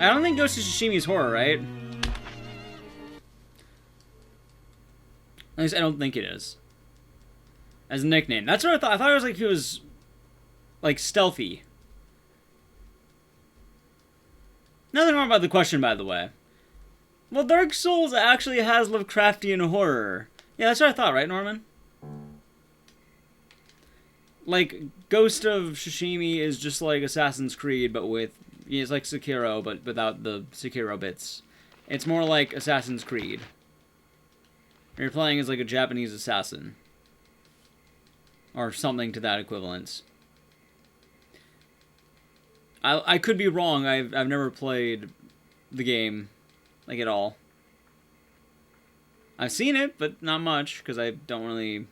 I don't think Ghost of Tsushima is horror, right? At least I don't think it is. As a nickname. That's what I thought. I thought it was like it was like stealthy. Nothing wrong about the question, by the way. Well, Dark Souls actually has Lovecraftian horror. Yeah, that's what I thought, right, Norman? Like, Ghost of Tsushima is just like Assassin's Creed, but with... It's like Sekiro, but without the Sekiro bits. It's more like Assassin's Creed. You're playing as like a Japanese assassin. Or something to that equivalence. I could be wrong. I've never played the game, like, at all. I've seen it, but not much, because I don't really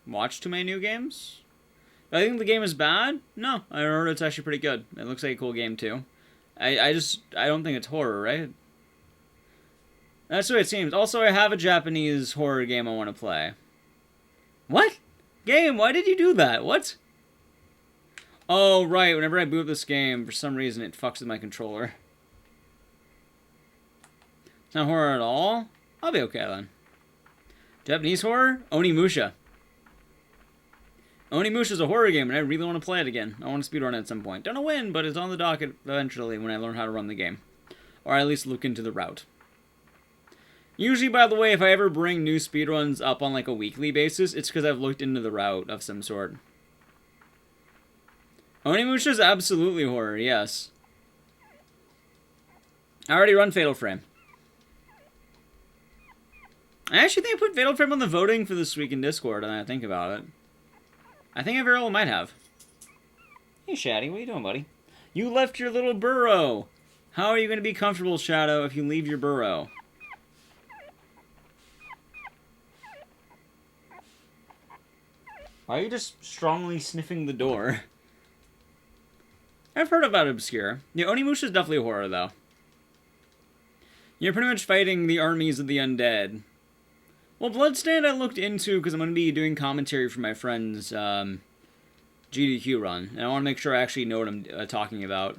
watch too many new games. Do I think the game is bad? No, I heard it's actually pretty good. It looks like a cool game, too. I don't think it's horror, right? That's what it seems. Also, I have a Japanese horror game I want to play. What? Game, why did you do that? What? Oh, right. Whenever I boot this game, for some reason, it fucks with my controller. It's not horror at all? I'll be okay, then. Japanese horror? Onimusha. Onimusha's a horror game, and I really want to play it again. I want to speedrun it at some point. Don't know when, but it's on the docket eventually when I learn how to run the game. Or at least look into the route. Usually, by the way, if I ever bring new speedruns up on like a weekly basis, it's because I've looked into the route of some sort. Onimusha's absolutely horror, yes. I already run Fatal Frame. I actually think I put Fatal Frame on the voting for this week in Discord, and I think about it. I think I very well might have. Hey, Shaddy, what are you doing, buddy? You left your little burrow. How are you going to be comfortable, Shadow, if you leave your burrow? Why are you just strongly sniffing the door? I've heard about Obscure. Yeah, Onimusha is definitely a horror, though. You're pretty much fighting the armies of the undead. Well, Bloodstained I looked into because I'm going to be doing commentary for my friend's GDQ run. And I want to make sure I actually know what I'm talking about.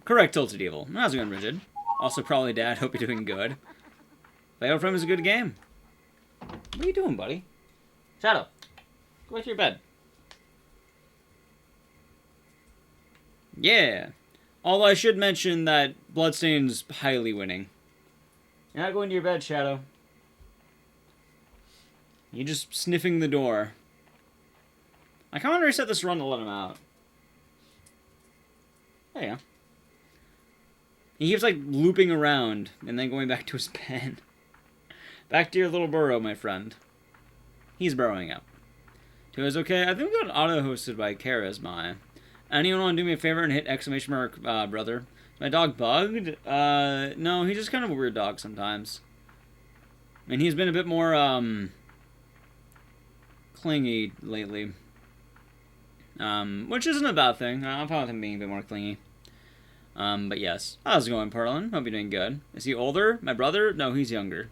Correct, Tilted Evil. How's it going, Rigid? Also, probably Dad. Hope you're doing good. Fatal Frame is a good game. What are you doing, buddy? Shadow, go back to your bed. Yeah. Although I should mention that Bloodstained's highly winning. You're not going to your bed, Shadow. You're just sniffing the door. I kind of want to reset this run to let him out. There you go. He keeps, like, looping around and then going back to his pen. Back to your little burrow, my friend. He's burrowing up. Two is okay. I think we got auto-hosted by Charisma. Anyone want to do me a favor and hit exclamation mark, brother? My dog bugged? No, he's just kind of a weird dog sometimes. And he's been a bit more, clingy lately. Which isn't a bad thing. I'm fine with him being a bit more clingy. But yes. How's it going, Perlin? Hope you're doing good. Is he older? My brother? No, he's younger.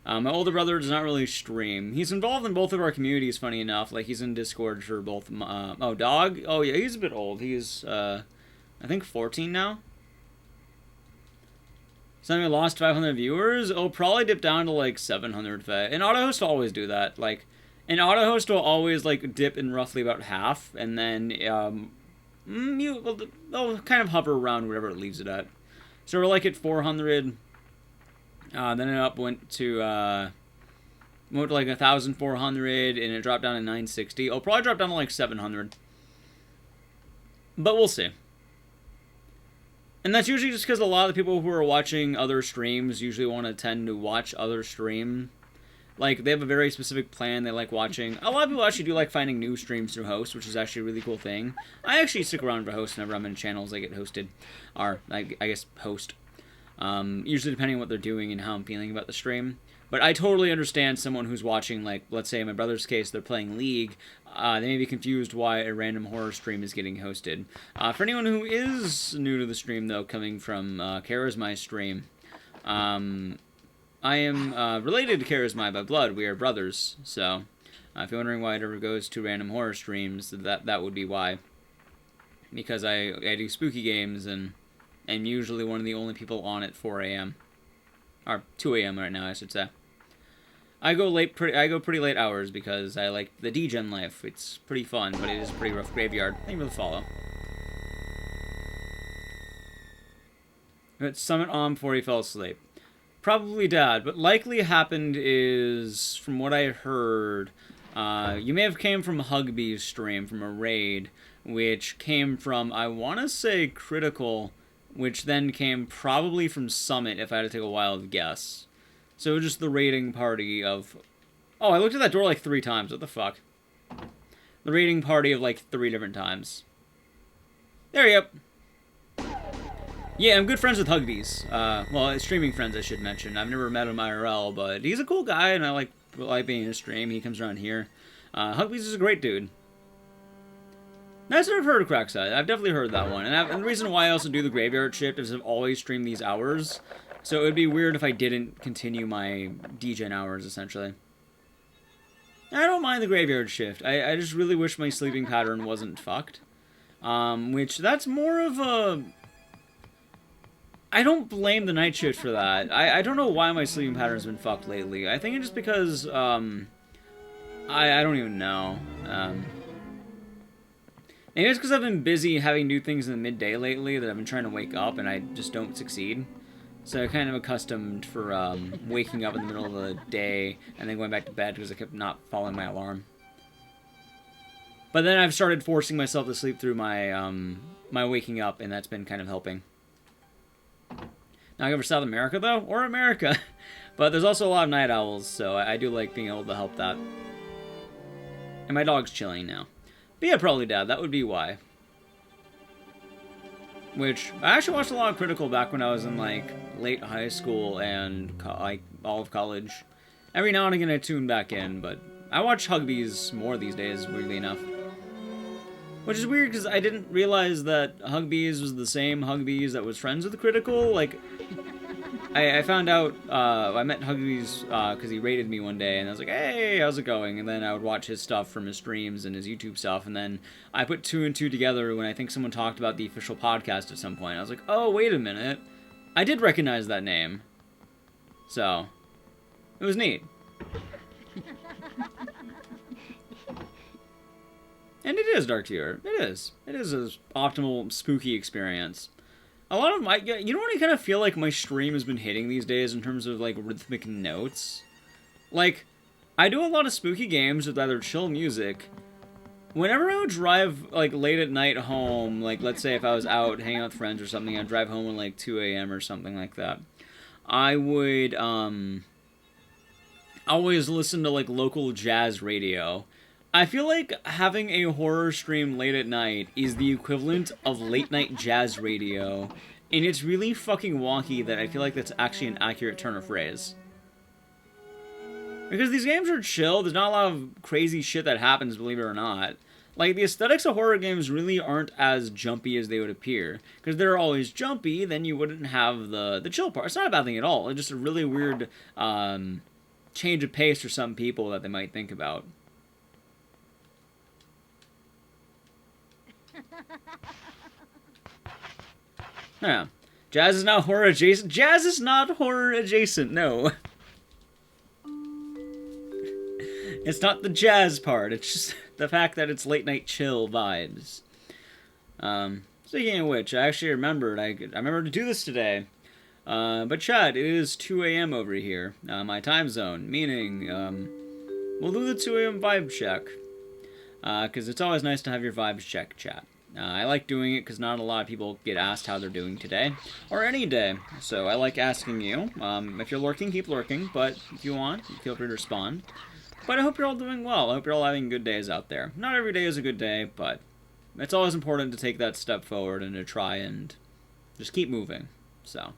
My older brother does not really stream. He's involved in both of our communities, funny enough. Like, he's in Discord for both... oh, Dog? Oh, yeah, he's a bit old. He's, I think 14 now? Something lost 500 viewers? Oh, probably dipped down to, like, 700. And AutoHost will always do that. Like, and AutoHost will always, like, dip in roughly about half. And then, they'll kind of hover around wherever it leaves it at. So we're, like, at 400... then it went to like 1,400, and it dropped down to 960. It'll probably drop down to like 700. But we'll see. And that's usually just because a lot of the people who are watching other streams usually want to tend to watch other stream. Like, they have a very specific plan they like watching. A lot of people actually do like finding new streams through hosts, which is actually a really cool thing. I actually stick around for hosts whenever I'm in channels that get hosted. Or, I guess, host. Usually depending on what they're doing and how I'm feeling about the stream. But I totally understand someone who's watching, like, let's say in my brother's case, they're playing League. They may be confused why a random horror stream is getting hosted. For anyone who is new to the stream, though, coming from Charisma's stream, I am related to Charisma by blood. We are brothers, so If you're wondering why it ever goes to random horror streams, that would be why. Because I do spooky games, and I'm usually one of the only people on at 4 a.m. Or 2 a.m. right now, I should say. I go pretty late hours because I like the degen life. It's pretty fun, but it is a pretty rough graveyard. Thank you for the follow. But Summit on before he fell asleep. Probably Dad, but likely happened is, from what I heard, you may have came from Hugby's stream, from a raid, which came from, I want to say, Critical, which then came probably from Summit, if I had to take a wild guess. So just the raiding party of... Oh, I looked at that door like 3 times. What the fuck? The raiding party of like 3 different times. There, yep. Yeah, I'm good friends with Hugby's. Well, streaming friends, I should mention. I've never met him IRL, but he's a cool guy, and I like being in his stream. He comes around here. Hugby's is a great dude. Nice to have heard of Crackside. I've definitely heard that one. And the reason why I also do the graveyard shift is I've always streamed these hours. So it would be weird if I didn't continue my degen hours, essentially. I don't mind the graveyard shift. I just really wish my sleeping pattern wasn't fucked. Which, that's more of a... I don't blame the night shift for that. I don't know why my sleeping pattern's been fucked lately. I think it's just because, I don't even know. Maybe it's because I've been busy having new things in the midday lately that I've been trying to wake up and I just don't succeed. So I'm kind of accustomed for waking up in the middle of the day and then going back to bed because I kept not following my alarm. But then I've started forcing myself to sleep through my my waking up, and that's been kind of helping. Not good for South America, though, or America. But there's also a lot of night owls, so I do like being able to help that. And my dog's chilling now. But yeah, probably Dad. That would be why. Which, I actually watched a lot of Critical back when I was in, like, late high school and, like, all of college. Every now and again I tune back in, but I watch Hugby's more these days, weirdly enough. Which is weird, because I didn't realize that Hugby's was the same Hugby's that was friends with Critical. Like, I found out, I met Hugby's, because he rated me one day, and I was like, hey, how's it going? And then I would watch his stuff from his streams and his YouTube stuff, and then I put 2 and 2 together when I think someone talked about the official podcast at some point. I was like, oh, wait a minute. I did recognize that name. So, it was neat. And it is Dark Tier. It is. It is an optimal spooky experience. A lot of my... You know what I kind of feel like my stream has been hitting these days in terms of, like, rhythmic notes? Like, I do a lot of spooky games with either chill music. Whenever I would drive, like, late at night home, like, let's say if I was out hanging out with friends or something, I'd drive home at, like, 2 a.m. or something like that. I would, always listen to, like, local jazz radio. I feel like having a horror stream late at night is the equivalent of late-night jazz radio, and it's really fucking wonky that I feel like that's actually an accurate turn of phrase. Because these games are chill, there's not a lot of crazy shit that happens, believe it or not. Like, the aesthetics of horror games really aren't as jumpy as they would appear. Because they're always jumpy, then you wouldn't have the chill part. It's not a bad thing at all, it's just a really weird change of pace for some people that they might think about. Yeah. Jazz is not horror adjacent. Jazz is not horror adjacent, no. It's not the jazz part, it's just the fact that it's late night chill vibes. Speaking of which, I actually remembered, I remembered to do this today. But Chad, it is 2 a.m. over here, my time zone, meaning, we'll do the 2 a.m. vibe check. Because it's always nice to have your vibes check, chat. I like doing it because not a lot of people get asked how they're doing today, or any day, so I like asking you. If you're lurking, keep lurking, but if you want, feel free to respond. But I hope you're all doing well. I hope you're all having good days out there. Not every day is a good day, but it's always important to take that step forward and to try and just keep moving. So,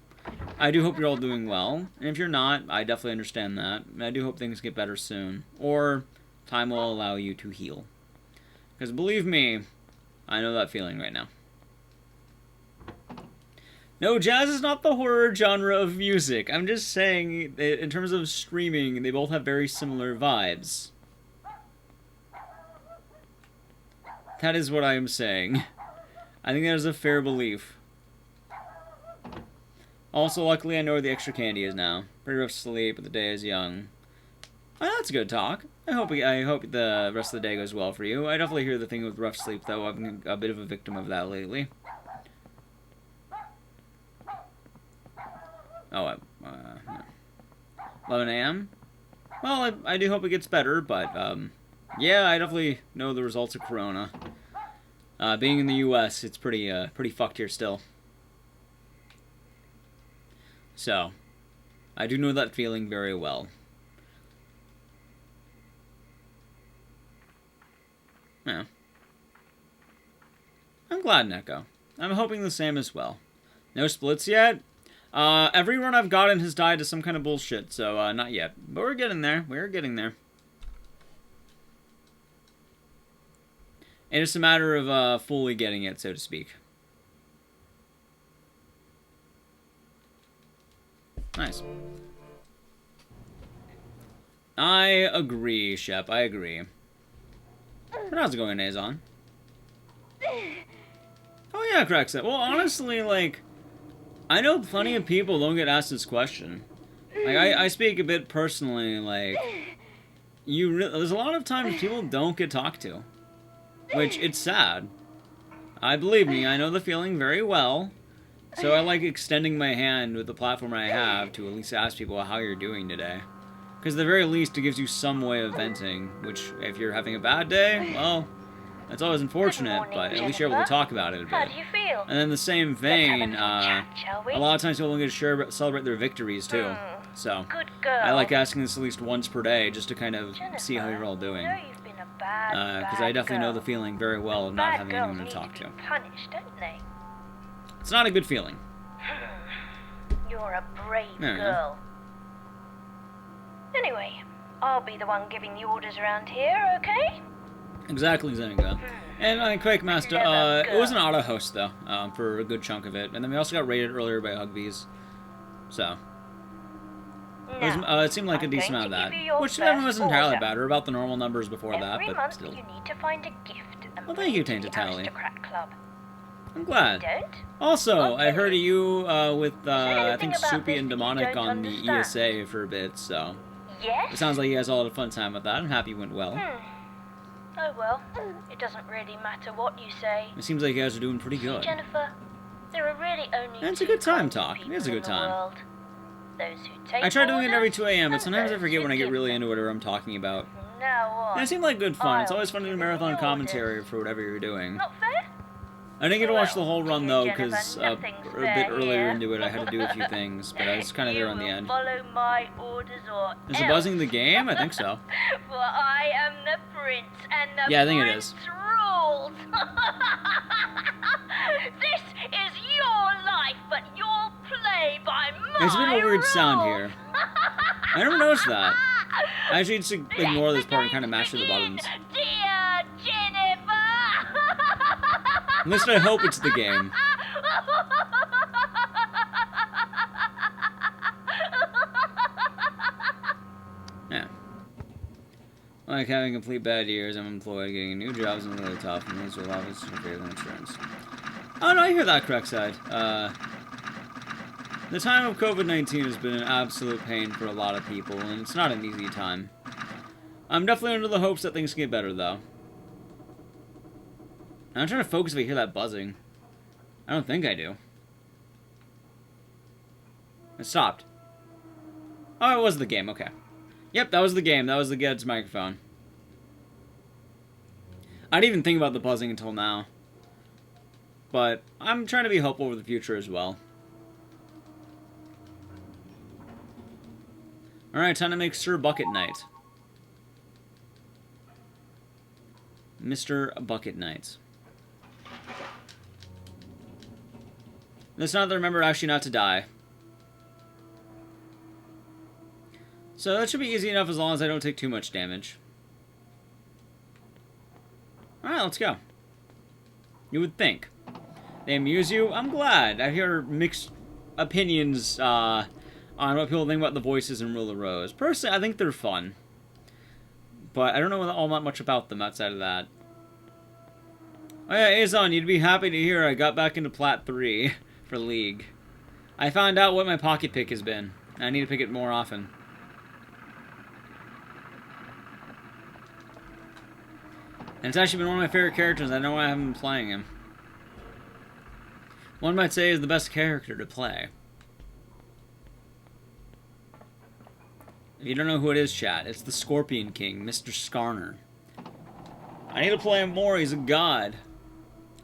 I do hope you're all doing well, and if you're not, I definitely understand that. I do hope things get better soon, or time will allow you to heal. Because believe me, I know that feeling right now. No, jazz is not the horror genre of music. I'm just saying, in terms of streaming, they both have very similar vibes. That is what I am saying. I think that is a fair belief. Also, luckily, I know where the extra candy is now. Pretty rough sleep, but the day is young. Well, that's a good talk. I hope the rest of the day goes well for you. I definitely hear the thing with rough sleep, though. I've been a bit of a victim of that lately. Oh, 11 a.m.? Well, I do hope it gets better, but, yeah, I definitely know the results of Corona. Being in the U.S., it's pretty fucked here still. So, I do know that feeling very well. Yeah. I'm glad, Neko. I'm hoping the same as well. No splits yet? Every run I've gotten has died to some kind of bullshit, so, not yet. But we're getting there. We're getting there. And it's a matter of, fully getting it, so to speak. Nice. I agree, Shep. I agree. But how's it going, Nazon? Oh, yeah, Crexit. Well, honestly, like, I know plenty of people don't get asked this question. Like, I speak a bit personally, like, there's a lot of times people don't get talked to. Which, it's sad. Believe me, I know the feeling very well. So I like extending my hand with the platform I have to at least ask people how you're doing today. Because at the very least, it gives you some way of venting, which, if you're having a bad day, well, that's always unfortunate, but at least you're able to talk about it a bit. How do you feel? And in the same vein, chat, shall we? a lot of times people don't get to celebrate their victories, too. So, Good girl. I like asking this at least once per day, just to kind of Jennifer, see how you're all doing. I know you've been a bad, Because I definitely know the feeling very well of not Bad having girls anyone to need talk to. be punished, don't they? It's not a good feeling. You're a brave Yeah. girl. Anyway, I'll be the one giving the orders around here, okay? Exactly, Zenga. And Quake Master, Clever it was an girl. auto host though, for a good chunk of it, and then we also got raided earlier by Hugbees, so Now, it seemed like a I'm decent going amount to of give you that, your which wasn't first entirely order. bad, or about the normal numbers before that, Every but month still. you need to find a gift and Well, bring thank you, it to the Tainted Tally. Aristocrat Club. I'm glad. Don't? Also, I Okay. heard of you with I anything think about Soupy this and that you Demonic don't on the understand? ESA for a bit, so Yes? it sounds like you guys all had a fun time with that. I'm happy it went well. Oh well, it doesn't really matter what you say. It seems like you guys are doing pretty See, good. Jennifer, there are really only And it's a two good time kinds of talk. It people is a in good the time. world. Those who take I try doing it every orders 2 a.m., but and sometimes I those forget who when I get give really them. into whatever I'm talking about. From now on, And it seemed like good fun. It's I'll always be fun to do giving marathon the commentary orders. for whatever you're doing. Not fair? I didn't get to watch the Well, whole run dear though, Jennifer, because a nothing's bit fair earlier here. into it I had to do a few things, but I was kind of there on the You end. will follow my orders or Is it else. buzzing the game? I think so. For I am the prince, and the Yeah, I think it prince is. rules. This is your life, but you'll play by my There's been a weird rules. sound here. I never noticed that. I actually just ignore this part and kind of mash through the buttons. Dear Jennifer. At least I hope it's the game. Yeah. Like having complete bad years, I'm employed, getting new jobs and really tough, and these are a lot of insurance. Oh no, I hear that correct side. The time of COVID-19 has been an absolute pain for a lot of people, and it's not an easy time. I'm definitely under the hopes that things get better, though. I'm trying to focus if I hear that buzzing. I don't think I do. It stopped. Oh, it was the game, okay. Yep, that was the game. That was the Ged's microphone. I didn't even think about the buzzing until now. But I'm trying to be hopeful for the future as well. Alright, time to make Sir Bucket Knight. Mr. Bucket Knight. Let's not remember actually not to die. So that should be easy enough as long as I don't take too much damage. Alright, let's go. You would think. They amuse you? I'm glad. I hear mixed opinions on what people think about the voices in Rule of Rose. Personally, I think they're fun. But I don't know all that much about them outside of that. Oh yeah, Azon, you'd be happy to hear I got back into Plat 3 for League. I found out what my pocket pick has been. I need to pick it more often. And it's actually been one of my favorite characters. I know I haven't been playing him. One might say is the best character to play. If you don't know who it is, chat, it's the Scorpion King, Mr. Skarner. I need to play him more. He's a god.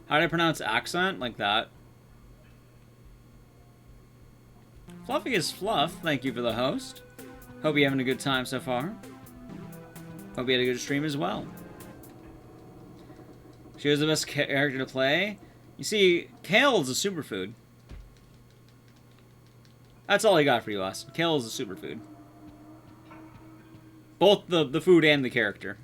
How do I pronounce accent? Like that. Fluffy is Fluff. Thank you for the host. Hope you're having a good time so far. Hope you had a good stream as well. She was the best character to play. You see, kale is a superfood. That's all I got for you, Austin. Kale is a superfood. Both the food and the character.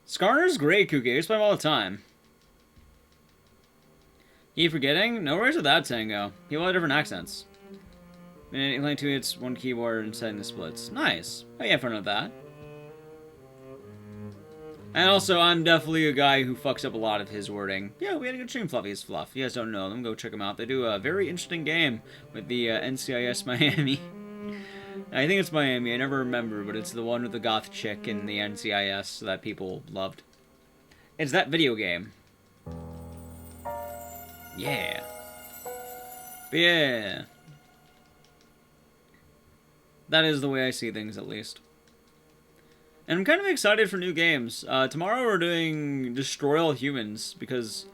Skarner's great, Kuki. I just play him all the time. Keep forgetting? No worries with that, Tango. People have different accents. Playing 2 hits, 1 keyboard, and setting the splits. Nice. I have fun with that. And also, I'm definitely a guy who fucks up a lot of his wording. Yeah, we had a good stream, Fluffy is Fluff. If you guys don't know them, go check them out. They do a very interesting game with the NCIS Miami. I think it's Miami, I never remember, but it's the one with the goth chick in the NCIS that people loved. It's that video game. Yeah. But yeah. That is the way I see things, at least. And I'm kind of excited for new games. Tomorrow we're doing Destroy All Humans, because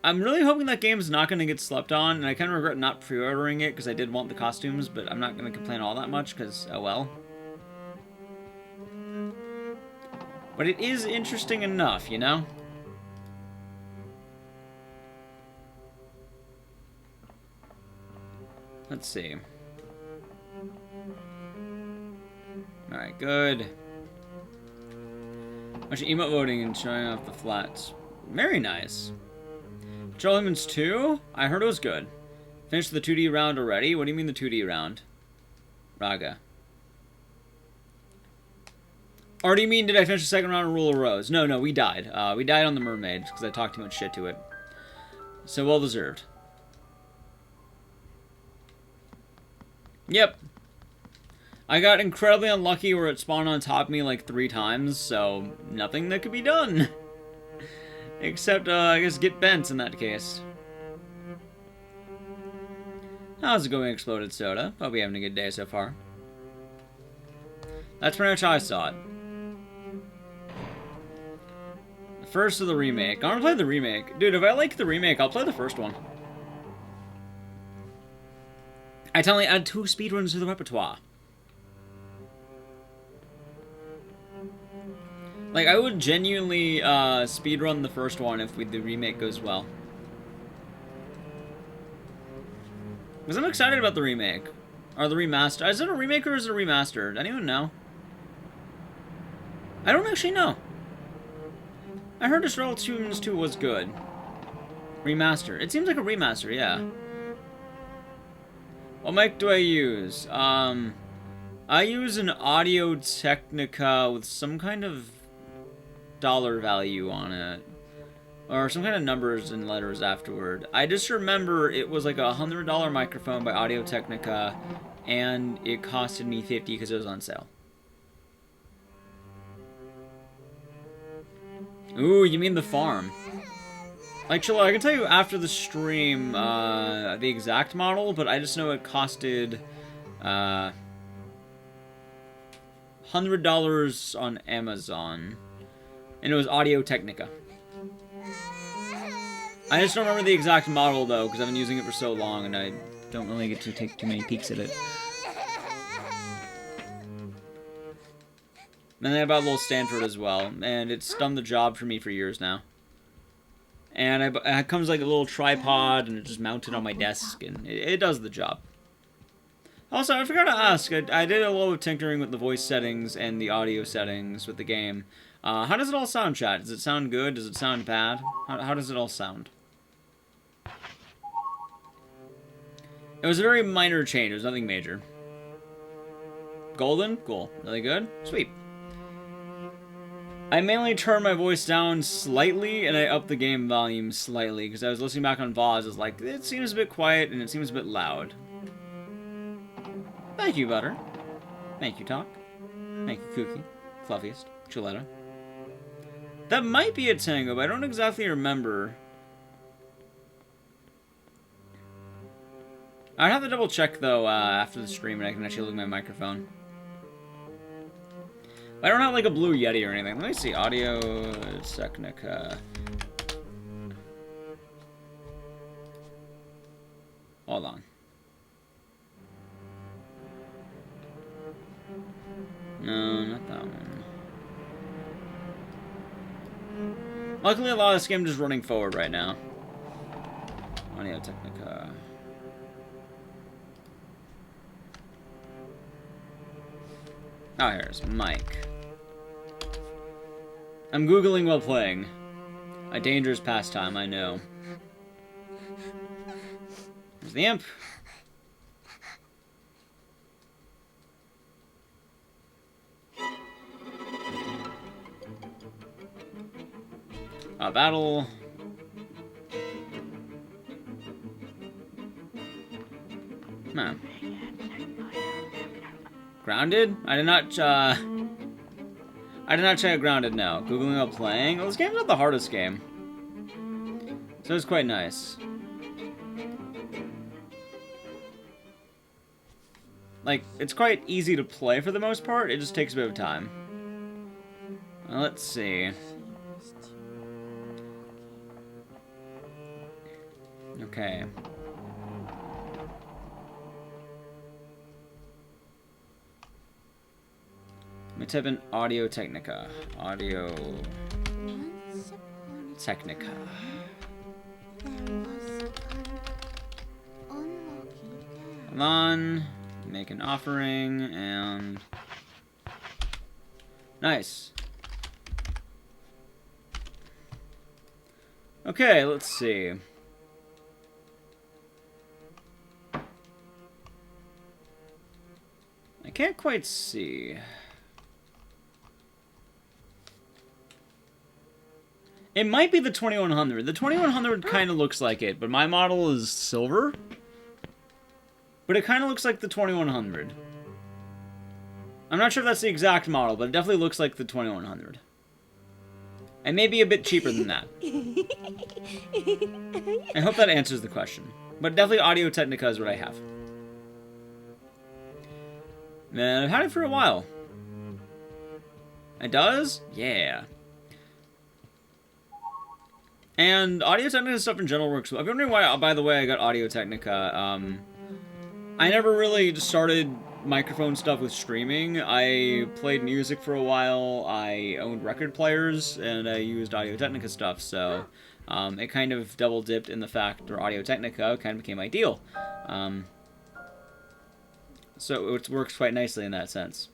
I'm really hoping that game's not going to get slept on, and I kind of regret not pre-ordering it, because I did want the costumes, but I'm not going to complain all that much, because, oh well. But it is interesting enough, you know? Let's see. Alright, good. Bunch of emote voting and showing off the flats. Very nice. Patrol Humans 2? I heard it was good. Finished the 2D round already? What do you mean the 2D round? Raga. Or do you mean did I finish the second round of Rule of Rose? No, we died. We died on the Mermaid because I talked too much shit to it. So well deserved. Yep. I got incredibly unlucky where it spawned on top of me like 3 times, so nothing that could be done. Except, I guess get bent in that case. How's it going, Exploded Soda? Hope you're having a good day so far. That's pretty much how I saw it. The first of the remake. I want to play the remake. Dude, if I like the remake, I'll play the first one. I tell you, add 2 speedruns to the repertoire. Like, I would genuinely speedrun the first one if the remake goes well. Because I'm excited about the remake. Or the remaster. Is it a remake or is it a remaster? Does anyone know? I don't actually know. I heard Destroy All Humans 2 was good. Remaster. It seems like a remaster, yeah. What mic do I use? I use an Audio Technica with some kind of dollar value on it. Or some kind of numbers and letters afterward. I just remember it was like a $100 microphone by Audio Technica, and it costed me $50 because it was on sale. Ooh, you mean the farm. Like, Chilla, I can tell you after the stream the exact model, but I just know it costed $100 on Amazon. And it was Audio Technica. I just don't remember the exact model, though, because I've been using it for so long, and I don't really get to take too many peeks at it. And then I bought a little stand for it as well, and it's done the job for me for years now. And it comes like a little tripod, and it's just mounted on my desk, and it does the job. Also, I forgot to ask, I did a little tinkering with the voice settings and the audio settings with the game. How does it all sound, chat? Does it sound good? Does it sound bad? How does it all sound? It was a very minor change. It was nothing major. Golden? Cool. Really good? Sweet. I mainly turned my voice down slightly, and I upped the game volume slightly, because I was listening back on VOZ, I was like, it seems a bit quiet, and it seems a bit loud. Thank you, Butter. Thank you, Talk. Thank you, Cookie. Fluffiest. Chuletta. That might be a Tango, but I don't exactly remember. I'd have to double check, though, after the stream, and I can actually look at my microphone. I don't have, like, a Blue Yeti or anything. Let me see. Audio Technica. Hold on. No, not that one. Luckily, a lot of this game is just running forward right now. Audio Technica. Oh, here's Mike. I'm Googling while playing. A dangerous pastime, I know. There's the imp. Battle. Huh. Grounded? I did not check Grounded now. Googling while playing? Well, this game's not the hardest game. So it's quite nice. Like, it's quite easy to play for the most part. It just takes a bit of time. Let's see. Okay. Let me type in Audio Technica. Audio Technica. Come on. Make an offering and... Nice. Okay, let's see. I can't quite see. It might be the 2100. The 2100 kind of looks like it, but my model is silver. But it kind of looks like the 2100. I'm not sure if that's the exact model, but it definitely looks like the 2100. And maybe a bit cheaper than that. I hope that answers the question. But definitely Audio Technica is what I have. Man, I've had it for a while. It does? Yeah. And Audio Technica stuff in general works well. I've been wondering why, by the way, I got Audio Technica. I never really started microphone stuff with streaming. I played music for a while, I owned record players, and I used Audio Technica stuff, so it kind of double dipped in the fact, or Audio Technica kind of became ideal. So it works quite nicely in that sense.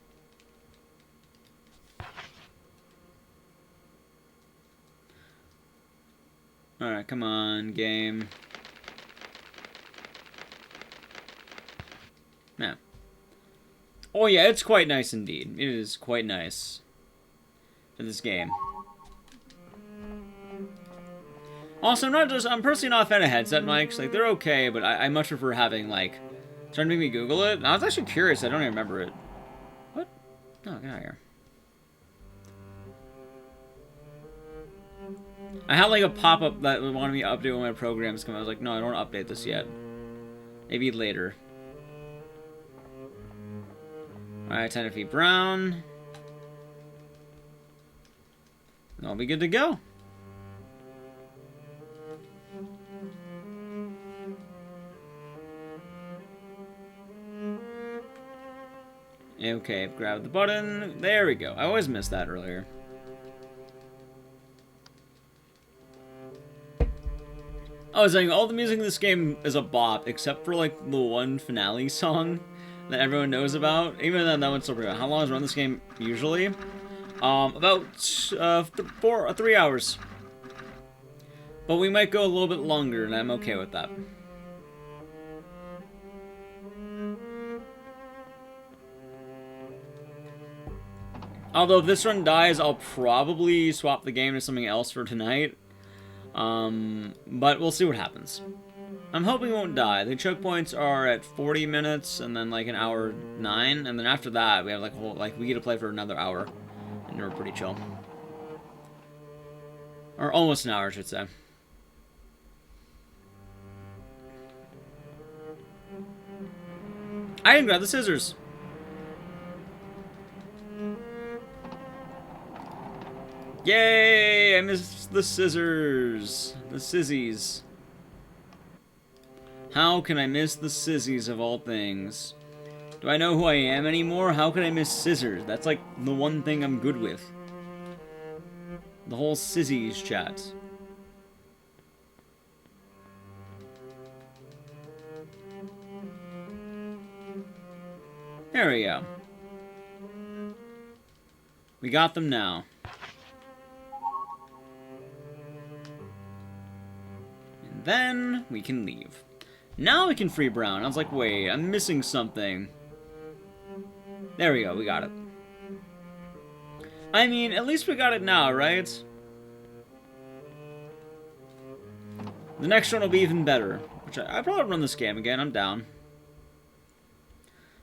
Alright, come on, game. Yeah. Oh yeah, it's quite nice indeed. It is quite nice for this game. Also, I'm personally not a fan of headset mics. Like, they're okay, but I much prefer having, like, trying to make me Google it. And I was actually curious. I don't even remember it. What? Oh, get out of here. I had, like, a pop-up that wanted me to update one of my programs come. I was like, no, I don't want to update this yet. Maybe later. Alright, 10 feet brown. And I'll be good to go. Okay, grab the button. There we go. I always missed that earlier. I was saying, all the music in this game is a bop, except for, like, the one finale song that everyone knows about. Even then, that one's still pretty good. How long is run this game usually? About 3 hours. But we might go a little bit longer, and I'm okay with that. Although if this run dies, I'll probably swap the game to something else for tonight. But we'll see what happens. I'm hoping it won't die. The choke points are at 40 minutes and then like an hour 9, and then after that we have like we get to play for another hour, and we're pretty chill. Or almost an hour, I should say. I didn't grab the scissors. Yay! I missed the scissors. The sizzies. How can I miss the sizzies of all things? Do I know who I am anymore? How can I miss scissors? That's like the one thing I'm good with. The whole sizzies chat. There we go. We got them now. And then we can leave. Now we can free Brown. I was like, wait, I'm missing something. There we go, we got it. I mean, at least we got it now, right? The next one will be even better. Which I'll probably run this game again, I'm down.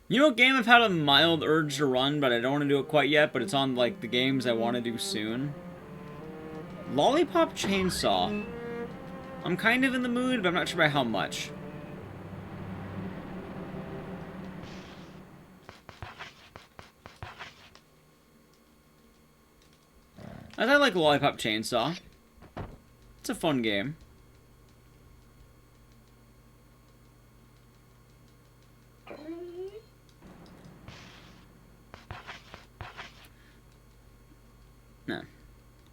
You know what game I've had a mild urge to run, but I don't want to do it quite yet, but it's on, like, the games I want to do soon? Lollipop Chainsaw. I'm kind of in the mood, but I'm not sure by how much. I like Lollipop Chainsaw. It's a fun game. No.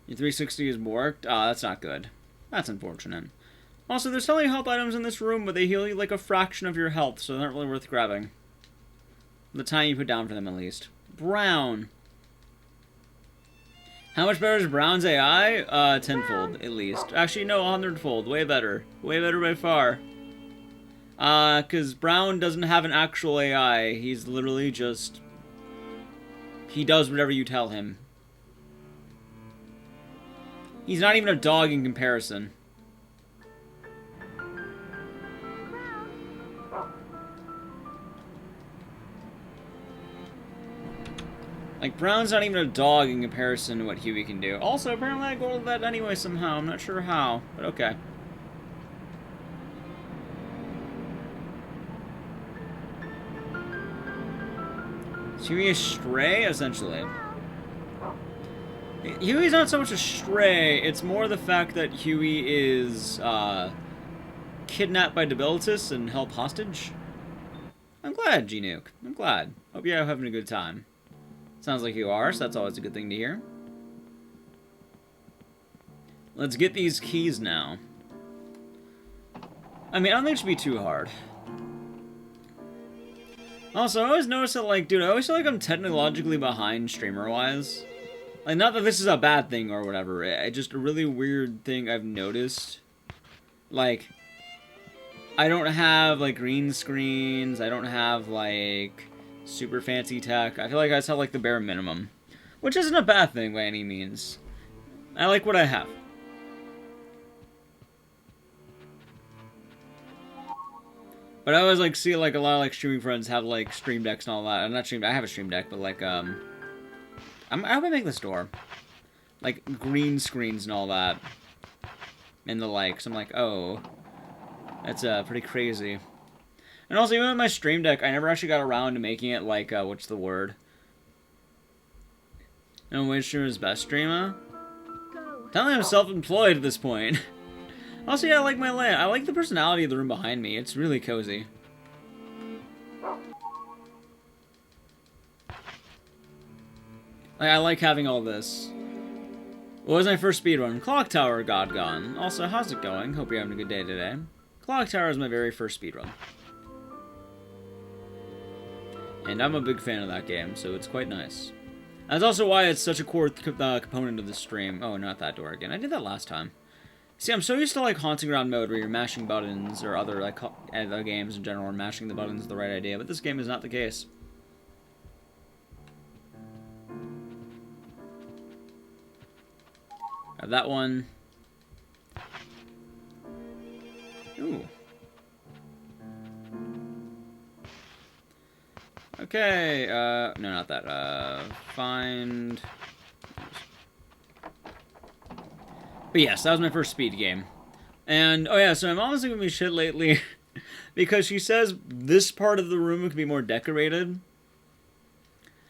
Your 360 is borked? Ah, that's not good. That's unfortunate. Also, there's only health items in this room, but they heal you like a fraction of your health, so they're not really worth grabbing. The time you put down for them, at least. Brown. How much better is Brown's AI? Tenfold, at least. Actually, no, 100-fold. Way better. Way better by far. Because Brown doesn't have an actual AI. He's literally just... He does whatever you tell him. He's not even a dog in comparison. Like, Brown's not even a dog in comparison to what Huey can do. Also, apparently I gold that anyway somehow. I'm not sure how, but okay. Is Huey a stray? Essentially. Huey's not so much a stray, it's more the fact that Huey is, kidnapped by Debilitus and held hostage. I'm glad, G-Nuke. I'm glad. Hope you're having a good time. Sounds like you are, so that's always a good thing to hear. Let's get these keys now. I mean, I don't think it should be too hard. Also, I always notice that, like, dude, I always feel like I'm technologically behind streamer-wise. Like, not that this is a bad thing or whatever, it's just a really weird thing I've noticed. Like, I don't have, like, green screens, I don't have, like... super fancy tech. I feel like I just have like the bare minimum, which isn't a bad thing by any means. I like what I have. But I always like see like a lot of like streaming friends have like stream decks and all that. I'm not stream. I have a stream deck, but like I would make this door like green screens and all that and the likes. I'm like, oh, that's pretty crazy. And also, even with my stream deck, I never actually got around to making it, like, what's the word? No, which streamer is best streamer? Telling I'm self-employed at this point. Also, yeah, I like my layout. I like the personality of the room behind me. It's really cozy. Like, I like having all this. What was my first speedrun? Clock Tower God Gone. Also, how's it going? Hope you're having a good day today. Clock Tower is my very first speedrun. And I'm a big fan of that game, so it's quite nice. That's also why it's such a core component of the stream. Oh, not that door again. I did that last time. See, I'm so used to, like, haunting around mode where you're mashing buttons, or other, like, other games in general, and mashing the buttons is the right idea, but this game is not the case. Have that one. Ooh. Okay, no, not that. Find... But yes, that was my first speed game. And, oh yeah, so my mom was giving me shit lately because she says this part of the room could be more decorated.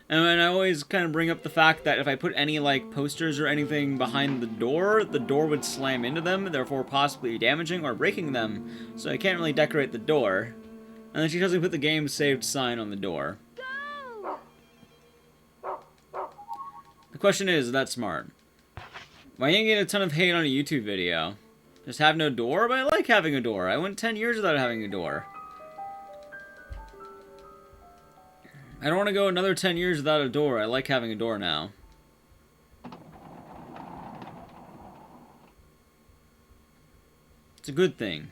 And I always kind of bring up the fact that if I put any, like, posters or anything behind the door would slam into them, therefore possibly damaging or breaking them. So I can't really decorate the door. And then she tells me to put the game saved sign on the door. The question is that smart? Why didn't you get a ton of hate on a YouTube video? Just have no door? But I like having a door. I went 10 years without having a door. I don't want to go another 10 years without a door. I like having a door now. It's a good thing.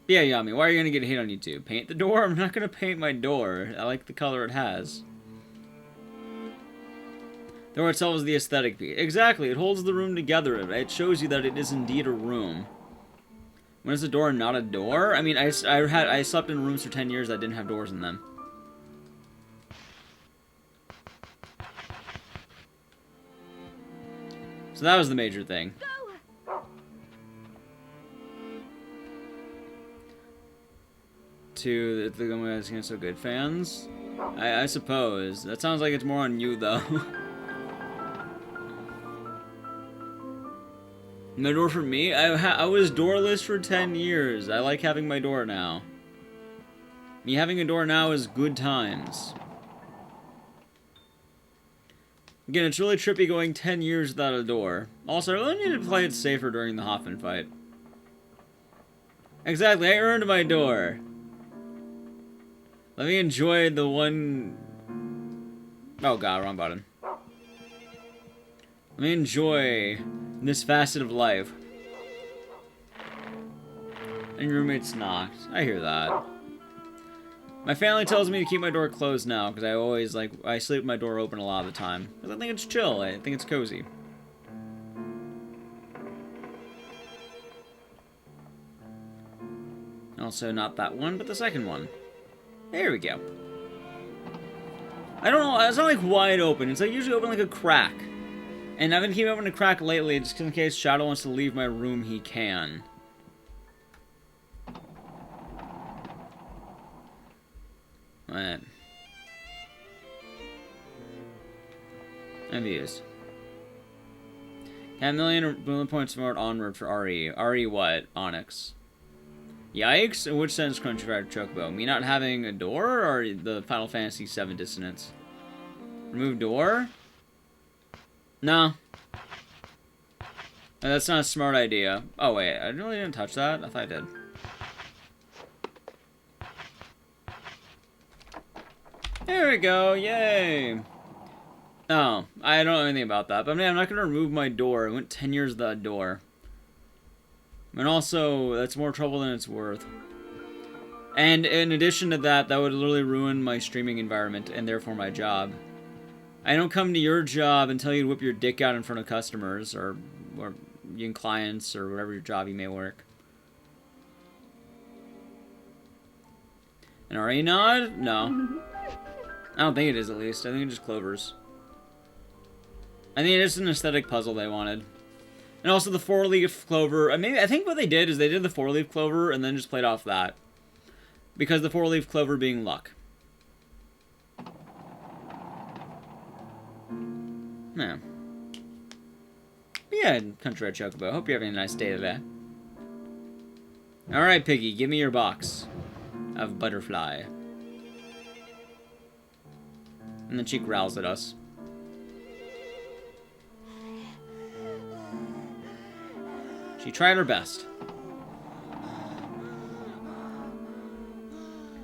Yeah, Yami, why are you going to get hate on YouTube? Paint the door? I'm not going to paint my door. I like the color it has. The door itself is the aesthetic piece. Exactly, it holds the room together. It shows you that it is indeed a room. When is a door not a door? I mean, I slept in rooms for 10 years that didn't have doors in them. So that was the major thing. To the guys against so good fans, I suppose that sounds like it's more on you though. No door for me. I was doorless for 10 years. I like having my door now. Me having a door now is good times. Again, it's really trippy going 10 years without a door. Also, I really need to play it safer during the Hoffman fight. Exactly, I earned my door. Let me enjoy the one... Oh god, wrong button. Let me enjoy this facet of life. And your roommate's knocked. I hear that. My family tells me to keep my door closed now, because I always, like, I sleep with my door open a lot of the time. Because I think it's chill, I think it's cozy. Also, not that one, but the second one. There we go. I don't know, it's not like wide open, it's like usually open like a crack. And I've been keeping open a crack lately, just in case Shadow wants to leave my room, he can. Alright. Envious. 10 million points more onward for RE. RE what? Onyx. Yikes? In which sense, Crunchy Fried Chocobo? Me not having a door, or the Final Fantasy VII dissonance? Remove door? No. That's not a smart idea. Oh wait, I really didn't touch that? I thought I did. There we go, yay! Oh, I don't know anything about that, but man, I'm not gonna remove my door. I went 10 years without a door. And also, that's more trouble than it's worth. And in addition to that, that would literally ruin my streaming environment, and therefore my job. I don't come to your job and tell you to whip your dick out in front of customers, or clients, or whatever your job you may work. An RA nod? No. I don't think it is, at least. I think it's just clovers. I think it's an aesthetic puzzle they wanted. And also the 4-leaf clover. I think what they did is they did the 4-leaf clover and then just played off that. Because the 4-leaf clover being luck. Yeah. But yeah, Country Red Chocobo. Hope you're having a nice day today. Alright, Piggy, give me your box of butterfly. And then she growls at us. She tried her best.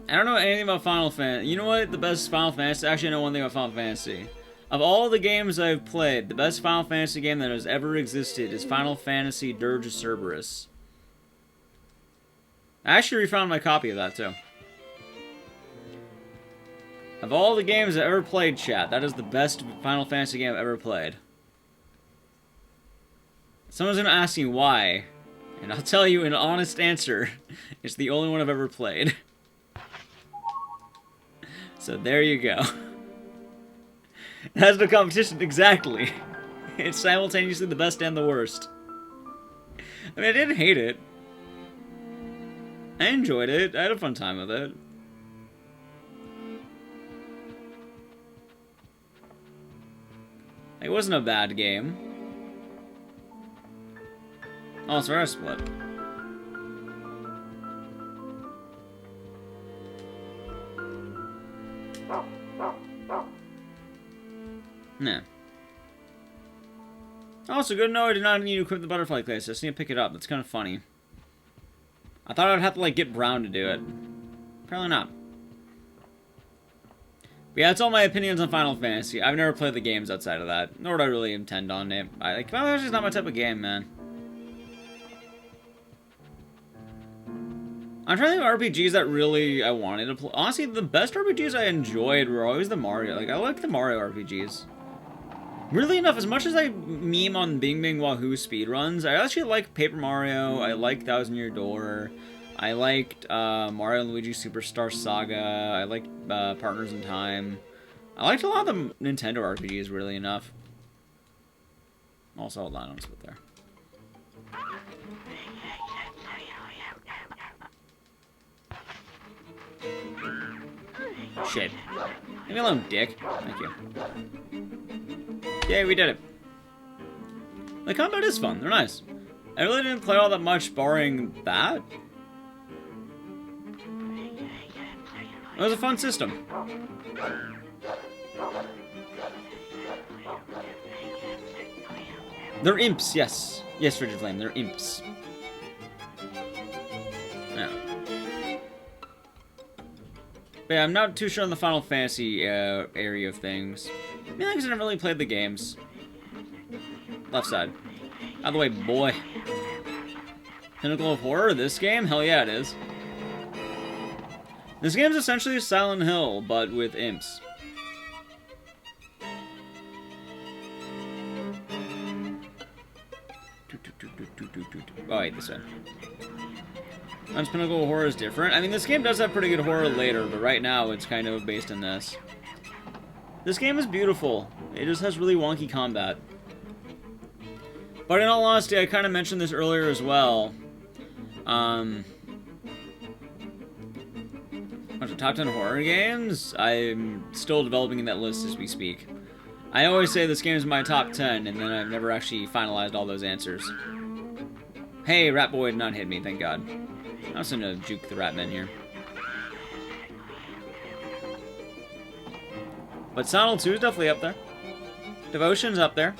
I don't know anything about Final Fantasy. You know what? The best Final Fantasy... Actually, I know one thing about Final Fantasy. Of all the games I've played, the best Final Fantasy game that has ever existed is Final Fantasy Dirge of Cerberus. I actually refound my copy of that, too. Of all the games I've ever played, chat, that is the best Final Fantasy game I've ever played. Someone's gonna ask me why, and I'll tell you an honest answer. It's the only one I've ever played. So there you go. It has no competition, exactly. It's simultaneously the best and the worst. I mean, I didn't hate it. I enjoyed it. I had a fun time with it. It wasn't a bad game. Oh, it's a split. Nah. Also, good to know I did not need to equip the butterfly clay, so I just need to pick it up. That's kind of funny. I thought I'd have to, like, get Brown to do it. Apparently not. But yeah, that's all my opinions on Final Fantasy. I've never played the games outside of that, nor do I really intend on it. Final Fantasy is not my type of game, man. I'm trying to think of RPGs that really I wanted to play. Honestly, the best RPGs I enjoyed were always the Mario. Like, I like the Mario RPGs. Weirdly enough, as much as I meme on Bing Bing Wahoo speedruns, I actually like Paper Mario, I like Thousand Year Door, I liked Mario and Luigi Superstar Saga, I liked Partners in Time. I liked a lot of the Nintendo RPGs, weirdly enough. Also, hold on, I'll just put there. Shit. Leave me alone, dick. Thank you. Yay, we did it. The combat is fun. They're nice. I really didn't play all that much, barring that. It was a fun system. They're imps, yes. Yes, Frigid Flame, they're imps. Yeah. But yeah, I'm not too sure on the Final Fantasy area of things. Mainly because I never really played the games. Left side. Out of the way, boy. Pinnacle of Horror, this game? Hell yeah, it is. This game's essentially Silent Hill, but with imps. Oh, wait, this one. Once Pinnacle of Horror is different. I mean, this game does have pretty good horror later, but right now it's kind of based in this. This game is beautiful. It just has really wonky combat. But in all honesty, I kind of mentioned this earlier as well. Bunch of top 10 horror games? I'm still developing that list as we speak. I always say this game is my top 10, and then I've never actually finalized all those answers. Hey, Rat Boy did not hit me, thank God. I was gonna juke the Ratman here. But Silent Hill 2 is definitely up there. Devotion's up there.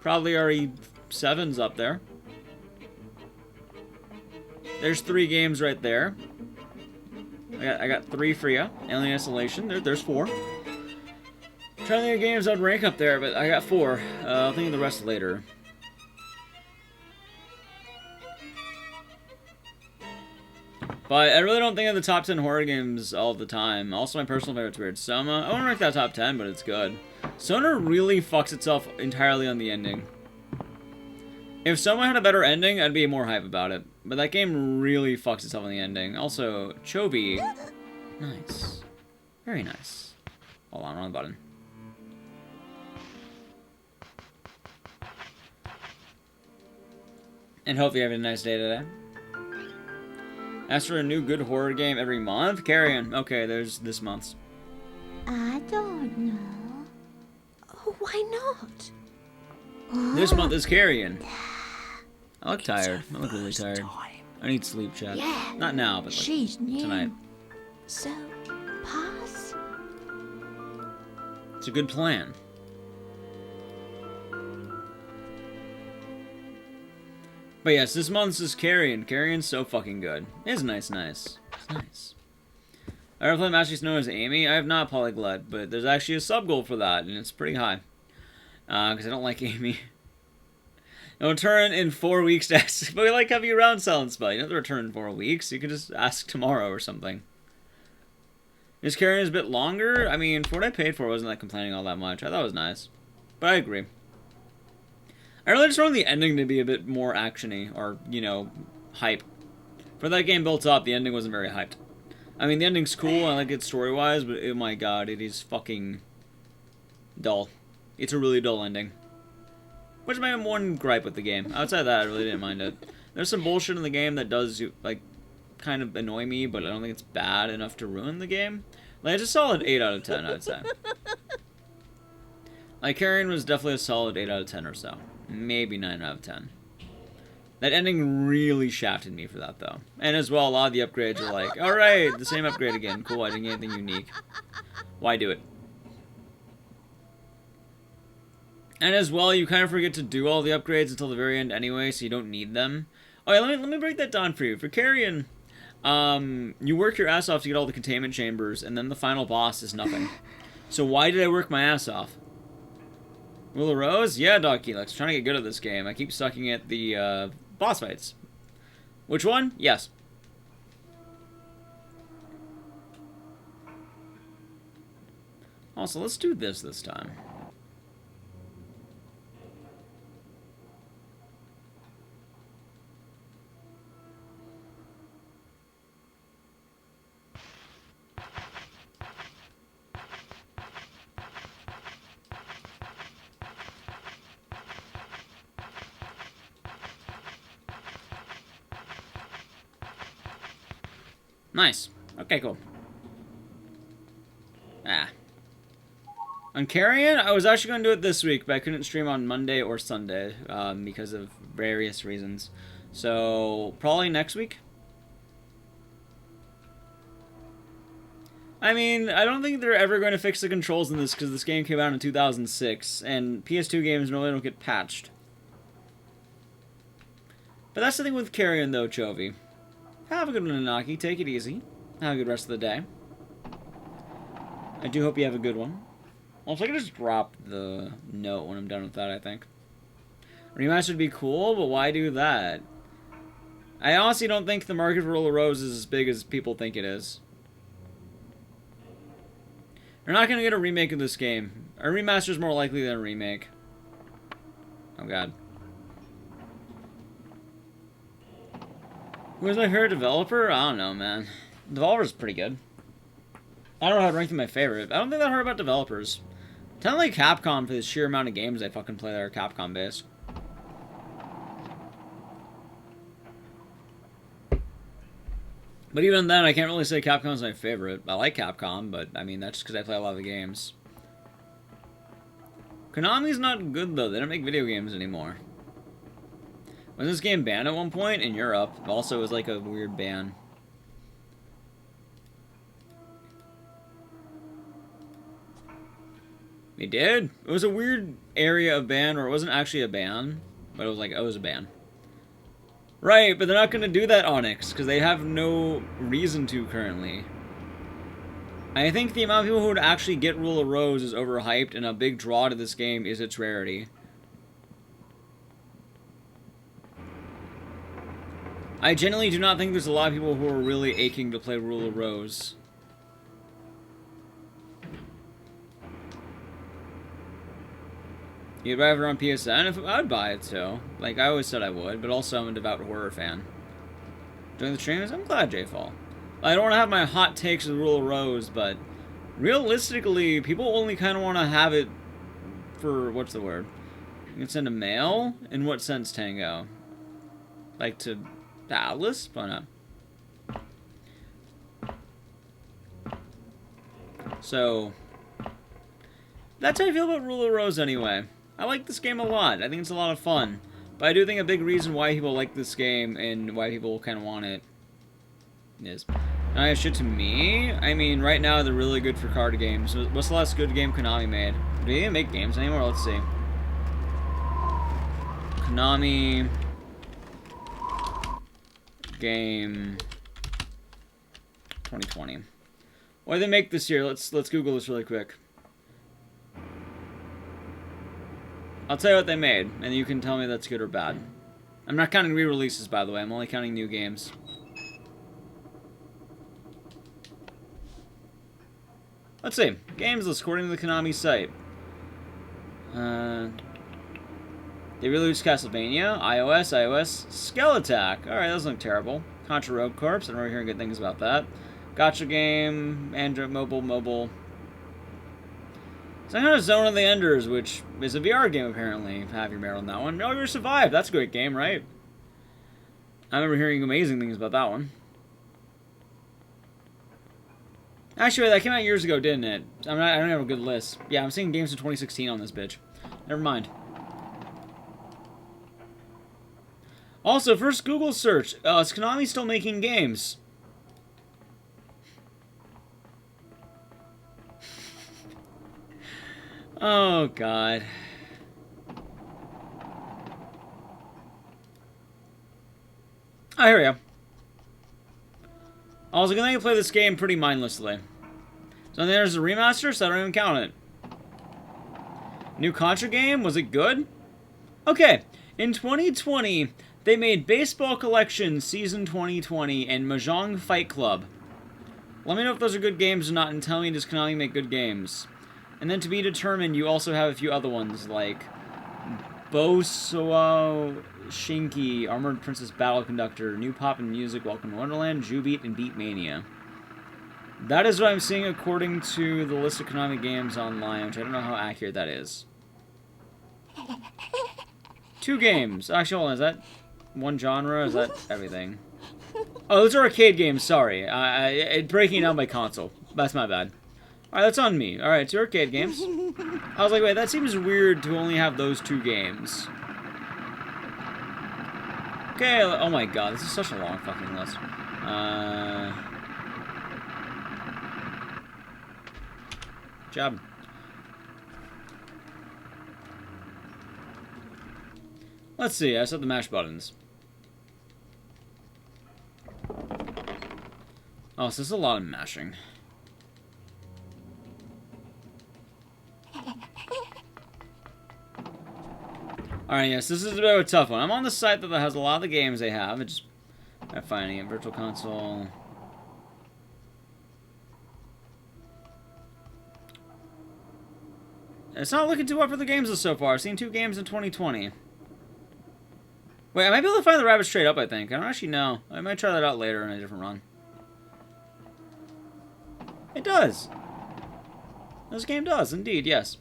Probably RE7's up there. There's 3 games right there. I got 3 for you. Alien Isolation. There's 4. I'm trying to think of games I'd rank up there, but I got 4. I'll think of the rest later. But I really don't think of the top 10 horror games all the time. Also, my personal favorite's Weird Soma. I wouldn't rank that top 10, but it's good. Sona really fucks itself entirely on the ending. If Soma had a better ending, I'd be more hype about it. But that game really fucks itself on the ending. Also, Chobi. Nice. Very nice. Hold on, wrong button. And hope you're having a nice day today. Ask for a new good horror game every month? Carrion. Okay, there's this month's. I don't know. Oh, why not? This month is Carrion. I look tired. I look really tired. I need sleep, chat. Yeah. Not now, but like tonight. So, pass? It's a good plan. But yes, this month's is Carrion. Carrion's so fucking good. It's nice. It's nice. I ever played Master Snow as Amy? I have not, Polyglot, but there's actually a sub goal for that, and it's pretty high. Because I don't like Amy. It'll return in 4 weeks to ask, but we like have you around Silent Spell. You don't have to return in 4 weeks. You can just ask tomorrow or something. His carrying is a bit longer. I mean, for what I paid for, I wasn't like complaining all that much. I thought it was nice. But I agree. I really just wanted the ending to be a bit more actiony, or, you know, hype. For that game built up, the ending wasn't very hyped. I mean, the ending's cool, I like it story-wise, but oh my god, it is fucking dull. It's a really dull ending. Which is my one gripe with the game. Outside of that, I really didn't mind it. There's some bullshit in the game that does, like, kind of annoy me, but I don't think it's bad enough to ruin the game. Like, it's a solid 8 out of 10, I'd say. Like, Carrion was definitely a solid 8 out of 10 or so. Maybe 9 out of 10. That ending really shafted me for that, though. And as well, a lot of the upgrades are like, alright, the same upgrade again. Cool, I didn't get anything unique. Why do it? And as well, you kind of forget to do all the upgrades until the very end anyway, so you don't need them. Oh yeah, let me break that down for you. For Carrion, you work your ass off to get all the containment chambers, and then the final boss is nothing. So why did I work my ass off? Rule of Rose? Yeah, Dog Helix. Trying to get good at this game. I keep sucking at the boss fights. Which one? Yes. Also, let's do this time. Nice. Okay, cool. On Carrion, I was actually going to do it this week, but I couldn't stream on Monday or Sunday because of various reasons. So, probably next week. I mean, I don't think they're ever going to fix the controls in this because this game came out in 2006, and PS2 games normally don't get patched. But that's the thing with Carrion, though, Chovy. Have a good one, Inaki. Take it easy. Have a good rest of the day. I do hope you have a good one. Also, I can just drop the note when I'm done with that, I think. Rematch would be cool, but why do that? I honestly don't think the market for Rule of Rose is as big as people think it is. You're not going to get a remake of this game. A remaster is more likely than a remake. Oh, God. Who's my favorite developer? I don't know, man. Developer's pretty good. I don't know how to rank them my favorite. I don't think that hard about developers. Tell me Capcom for the sheer amount of games I fucking play that are Capcom based. But even then, I can't really say Capcom's my favorite. I like Capcom, but I mean, that's just because I play a lot of the games. Konami's not good, though. They don't make video games anymore. Was this game banned at one point in Europe? Also, it was like a weird ban. They did? It was a weird area of ban, or it wasn't actually a ban, but it was like, oh, it was a ban. Right, but they're not going to do that, Onyx, because they have no reason to currently. I think the amount of people who would actually get Rule of Rose is overhyped, and a big draw to this game is its rarity. I genuinely do not think there's a lot of people who are really aching to play Rule of Rose. You'd buy it on PSN? If I would buy it too. Like, I always said I would, but also I'm a devout horror fan. During the streams, I'm glad, J-Fall. I don't want to have my hot takes of Rule of Rose, but realistically, people only kind of want to have it for, what's the word? You can send a mail? In what sense, Tango? Like to Alice? Why not? So, that's how I feel about Rule of Rose anyway. I like this game a lot. I think it's a lot of fun. But I do think a big reason why people like this game and why people kind of want it is... Nice shit to me? I mean, right now they're really good for card games. What's the last good game Konami made? Do they even make games anymore? Let's see. Konami... Game... 2020. What did they make this year? Let's Google this really quick. I'll tell you what they made, and you can tell me that's good or bad. I'm not counting re-releases, by the way. I'm only counting new games. Let's see. Games list according to the Konami site. They released Castlevania, iOS, Skeletak. Alright, that doesn't look terrible. Contra Rogue Corps, I don't remember hearing good things about that. Gotcha game, Android, mobile. Some kind of Zone of the Enders, which is a VR game apparently. Have your merit on that one. Metal Gear Survive, that's a great game, right? I remember hearing amazing things about that one. Actually, that came out years ago, didn't it? I don't have a good list. Yeah, I'm seeing games from 2016 on this bitch. Never mind. Also, first Google search. Is Konami still making games? Oh, God. Oh, here we go. I was going to play this game pretty mindlessly. So then there's a remaster, so I don't even count it. New Contra game? Was it good? Okay. In 2020, they made Baseball Collection Season 2020 and Mahjong Fight Club. Let me know if those are good games or not, and tell me, does Konami make good games? And then to be determined, you also have a few other ones, like Bosoa Shinki, Armored Princess Battle Conductor, New Pop and Music, Welcome to Wonderland, Jubeat, and Beat Mania. That is what I'm seeing according to the list of Konami games online, which I don't know how accurate that is. 2 games. Actually, hold on, is that one genre? Is that everything? Oh, those are arcade games, sorry. Breaking down by console. That's my bad. Alright, that's on me. Alright, 2 arcade games. I was like, wait, that seems weird to only have those 2 games. Okay, oh my god, this is such a long fucking list. Job. Let's see, I set the mash buttons. Oh, so this is a lot of mashing. Alright, yes, this is a bit of a tough one. I'm on the site that has a lot of the games they have. It's just not finding it. Virtual Console. It's not looking too well for the games so far. I've seen 2 games in 2020. Wait, I might be able to find the rabbit straight up, I think. I don't actually know. I might try that out later in a different run. It does. This game does, indeed, yes.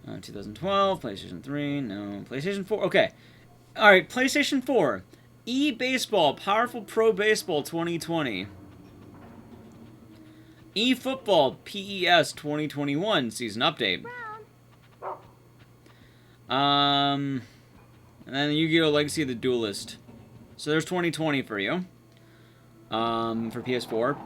2012, PlayStation 3, no. PlayStation 4, okay. Alright, PlayStation 4. E-Baseball, Powerful Pro Baseball 2020. E-Football, PES 2021, Season Update. And then Yu-Gi-Oh! Legacy of the Duelist. So there's 2020 for you. For PS4.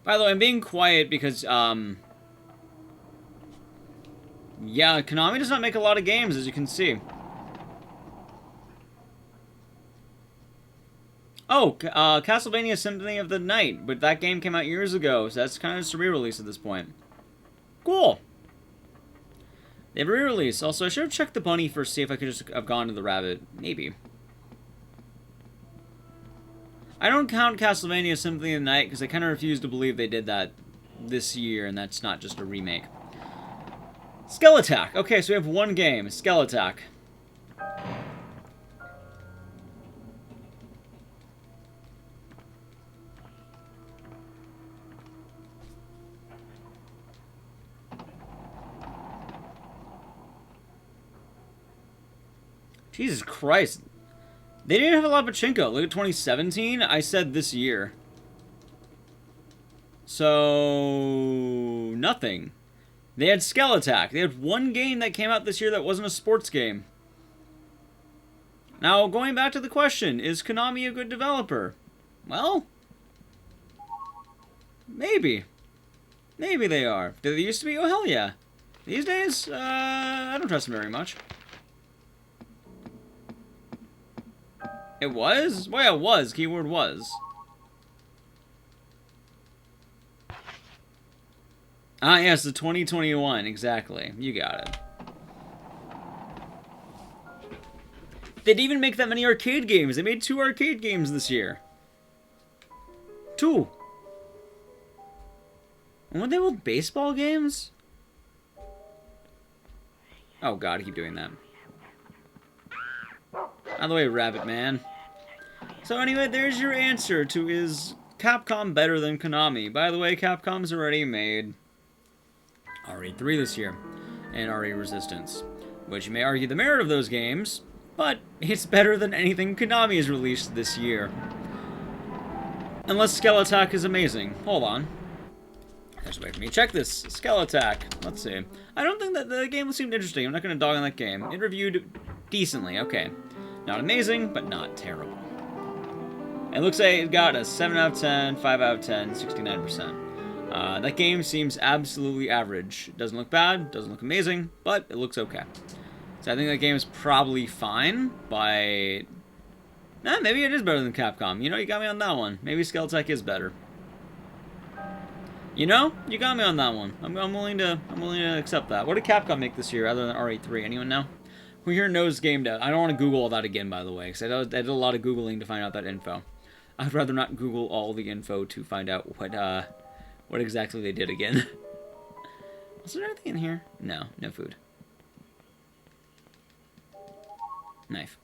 By the way, I'm being quiet because, yeah, Konami does not make a lot of games, as you can see. Oh, Castlevania Symphony of the Night, but that game came out years ago, so that's kind of just a re-release at this point. Cool. They have a re-release. Also, I should have checked the bunny first, see if I could just have gone to the rabbit. Maybe. I don't count Castlevania Symphony of the Night because I kind of refuse to believe they did that this year, and that's not just a remake. Skeletak. Okay, so we have 1 game. Skeletak. Jesus Christ. They didn't have a lot of pachinko. Look at 2017. I said this year. So... nothing. They had Skeletak. They had 1 game that came out this year that wasn't a sports game. Now, going back to the question, is Konami a good developer? Well... maybe. Maybe they are. Did they used to be? Oh, hell yeah. These days, I don't trust them very much. It was? Well, yeah, it was. Keyword was. Ah, yes, the 2021. Exactly. You got it. They didn't even make that many arcade games. They made 2 arcade games this year. 2. And weren't they both baseball games? Oh god, I keep doing that. Out of the way, Rabbit Man. So anyway, there's your answer to is Capcom better than Konami? By the way, Capcom's already made RE3 this year, and RE Resistance, which you may argue the merit of those games, but it's better than anything Konami has released this year. Unless Skeletak is amazing. Hold on. There's a way for me to check this. Skeletak. Let's see. I don't think that the game seemed interesting. I'm not going to dog on that game. It reviewed decently. Okay. Not amazing, but not terrible. It looks like it got a 7 out of 10, 5 out of 10, 69%. That game seems absolutely average. It doesn't look bad, doesn't look amazing, but it looks okay. So I think that game is probably fine by... Nah, maybe it is better than Capcom. You know, you got me on that one. Maybe Skeletak is better. You know, you got me on that one. I'm willing to accept that. What did Capcom make this year other than RE3? Anyone know? Who here knows game dev? I don't want to Google all that again, by the way, because I did a lot of Googling to find out that info. I'd rather not Google all the info to find out what exactly they did again. Was there anything in here? No, no food. Knife.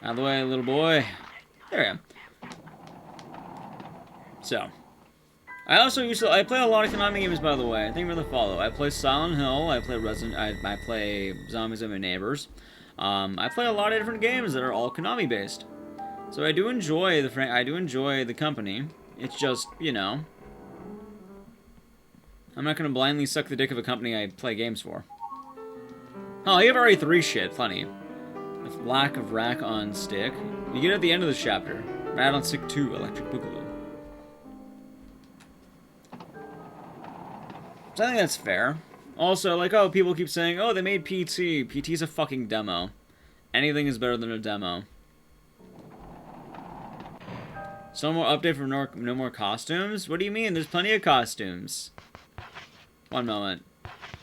Out of the way, little boy. There I am. So, I play a lot of Konami games, by the way. Thank you for the follow. I play Silent Hill. I play I play Zombies and My Neighbors. I play a lot of different games that are all Konami based. So I do enjoy the company. It's just, you know, I'm not gonna blindly suck the dick of a company I play games for. Oh, you have RE3 shit, plenty. The lack of rack on stick. You get it at the end of this chapter. Rat on Stick 2, Electric Boogaloo. So I think that's fair. Also, like, oh, people keep saying, oh, they made PT. PT's a fucking demo. Anything is better than a demo. So more update for no more costumes? What do you mean? There's plenty of costumes. One moment.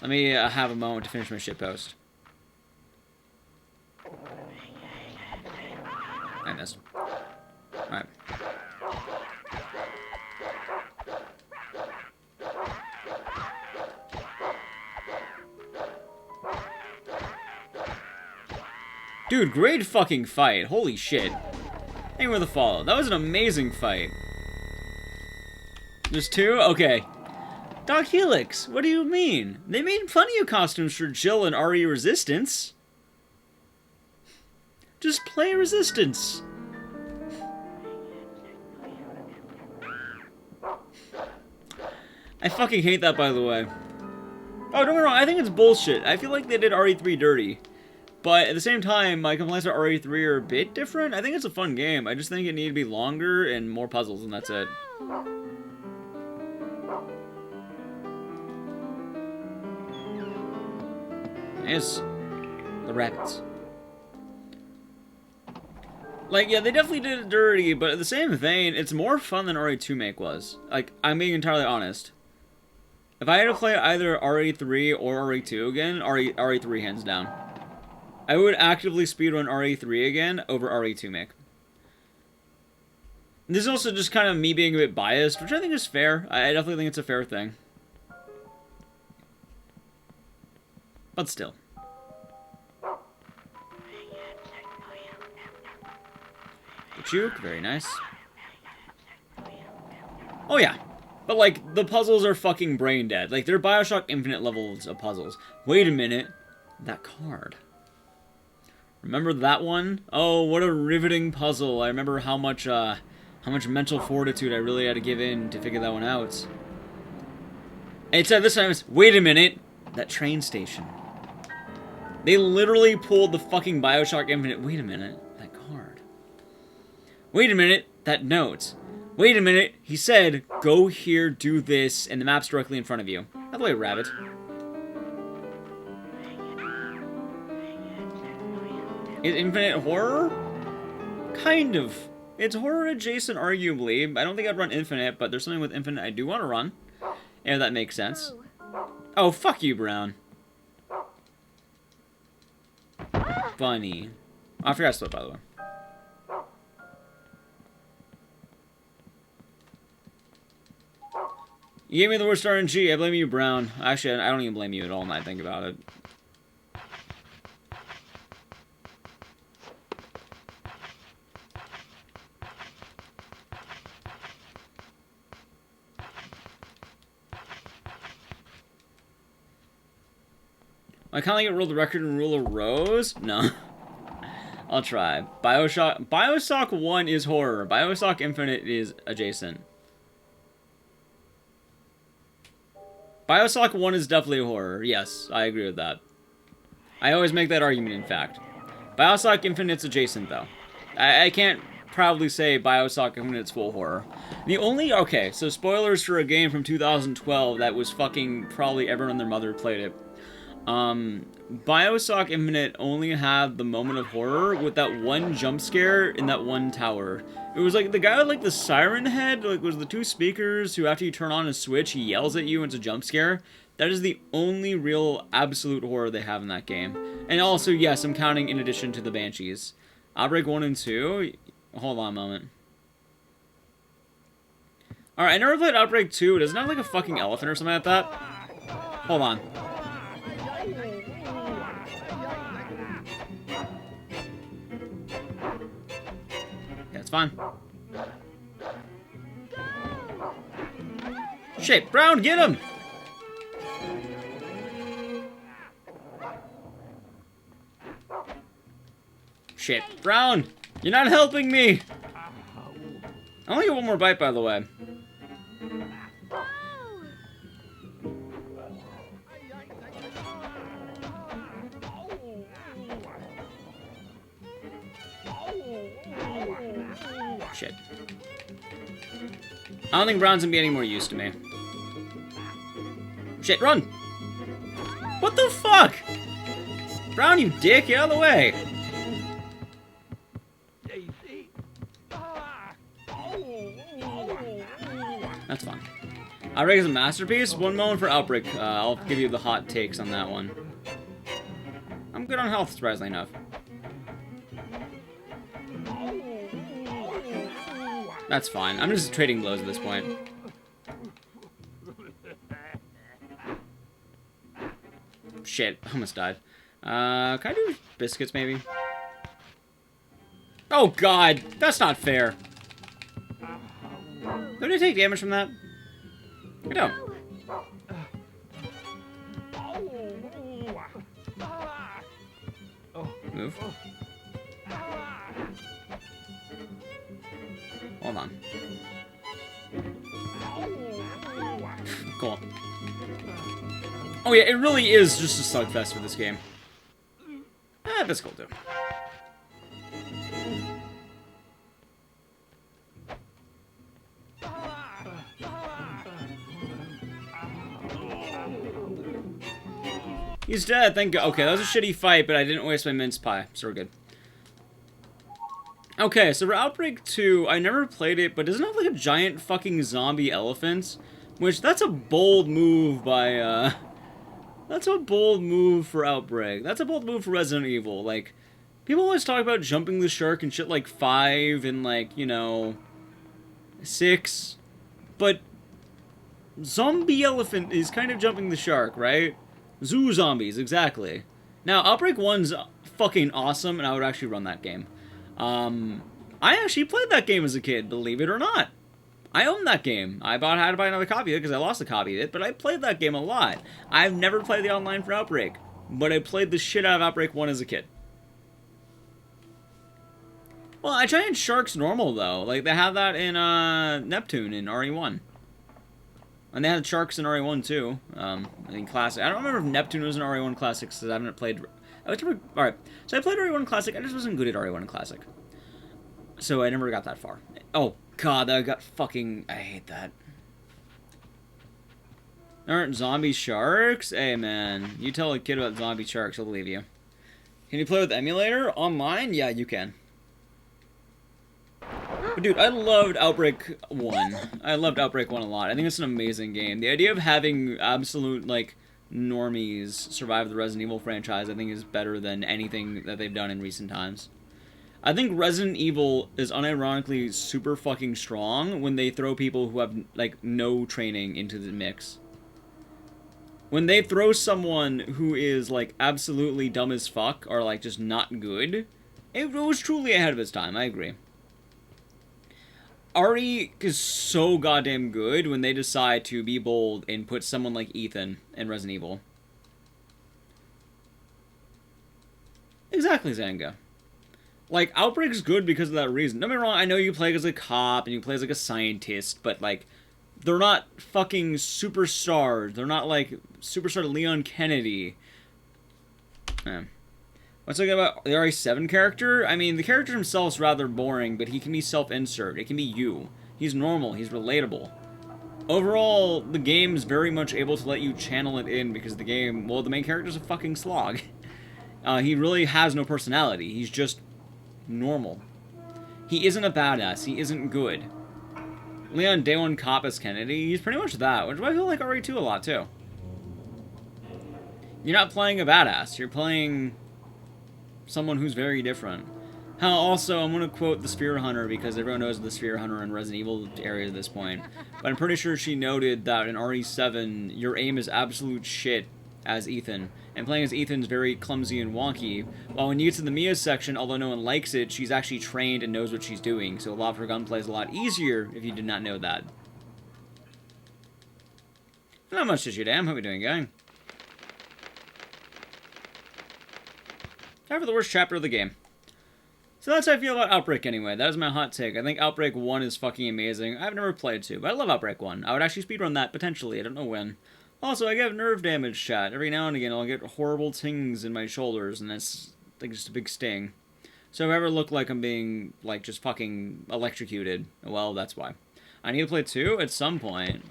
Let me have a moment to finish my shitpost. I missed. Alright. Dude, great fucking fight. Holy shit. Thank you for the follow. That was an amazing fight. There's 2? Okay. Doc Helix, what do you mean? They made plenty of costumes for Jill and RE Resistance. Just play Resistance. I fucking hate that, by the way. Oh, don't get me wrong, I think it's bullshit. I feel like they did RE3 dirty. But at the same time, my complaints about RE3 are a bit different. I think it's a fun game. I just think it needed to be longer and more puzzles, and that's it. Yes. The rabbits. Like, yeah, they definitely did it dirty, but at the same vein, it's more fun than RE2 Make was. Like, I'm being entirely honest. If I had to play either RE3 or RE2 again, RE3 hands down. I would actively speedrun RE3 again over RE2 Make. This is also just kind of me being a bit biased, which I think is fair. I definitely think it's a fair thing. But still. Juke, very nice. Oh yeah. But like, the puzzles are fucking brain dead. Like, they're Bioshock Infinite levels of puzzles. Wait a minute. That card. Remember that one? Oh, what a riveting puzzle. I remember how much mental fortitude I really had to give in to figure that one out. And it said this time, wait a minute. That train station. They literally pulled the fucking Bioshock Infinite. Wait a minute. That card. Wait a minute. That note. Wait a minute. He said, go here, do this, and the map's directly in front of you. By the way, rabbit. Is Infinite horror? Kind of. It's horror adjacent, arguably. I don't think I'd run Infinite, but there's something with Infinite I do want to run. If that makes sense. Oh, fuck you, Brown. Bunny. Oh, I forgot to split, by the way. You gave me the worst RNG. I blame you, Brown. Actually, I don't even blame you at all, now I think about it. I kind of like it rule the record and rule a rose? No. I'll try. Bioshock 1 is horror. Bioshock Infinite is adjacent. Bioshock 1 is definitely a horror. Yes, I agree with that. I always make that argument, in fact. Bioshock Infinite's adjacent, though. I can't proudly say Bioshock Infinite's full horror. The only... Okay, so spoilers for a game from 2012 that was fucking... Probably everyone and their mother played it. Bioshock Infinite only had the moment of horror with that one jump scare in that one tower. It was like the guy with like the siren head, like was the two speakers who after you turn on a switch, he yells at you and it's a jump scare. That is the only real absolute horror they have in that game. And also, yes, I'm counting in addition to the Banshees. Outbreak 1 and 2. Hold on a moment. Alright, I never played Outbreak 2. Doesn't it have like a fucking elephant or something like that? Hold on. It's fine. Shit, Brown, get him! Shit, Brown, you're not helping me! I only get one more bite, by the way. Shit. I don't think Brown's gonna be any more use to me. Shit, run! What the fuck? Brown, you dick, get out of the way! That's fine. Outbreak is a masterpiece. One moment for Outbreak. I'll give you the hot takes on that one. I'm good on health, surprisingly enough. That's fine. I'm just trading blows at this point. Shit, I almost died. Can I do biscuits, maybe? Oh, God! That's not fair! Don't I take damage from that? I don't. Move. Hold on. Cool. Oh yeah, it really is just a slugfest for this game. That's cool too. He's dead, thank God. Okay, that was a shitty fight, but I didn't waste my mince pie, so we're good. Okay, so for Outbreak 2, I never played it, but doesn't it have like a giant fucking zombie elephant? Which, that's a bold move by, that's a bold move for Outbreak. That's a bold move for Resident Evil. Like, people always talk about jumping the shark and shit like 5 and like, you know, 6. But zombie elephant is kind of jumping the shark, right? Zoo zombies, exactly. Now, Outbreak 1's fucking awesome, and I would actually run that game. I actually played that game as a kid, believe it or not. I own that game. I had to buy another copy of it because I lost a copy of it, but I played that game a lot. I've never played the online for Outbreak, but I played the shit out of Outbreak 1 as a kid. Well, I tried Sharks Normal, though. Like, they have that in, Neptune in RE1. And they had Sharks in RE1, too. I think Classic. I don't remember if Neptune was in RE1 Classic, because I haven't played... Alright, so I played RE1 Classic, I just wasn't good at RE1 Classic. So I never got that far. Oh, God, I got fucking... I hate that. Aren't zombie sharks? Hey, man, you tell a kid about zombie sharks, he'll believe you. Can you play with the emulator? Online? Yeah, you can. But dude, I loved Outbreak 1. I loved Outbreak 1 a lot. I think it's an amazing game. The idea of having absolute, like, normies survive the Resident Evil franchise, I think is better than anything that they've done in recent times. I think Resident Evil is unironically super fucking strong when they throw people who have, like, no training into the mix. When they throw someone who is, like, absolutely dumb as fuck, or, like, just not good, it was truly ahead of its time, I agree. RE is so goddamn good when they decide to be bold and put someone like Ethan in Resident Evil. Exactly, Zanga. Like, Outbreak's good because of that reason. Don't get me wrong, I know you play as a cop and you play as, like, a scientist, but, like, they're not fucking superstars. They're not, like, superstar Leon Kennedy. What's like about the RE7 character? I mean, the character himself is rather boring, but he can be self-insert. It can be you. He's normal. He's relatable. Overall, the game is very much able to let you channel it in because the game, well, the main character's a fucking slog. He really has no personality. He's just normal. He isn't a badass. He isn't good. Leon Day One Cop as Kennedy, he's pretty much that, which I feel like RE2 a lot, too. You're not playing a badass. You're playing someone who's very different. How also, I'm going to quote the Spear Hunter because everyone knows the Spear Hunter in Resident Evil area at this point. But I'm pretty sure she noted that in RE7, your aim is absolute shit as Ethan. And playing as Ethan's very clumsy and wonky. While when you get to the Mia section, although no one likes it, she's actually trained and knows what she's doing. So a lot of her gunplay is a lot easier if you did not know that. Not much to shoot at. How are we doing, gang? Time for the worst chapter of the game. So that's how I feel about Outbreak anyway. That is my hot take. I think Outbreak 1 is fucking amazing. I've never played 2, but I love Outbreak 1. I would actually speedrun that, potentially. I don't know when. Also, I get nerve damage, chat. Every now and again, I'll get horrible tings in my shoulders, and that's like just a big sting. So if I ever look like I'm being, like, just fucking electrocuted, well, that's why. I need to play 2 at some point.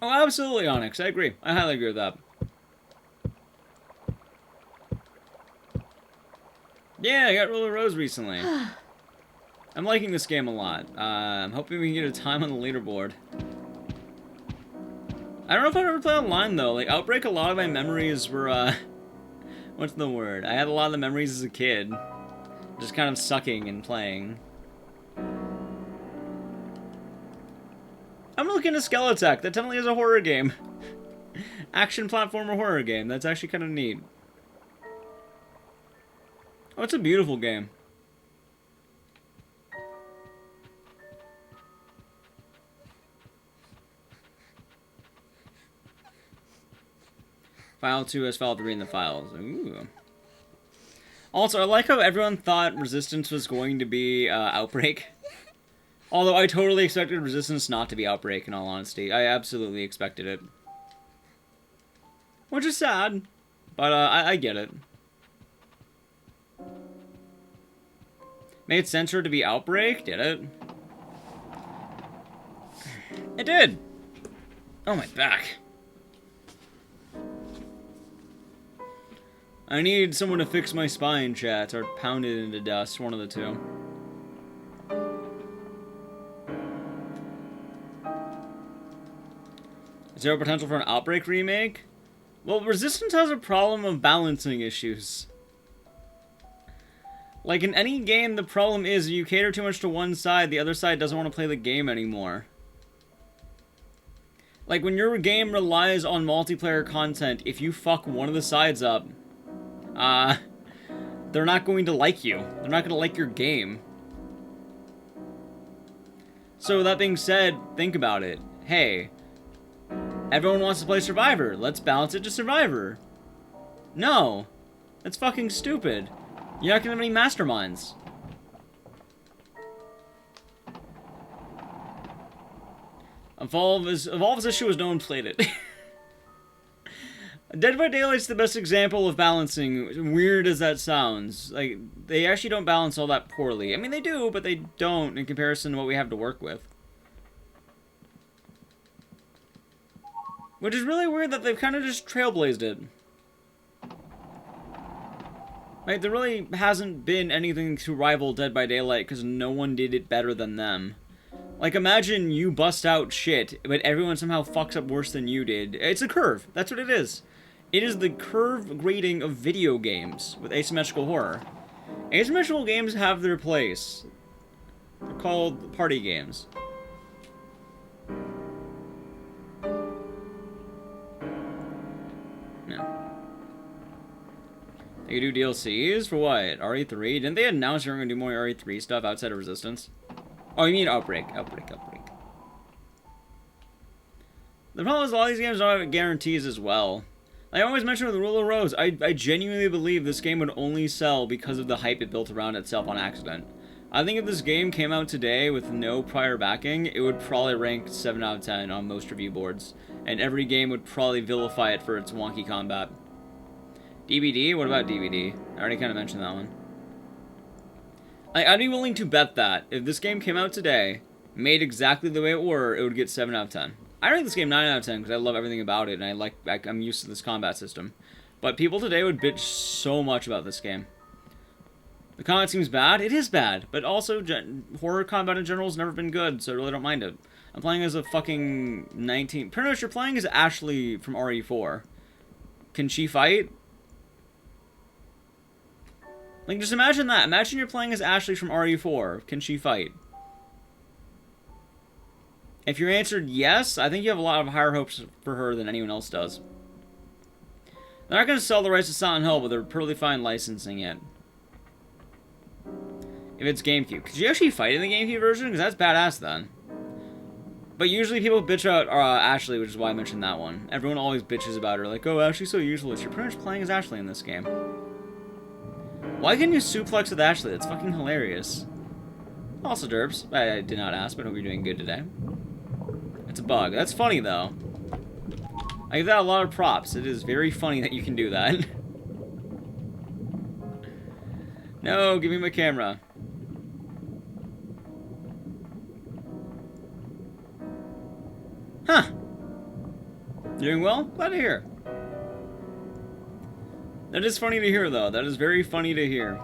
Oh, absolutely, Onyx. I agree. I highly agree with that. Yeah, I got Roller Rose recently. I'm liking this game a lot. I'm hoping we can get a time on the leaderboard. I don't know if I've ever played online, though. Like, Outbreak, a lot of my memories were, what's the word? I had a lot of the memories as a kid. Just kind of sucking and playing. I'm looking at Skeletech. That definitely is a horror game. Action platformer horror game. That's actually kind of neat. Oh, it's a beautiful game. File 2 has file 3 in the files. Ooh. Also, I like how everyone thought Resistance was going to be Outbreak. Although I totally expected Resistance not to be Outbreak, in all honesty. I absolutely expected it. Which is sad, but I get it. Made sense for it to be Outbreak, did it? It did! Oh, my back. I need someone to fix my spine, chat, or pound it into dust, one of the two. Is there a potential for an Outbreak remake? Well, Resistance has a problem of balancing issues. Like, in any game, the problem is you cater too much to one side, the other side doesn't want to play the game anymore. Like, when your game relies on multiplayer content, if you fuck one of the sides up, they're not going to like you. They're not going to like your game. So, that being said, think about it. Hey, everyone wants to play Survivor. Let's balance it to Survivor. No. That's fucking stupid. You're not going to have any masterminds. Evolve's issue is no one played it. Dead by Daylight's the best example of balancing, weird as that sounds. Like, they actually don't balance all that poorly. I mean, they do, but they don't in comparison to what we have to work with. Which is really weird that they've kind of just trailblazed it. Like, there really hasn't been anything to rival Dead by Daylight because no one did it better than them. Like, imagine you bust out shit, but everyone somehow fucks up worse than you did. It's a curve. That's what it is. It is the curve grading of video games with asymmetrical horror. Asymmetrical games have their place. They're called party games. They could do DLCs for what? RE3? Didn't they announce they were going to do more RE3 stuff outside of Resistance? Oh, you mean Outbreak. Outbreak. The problem is a lot of these games don't have guarantees as well. I always mention with the Rule of Rose, I genuinely believe this game would only sell because of the hype it built around itself on accident. I think if this game came out today with no prior backing, it would probably rank 7 out of 10 on most review boards. And every game would probably vilify it for its wonky combat. DVD? What about DVD? I already kind of mentioned that one. I'd be willing to bet that if this game came out today, made exactly the way it were, it would get 7 out of 10. I rate this game 9 out of 10 because I love everything about it, and I'm used to this combat system. But people today would bitch so much about this game. The combat seems bad. It is bad, but also horror combat in general has never been good, so I really don't mind it. I'm playing as a fucking 19... Pretty much you're playing as Ashley from RE4. Can she fight? Like, just imagine that. Imagine you're playing as Ashley from RE4. Can she fight? If you're answered yes, I think you have a lot of higher hopes for her than anyone else does. They're not going to sell the rights to Silent Hill, but they're perfectly fine licensing it. If it's GameCube. Could you actually fight in the GameCube version? Because that's badass then. But usually people bitch out Ashley, which is why I mentioned that one. Everyone always bitches about her. Like, oh, Ashley's so useless. You're pretty much playing as Ashley in this game. Why couldn't you suplex with Ashley? That's fucking hilarious. Also, derps. I did not ask, but I hope you're doing good today. It's a bug. That's funny, though. I give that a lot of props. It is very funny that you can do that. No, give me my camera. Huh. Doing well? Glad to hear. That is funny to hear, though. That is very funny to hear.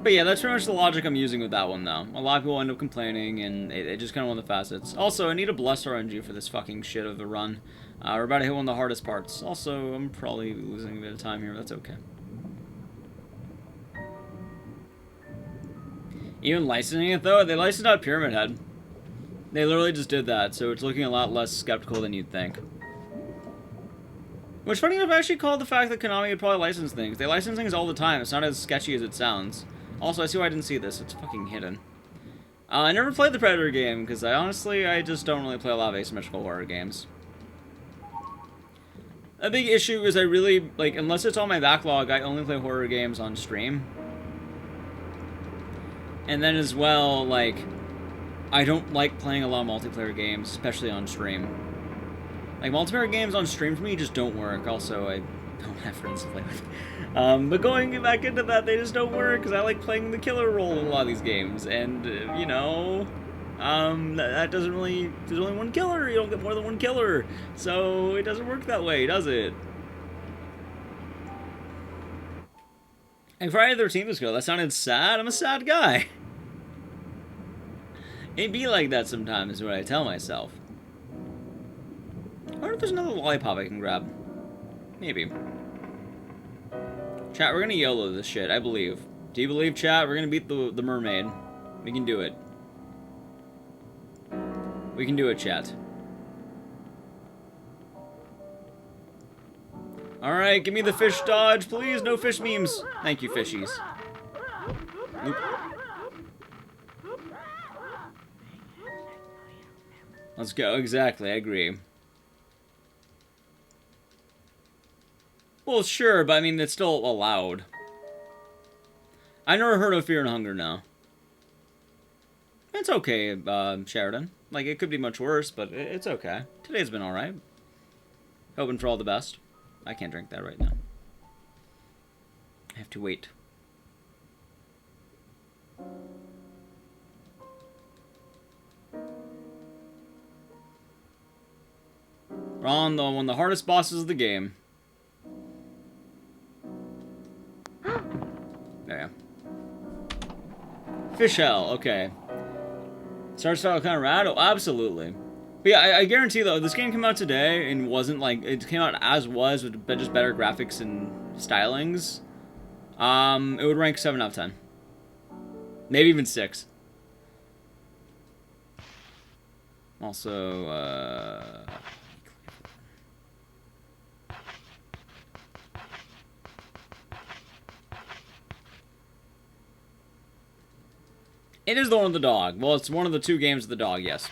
But yeah, that's pretty much the logic I'm using with that one, though. A lot of people end up complaining, and it just kind of one of the facets. Also, I need a Blessed RNG for this fucking shit of a run. We're about to hit one of the hardest parts. Also, I'm probably losing a bit of time here, but that's okay. Even licensing it, though, they licensed out Pyramid Head. They literally just did that, so it's looking a lot less skeptical than you'd think. Which, funny enough, I actually called the fact that Konami would probably license things. They license things all the time. It's not as sketchy as it sounds. Also, I see why I didn't see this. It's fucking hidden. I never played the Predator game, because I just don't really play a lot of asymmetrical horror games. A big issue is I really, like, unless it's on my backlog, I only play horror games on stream. And then as well, like, I don't like playing a lot of multiplayer games, especially on stream. Like, multiplayer games on stream for me just don't work. Also, I don't have friends to play with. But going back into that, they just don't work, because I like playing the killer role in a lot of these games. And, you know, that doesn't really... There's only one killer, you don't get more than one killer. So, it doesn't work that way, does it? And Friday the 13th was good. That sounded sad. I'm a sad guy. It be like that sometimes, is what I tell myself. I wonder if there's another lollipop I can grab. Maybe. Chat, we're gonna YOLO this shit, I believe. Do you believe, chat? We're gonna beat the mermaid. We can do it. We can do it, chat. Alright, give me the fish dodge, please. No fish memes. Thank you, fishies. Oop. Let's go. Exactly, I agree. Well, sure, but I mean, it's still allowed. I never heard of Fear and Hunger now. It's okay, Sheridan. Like, it could be much worse, but it's okay. Today's been alright. Hoping for all the best. I can't drink that right now. I have to wait. We're on one of the hardest bosses of the game. There. Fish Hell, okay. Start style kind of rad? Oh, absolutely. But yeah, I guarantee though, this game came out today and wasn't like, it came out as was with just better graphics and stylings. It would rank 7 out of 10. Maybe even 6. Also, it is the one with the dog. Well, it's one of the 2 games with the dog, yes.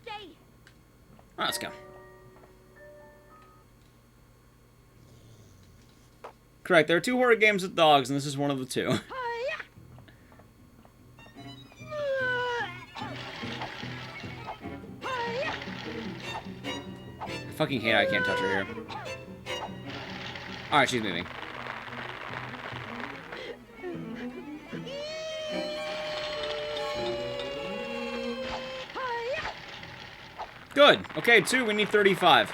Stay. Oh, let's go. Correct, there are 2 horror games with dogs, and this is one of the 2. I fucking hate I can't touch her here. Alright, she's moving. Good. Okay, 2, we need 35.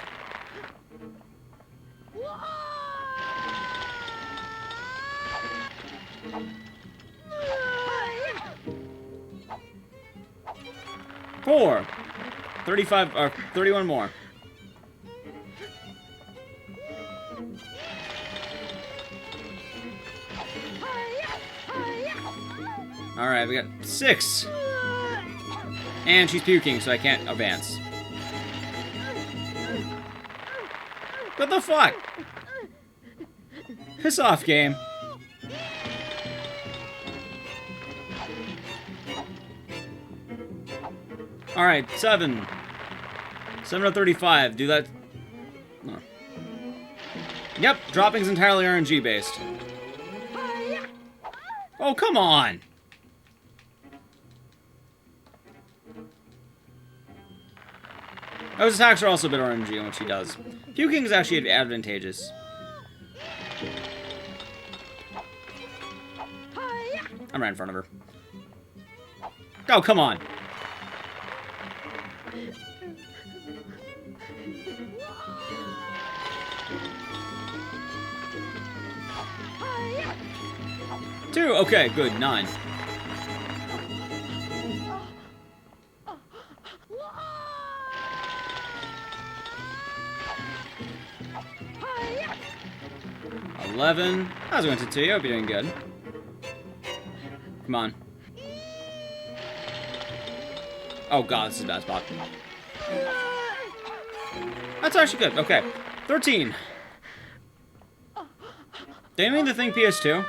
Four. 35, or 31 more. Alright, we got 6. And she's puking, so I can't advance. What the fuck? Piss off, game. Alright, 7. 7 of 35. Do that. No. Yep, dropping's entirely RNG based. Oh, come on! Those attacks are also a bit RNG in what she does. Puking is actually advantageous. I'm right in front of her. Oh, come on! Two, okay, good, 9. $11. How's it going to you? Hope you're doing good. Come on. Oh god, this is a bad spot. That's actually good. Okay. 13. They made the thing PS2.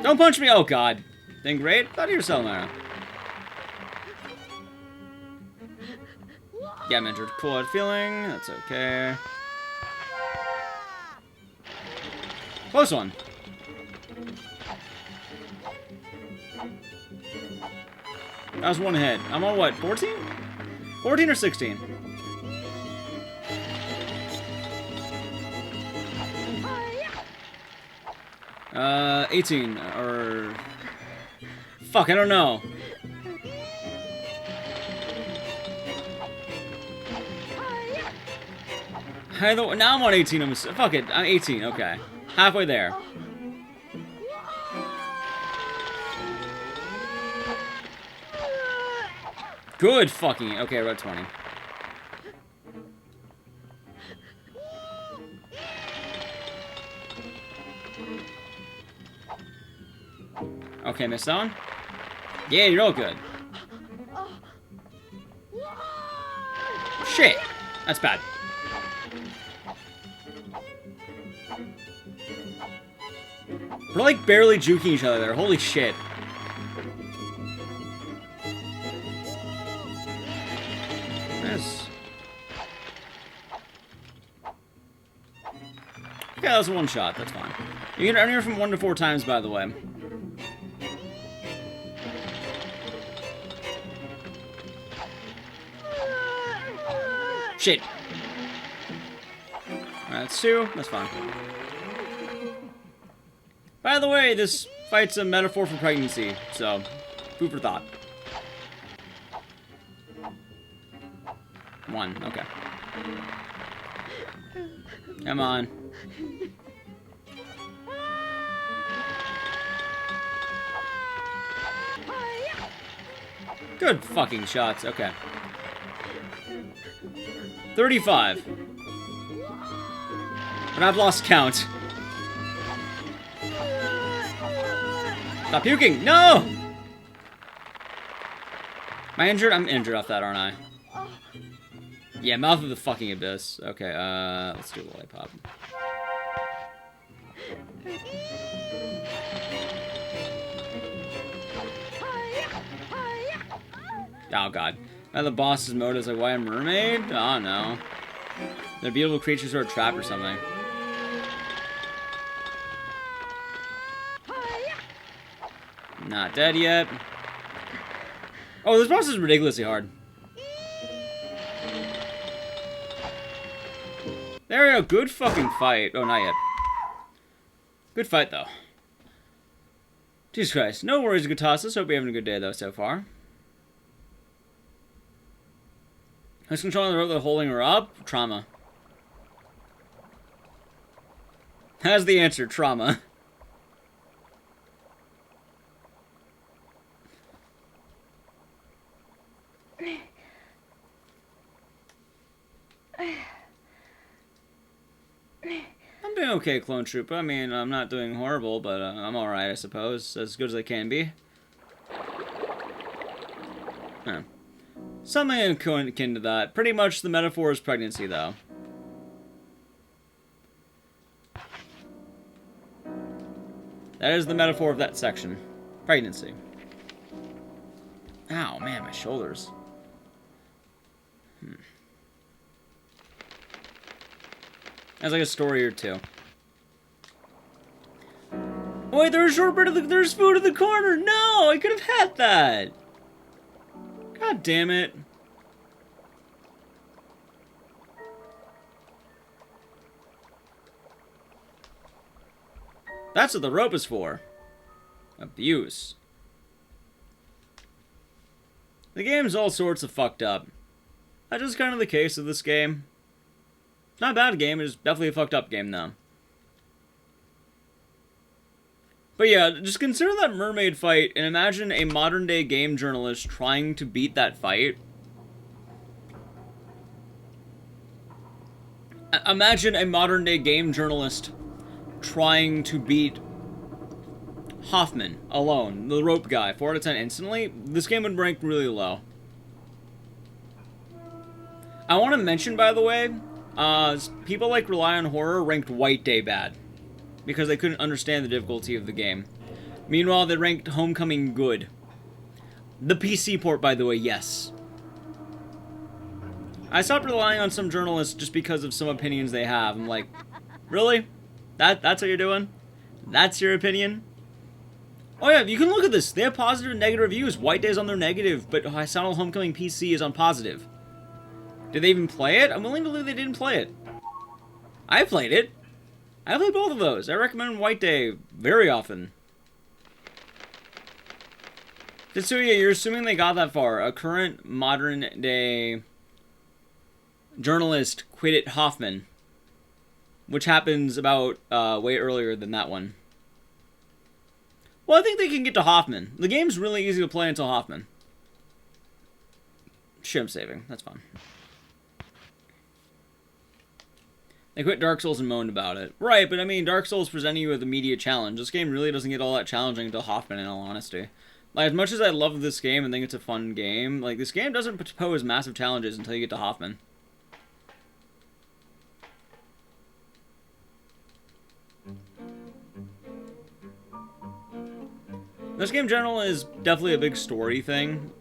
Don't punch me! Oh god. Then great. Thought you were selling that. Yeah, I'm injured. Cool out feeling. That's okay. Close one. That was one hit. I'm on what? 14? 14 or 16? Uh, 18 or fuck, I don't know. Now I'm on 18. Fuck it. I'm 18. Okay, halfway there. Good fucking. Okay, we're at 20. Okay, missed that one. Yeah, you're all good. Shit, that's bad. We're like barely juking each other there. Holy shit. Yes. Okay, that was a one shot. That's fine. You can earn here from 1 to 4 times, by the way. Shit. Alright, that's 2. That's fine. By the way, this fight's a metaphor for pregnancy, so food for thought. 1, okay. Come on. Good fucking shots. Okay. 35. And I've lost count. Stop puking! No! Am I injured? I'm injured off that, aren't I? Yeah, mouth of the fucking abyss. Okay, let's do a lollipop. Oh god. Now the boss's mode is like, why a mermaid? Oh no. They're beautiful creatures who are trapped or something. Not dead yet. Oh, this boss is ridiculously hard. There we go. Good fucking fight. Oh, not yet. Good fight, though. Jesus Christ. No worries, Gutassus. Hope you're having a good day, though, so far. Who's controlling the rope that's holding her up? Trauma. That's the answer. Trauma. I'm doing okay, Clone Trooper. I mean, I'm not doing horrible, but I'm alright, I suppose. As good as I can be. Huh. Something akin to that. Pretty much the metaphor is pregnancy, though. That is the metaphor of that section. Pregnancy. Ow, man, my shoulders. That's like a story or two. Oh, wait, there's a shortbread there's food in the corner! No! I could have had that! God damn it. That's what the rope is for. Abuse. The game's all sorts of fucked up. That's just kind of the case of this game. It's not a bad game, it's definitely a fucked up game, though. But yeah, just consider that mermaid fight and imagine a modern day game journalist trying to beat that fight. Imagine a modern day game journalist trying to beat Hoffman alone, the rope guy, 4 out of 10 instantly. This game would rank really low. I want to mention, by the way, people like Rely on Horror ranked White Day bad because they couldn't understand the difficulty of the game. Meanwhile, they ranked Homecoming good. The PC port, by the way, yes. I stopped relying on some journalists just because of some opinions they have. I'm like, really? That's what you're doing? That's your opinion? Oh yeah, you can look at this. They have positive and negative reviews. White Day's on their negative, but Silent Homecoming PC is on positive. Did they even play it? I'm willing to believe they didn't play it. I played it. I played both of those. I recommend White Day very often. Tetsuya, you're assuming they got that far. A current modern day journalist quit at Hoffman, which happens about way earlier than that one. Well, I think they can get to Hoffman. The game's really easy to play until Hoffman. Shit, I'm saving. That's fine. They quit Dark Souls and moaned about it. Right, but I mean, Dark Souls presenting you with a media challenge. This game really doesn't get all that challenging until Hoffman, in all honesty. Like, as much as I love this game and think it's a fun game, like, this game doesn't pose massive challenges until you get to Hoffman. This game in general is definitely a big story thing.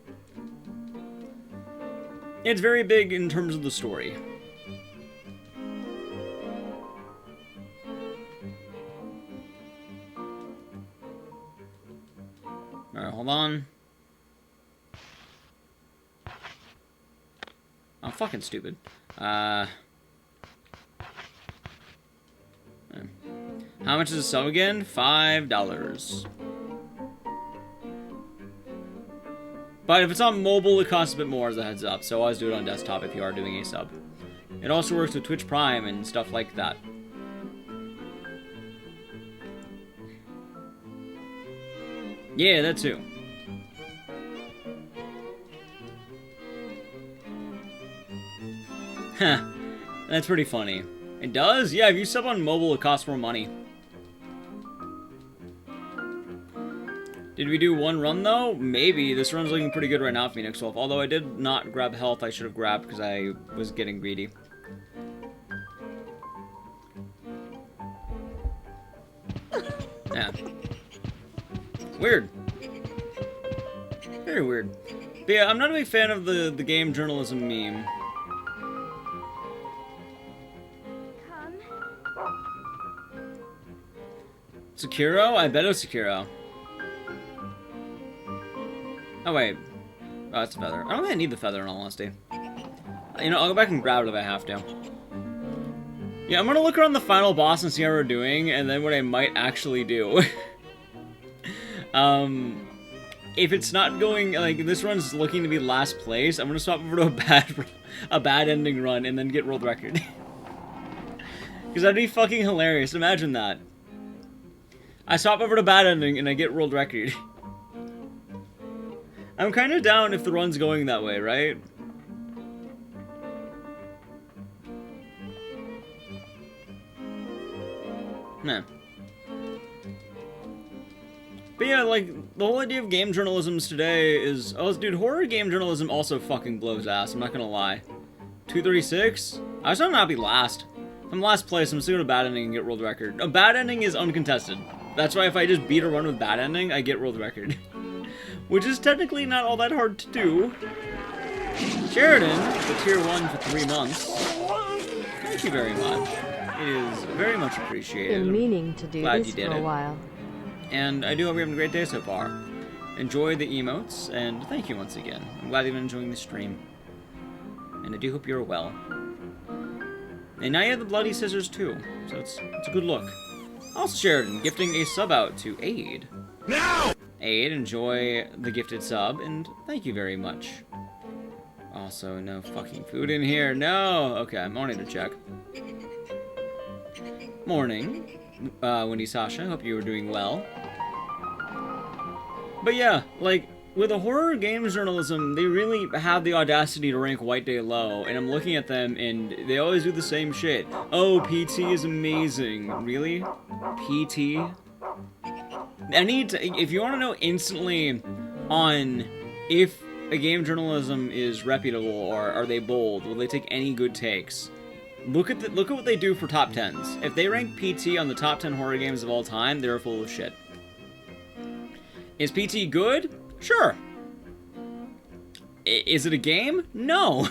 It's very big in terms of the story. Alright, hold on. I'm fucking stupid. How much is a sub again? $5. But if it's on mobile, it costs a bit more as a heads up, so always do it on desktop if you are doing a sub. It also works with Twitch Prime and stuff like that. Yeah, that too. Huh. That's pretty funny. It does? Yeah, if you sub on mobile, it costs more money. Did we do one run, though? Maybe. This run's looking pretty good right now, Phoenix Wolf. Although I did not grab health I should have grabbed because I was getting greedy. Yeah. Weird. Very weird. But yeah, I'm not a big fan of the game journalism meme. Sekiro? I bet it was Sekiro. Oh, wait. Oh, it's a feather. I don't think I need the feather, in all honesty. You know, I'll go back and grab it if I have to. Yeah, I'm gonna look around the final boss and see how we're doing, and then what I might actually do. If it's not going, like, this run's looking to be last place, I'm gonna swap over to a bad ending run and then get world record. Because that'd be fucking hilarious. Imagine that. I swap over to bad ending and I get world record. I'm kind of down if the run's going that way, right? Nah. But yeah, like, the whole idea of game journalism today is... Oh, dude, horror game journalism also fucking blows ass, I'm not gonna lie. 236? I was not be last. If I'm last place, I'm still gonna bad ending and get world record. A bad ending is uncontested. That's why if I just beat a run with bad ending, I get world record. Which is technically not all that hard to do. Sheridan, the tier 1 for 3 months. Thank you very much. It is very much appreciated. Been meaning to do Glad this you did for a it. while. And I do hope you're having a great day so far. Enjoy the emotes, and thank you once again. I'm glad you've been enjoying the stream. And I do hope you're well. And now you have the bloody scissors too, so it's a good look. Also Sheridan, gifting a sub out to Aid. Now! Aid, enjoy the gifted sub, and thank you very much. Also, no fucking food in here. No! Okay, I'm wanting to check. Morning, Wendy Sasha. Hope you were doing well. But yeah, like, with a horror games journalism, they really have the audacity to rank White Day low, and I'm looking at them, and they always do the same shit. Oh, PT is amazing. Really? PT? I need to, if you want to know instantly on if a game journalism is reputable or are they bold, will they take any good takes? Look at what they do for top 10s. If they rank PT on the top 10 horror games of all time, they're full of shit. Is PT good? Sure. Is it a game? No.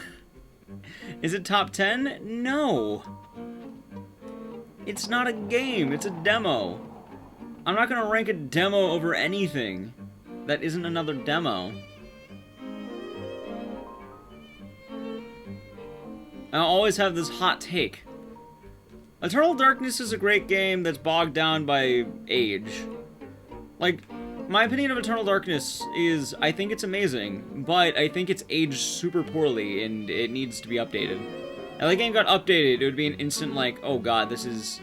Is it top 10? No. It's not a game, it's a demo. I'm not gonna rank a demo over anything that isn't another demo. I'll always have this hot take. Eternal Darkness is a great game that's bogged down by age. Like, my opinion of Eternal Darkness is, I think it's amazing, but I think it's aged super poorly and it needs to be updated. If that game got updated, it would be an instant like, oh god, this is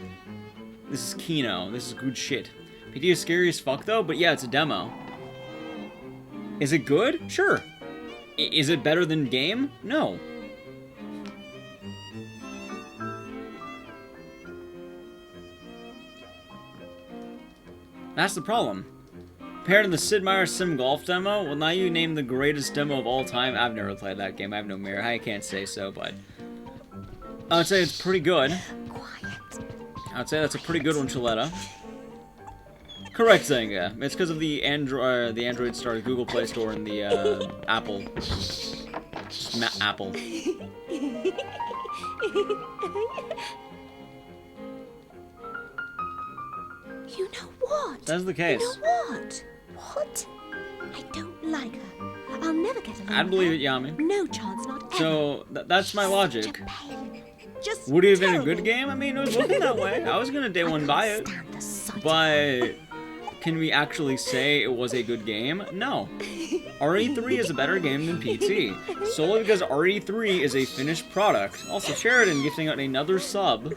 Kino, this is good shit. PT is scary as fuck though, but yeah, it's a demo. Is it good? Sure. Is it better than game? No. That's the problem. Compared to the Sid Meier's Sim Golf demo, well now you name the greatest demo of all time. I've never played that game, I have no mirror. I can't say so, but I would say it's pretty good. Quiet. I would say that's a pretty good one, Chiletta. Correct, Zenga. It's because of the Android Store, Google Play Store, and the Apple. Apple. You know what? That's the case. You know what? What? I don't like her. I'll never get along. I'd believe with it, her. Yami. No chance, not ever. So, that's my Such logic. a pain. Just Would it have been a terrible. good game? I mean, it was looking that way. I was gonna day one buy it. Stand the sight of her. But can we actually say it was a good game? No. RE3 is a better game than PT, solely because RE3 is a finished product. Also, Sheridan gifting out another sub to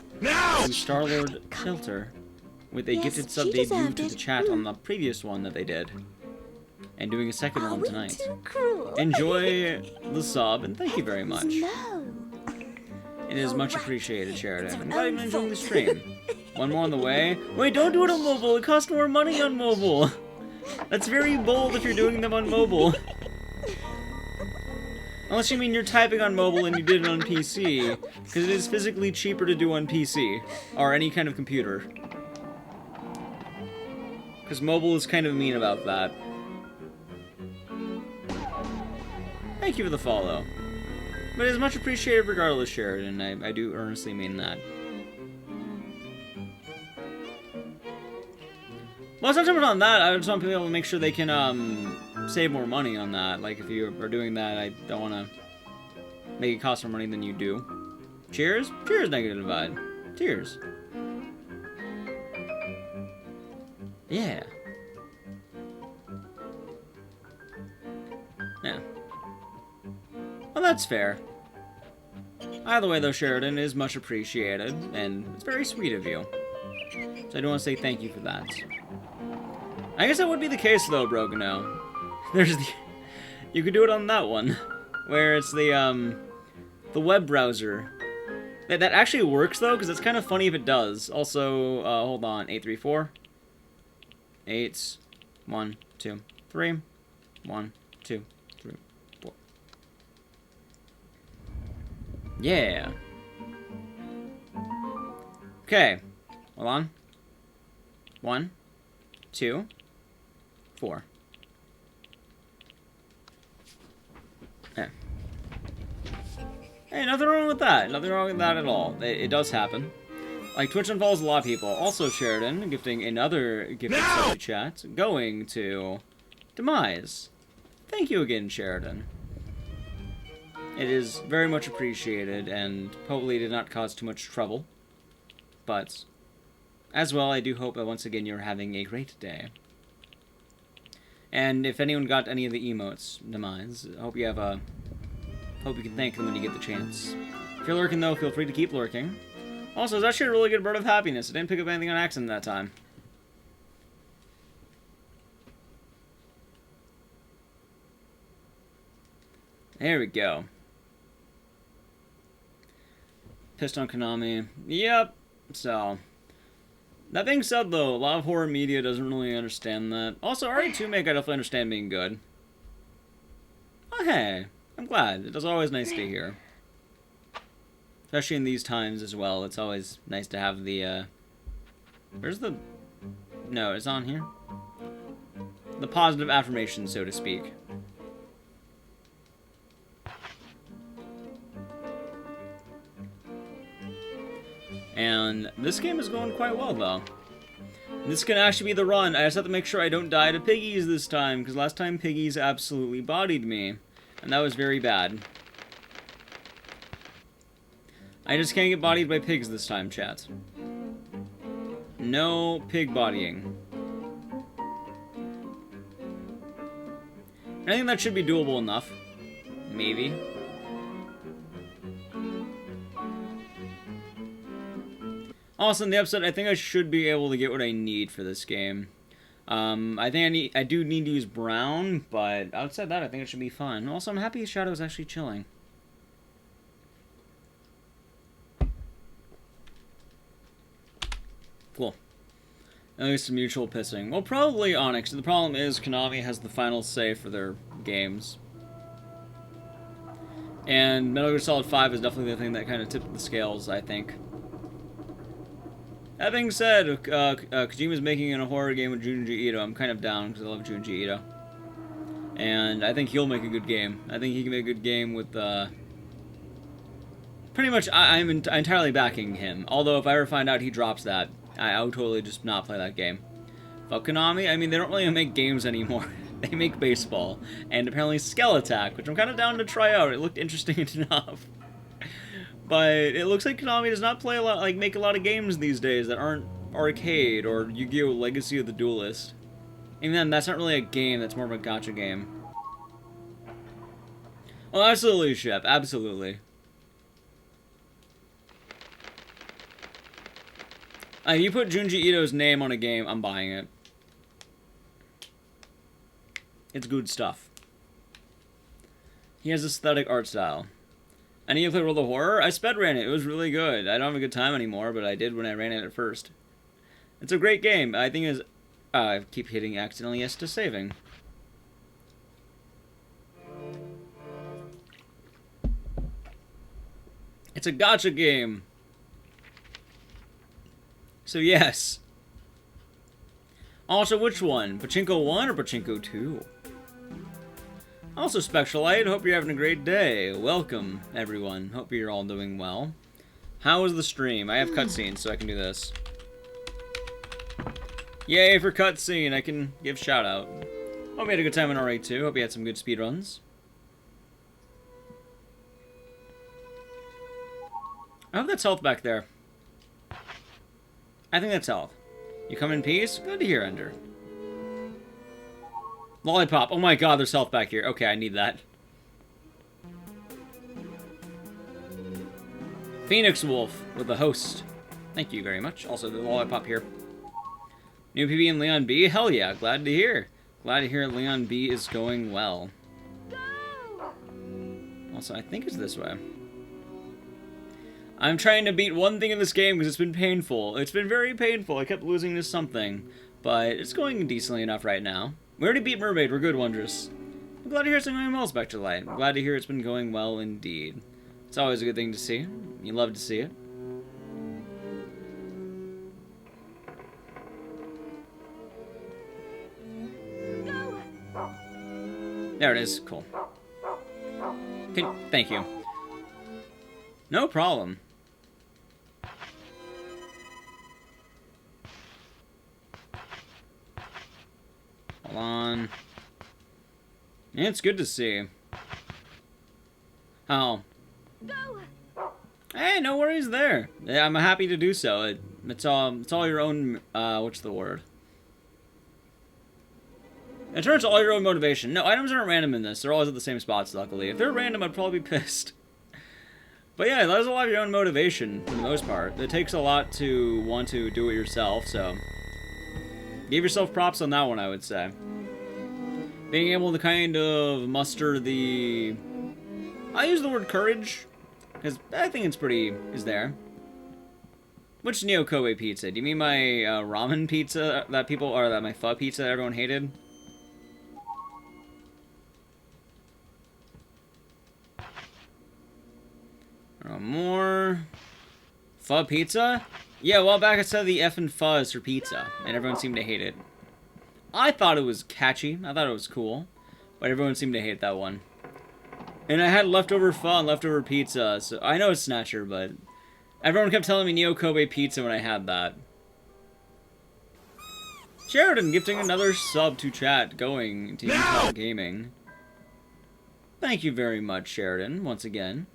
Starlord Shelter with a gifted sub debut to the chat on the previous one that they did. And doing a second one tonight. Enjoy the sub, and thank you very much. It is much appreciated, Sheridan. I'm glad you've been enjoying the stream. One more on the way. Wait, don't do it on mobile. It costs more money on mobile. That's very bold if you're doing them on mobile. Unless you mean you're typing on mobile and you did it on PC, because it is physically cheaper to do on PC, or any kind of computer. Because mobile is kind of mean about that. Thank you for the follow. But it is much appreciated regardless, Sheridan. I do earnestly mean that. Well, it's not so much on that. I just want people to make sure they can save more money on that. Like, if you are doing that, I don't want to make it cost more money than you do. Cheers? Cheers, Negative Divide. Cheers. Yeah. Yeah. Well, that's fair. Either way, though, Sheridan, is much appreciated, and it's very sweet of you. So I do want to say thank you for that. I guess that would be the case, though, Brogano. There's the... You could do it on that one, where it's the web browser. That actually works, though, because it's kind of funny if it does. Also, hold on, 834. 8, 1, 2, 3. 1, 2, 3, 4. Yeah. Okay. Hold on. 1, 2, 4. Okay. Hey, nothing wrong with that. Nothing wrong with that at all. It does happen. Like, Twitch unfollows a lot of people. Also, Sheridan, gifting another gifted sub to chat, going to Demise. Thank you again, Sheridan. It is very much appreciated, and hopefully did not cause too much trouble. But, as well, I do hope that once again you're having a great day. And if anyone got any of the emotes, Demise, I hope you have a... Hope you can thank them when you get the chance. If you're lurking, though, feel free to keep lurking. Also, it's actually a really good bird of happiness. I didn't pick up anything on accident that time. There we go. Pissed on Konami. Yep. So, that being said, though, a lot of horror media doesn't really understand that. Also, RE2 make I definitely understand being good. Oh, hey. I'm glad. It was always nice to hear. Especially in these times as well. It's always nice to have the, Where's the... No, it's on here. The positive affirmation, so to speak. And this game is going quite well, though. This can actually be the run. I just have to make sure I don't die to piggies this time, because last time piggies absolutely bodied me. And that was very bad. I just can't get bodied by pigs this time, chat. No pig bodying. I think that should be doable enough. Maybe. Also, in the episode, I think I should be able to get what I need for this game. I think I do need to use brown, but outside that, I think it should be fun. Also, I'm happy Shadow's actually chilling. Cool. At least some mutual pissing. Well, probably Onyx. The problem is Konami has the final say for their games. And Metal Gear Solid 5 is definitely the thing that kind of tipped the scales, I think. That being said, Kojima's making a horror game with Junji Ito. I'm kind of down because I love Junji Ito. And I think he'll make a good game. I think he can make a good game with, pretty much, I'm entirely backing him. Although, if I ever find out he drops that, I would totally just not play that game. Fuck Konami, I mean, they don't really make games anymore. They make baseball. And apparently Skell Attack, which I'm kind of down to try out. It looked interesting enough. But it looks like Konami does not play a lot, make a lot of games these days that aren't arcade or Yu-Gi-Oh! Legacy of the Duelist. Even then, that's not really a game. That's more of a gacha game. Oh, absolutely, Chef. Absolutely. If you put Junji Ito's name on a game, I'm buying it. It's good stuff. He has aesthetic art style. I need to play World of Horror. I sped ran it. It was really good. I don't have a good time anymore, but I did when I ran it at first. It's a great game. I think it's... I keep hitting accidentally yes to saving. It's a gacha game. So yes. Also, which one? Pachinko 1 or Pachinko 2? Also, Spectralite, hope you're having a great day. Welcome, everyone. Hope you're all doing well. How was the stream? I have cutscenes, so I can do this. Yay for cutscene! I can give shout out. Hope you had a good time in RA2. Hope you had some good speedruns. I hope that's health back there. I think that's health. You come in peace? Good to hear, Ender. Lollipop. Oh my god, there's health back here. Okay, I need that. Phoenix Wolf with the host. Thank you very much. Also, the lollipop here. New PB and Leon B? Hell yeah, glad to hear. Glad to hear Leon B is going well. Also, I think it's this way. I'm trying to beat one thing in this game because it's been painful. It's been very painful. I kept losing to something. But it's going decently enough right now. We already beat Mermaid. We're good, Wondrous. I'm glad to hear it's been going well, Spectralite. I'm glad to hear it's been going well indeed. It's always a good thing to see. You love to see it. There it is. Cool. Thank you. No problem. Hold on. Yeah, it's good to see. Oh. Hey, no worries there. Yeah, I'm happy to do so. It's all your own, what's the word? In terms of all your own motivation. No, items aren't random in this. They're always at the same spots, luckily. If they're random, I'd probably be pissed. But yeah, there's a lot of your own motivation, for the most part. It takes a lot to want to do it yourself, so... give yourself props on that one, I would say. Being able to kind of muster the... I use the word courage, because I think it's pretty... is there. Which Neo Kobe pizza? Do you mean my ramen pizza that people... or that my pho pizza that everyone hated? More... pho pizza? Yeah, a while back I said the effing fuzz for pizza, and everyone seemed to hate it. I thought it was catchy, I thought it was cool, but everyone seemed to hate that one. And I had leftover pho and leftover pizza, so I know it's Snatcher, but everyone kept telling me Neo Kobe pizza when I had that. Sheridan gifting another sub to chat, going to Utah Gaming. Thank you very much, Sheridan, once again.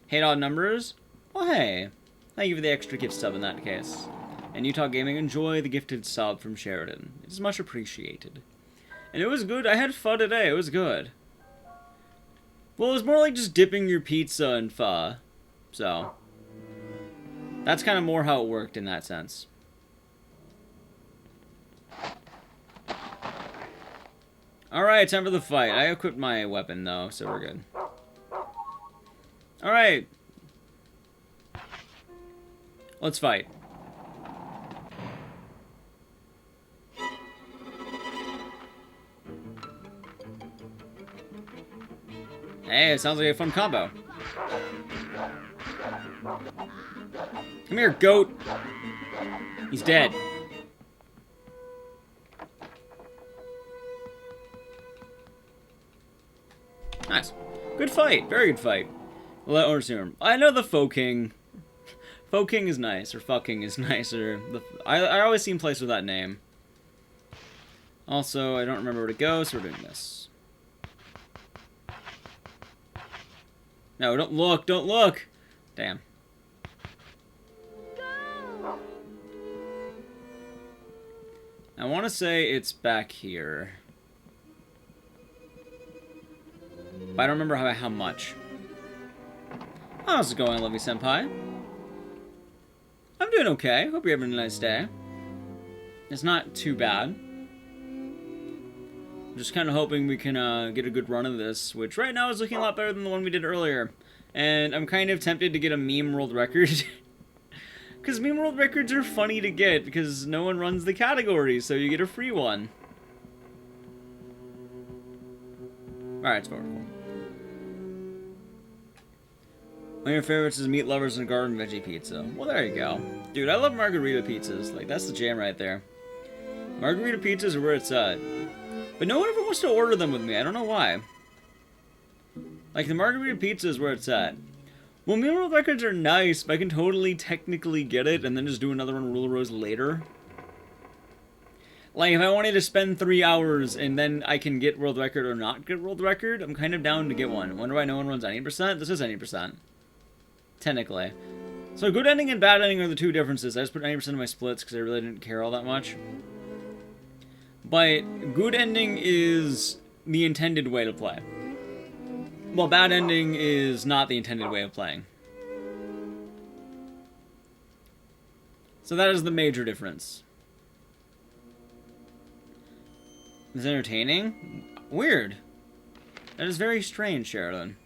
Hate odd numbers? Well, hey. Thank you for the extra gift sub in that case. And Utah Gaming, enjoy the gifted sub from Sheridan. It is much appreciated. And it was good. I had pho today. It was good. Well, it was more like just dipping your pizza in pho. So, that's kind of more how it worked in that sense. Alright, time for the fight. I equipped my weapon, though, so we're good. Alright. Let's fight. Hey, it sounds like a fun combo. Come here, goat. He's dead. Nice. Good fight. Very good fight. Let owners hear. I know the Faux King. Faux King is nice, or fucking is nicer. I always seem placed with that name. Also, I don't remember where to go, so we're doing this. No, don't look, don't look! Damn. I want to say it's back here. But I don't remember how much. How's it going, Lovey Senpai? I'm doing okay. Hope you're having a nice day. It's not too bad. I'm just kind of hoping we can get a good run of this, which right now is looking a lot better than the one we did earlier. And I'm kind of tempted to get a meme world record. Because meme world records are funny to get because no one runs the category, so you get a free one. Alright, it's very cool. One of your favorites is meat lovers and garden veggie pizza. Well, there you go. Dude, I love margarita pizzas. Like, that's the jam right there. Margarita pizzas are where it's at. But no one ever wants to order them with me. I don't know why. Like, the margarita pizza is where it's at. Well, meal world records are nice, but I can totally technically get it and then just do another one Rule of Rose later. Like, if I wanted to spend 3 hours and then I can get world record or not get world record, I'm kind of down to get one. Wonder why no one runs 90%? This is 90%. Technically. So good ending and bad ending are the two differences. I just put 90% of my splits because I really didn't care all that much. But good ending is the intended way to play. Well, bad ending is not the intended way of playing. So that is the major difference. Is it entertaining? Weird. That is very strange, Sheridan.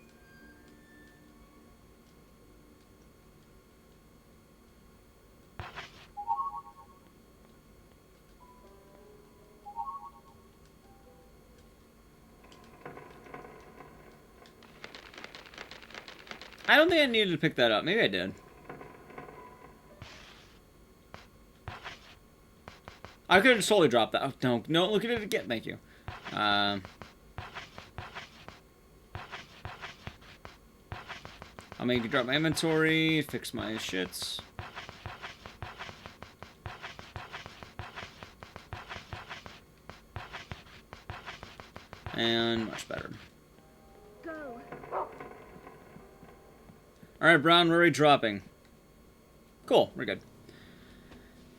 I don't think I needed to pick that up. Maybe I did. I could have totally dropped that. Oh, no, look at it again. Thank you. I'll maybe drop my inventory, fix my shits. And much better. Go. Alright, Brown, we're already dropping. Cool, we're good.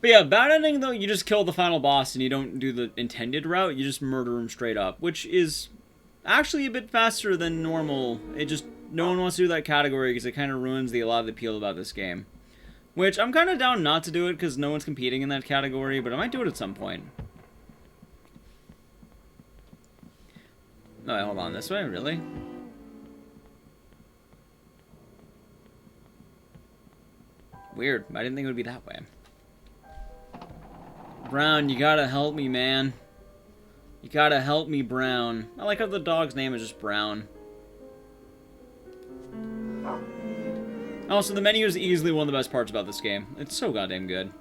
But yeah, bad ending, though, you just kill the final boss and you don't do the intended route, you just murder him straight up, which is actually a bit faster than normal. It just, no one wants to do that category because it kind of ruins a lot of the appeal about this game. Which, I'm kind of down not to do it because no one's competing in that category, but I might do it at some point. Oh, hold on, this way? Really? Weird. I didn't think it would be that way. Brown, you gotta help me, man. You gotta help me, Brown. I like how the dog's name is just Brown. Also, the menu is easily one of the best parts about this game. It's so goddamn good.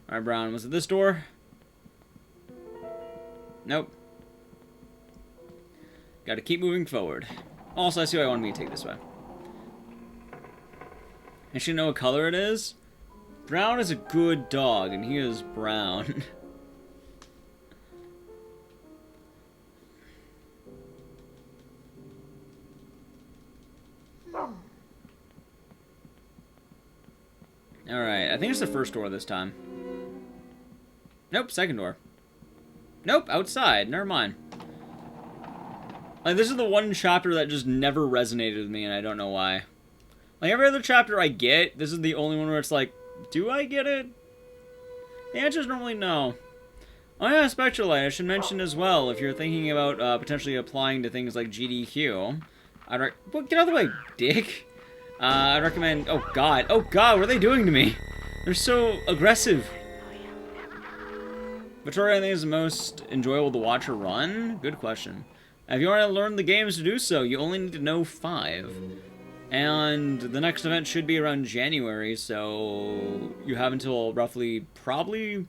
Alright, Brown, was it this door? Nope. Gotta keep moving forward. Also, I see why I wanted me to take this way. I should know what color it is. Brown is a good dog, and he is brown. Alright, I think it's the first door this time. Nope, second door. Nope, outside. Never mind. Like, this is the one chapter that just never resonated with me, and I don't know why. Like, every other chapter I get, this is the only one where it's like, do I get it? The answer is normally no. Oh yeah, Spectralite, I should mention as well, if you're thinking about potentially applying to things like GDQ, well, get out of the way, dick! I'd recommend... Oh god, what are they doing to me? They're so aggressive. Which one I think is the most enjoyable to watch or run? Good question. If you want to learn the games to do so, you only need to know 5. And the next event should be around January, so you have until roughly, probably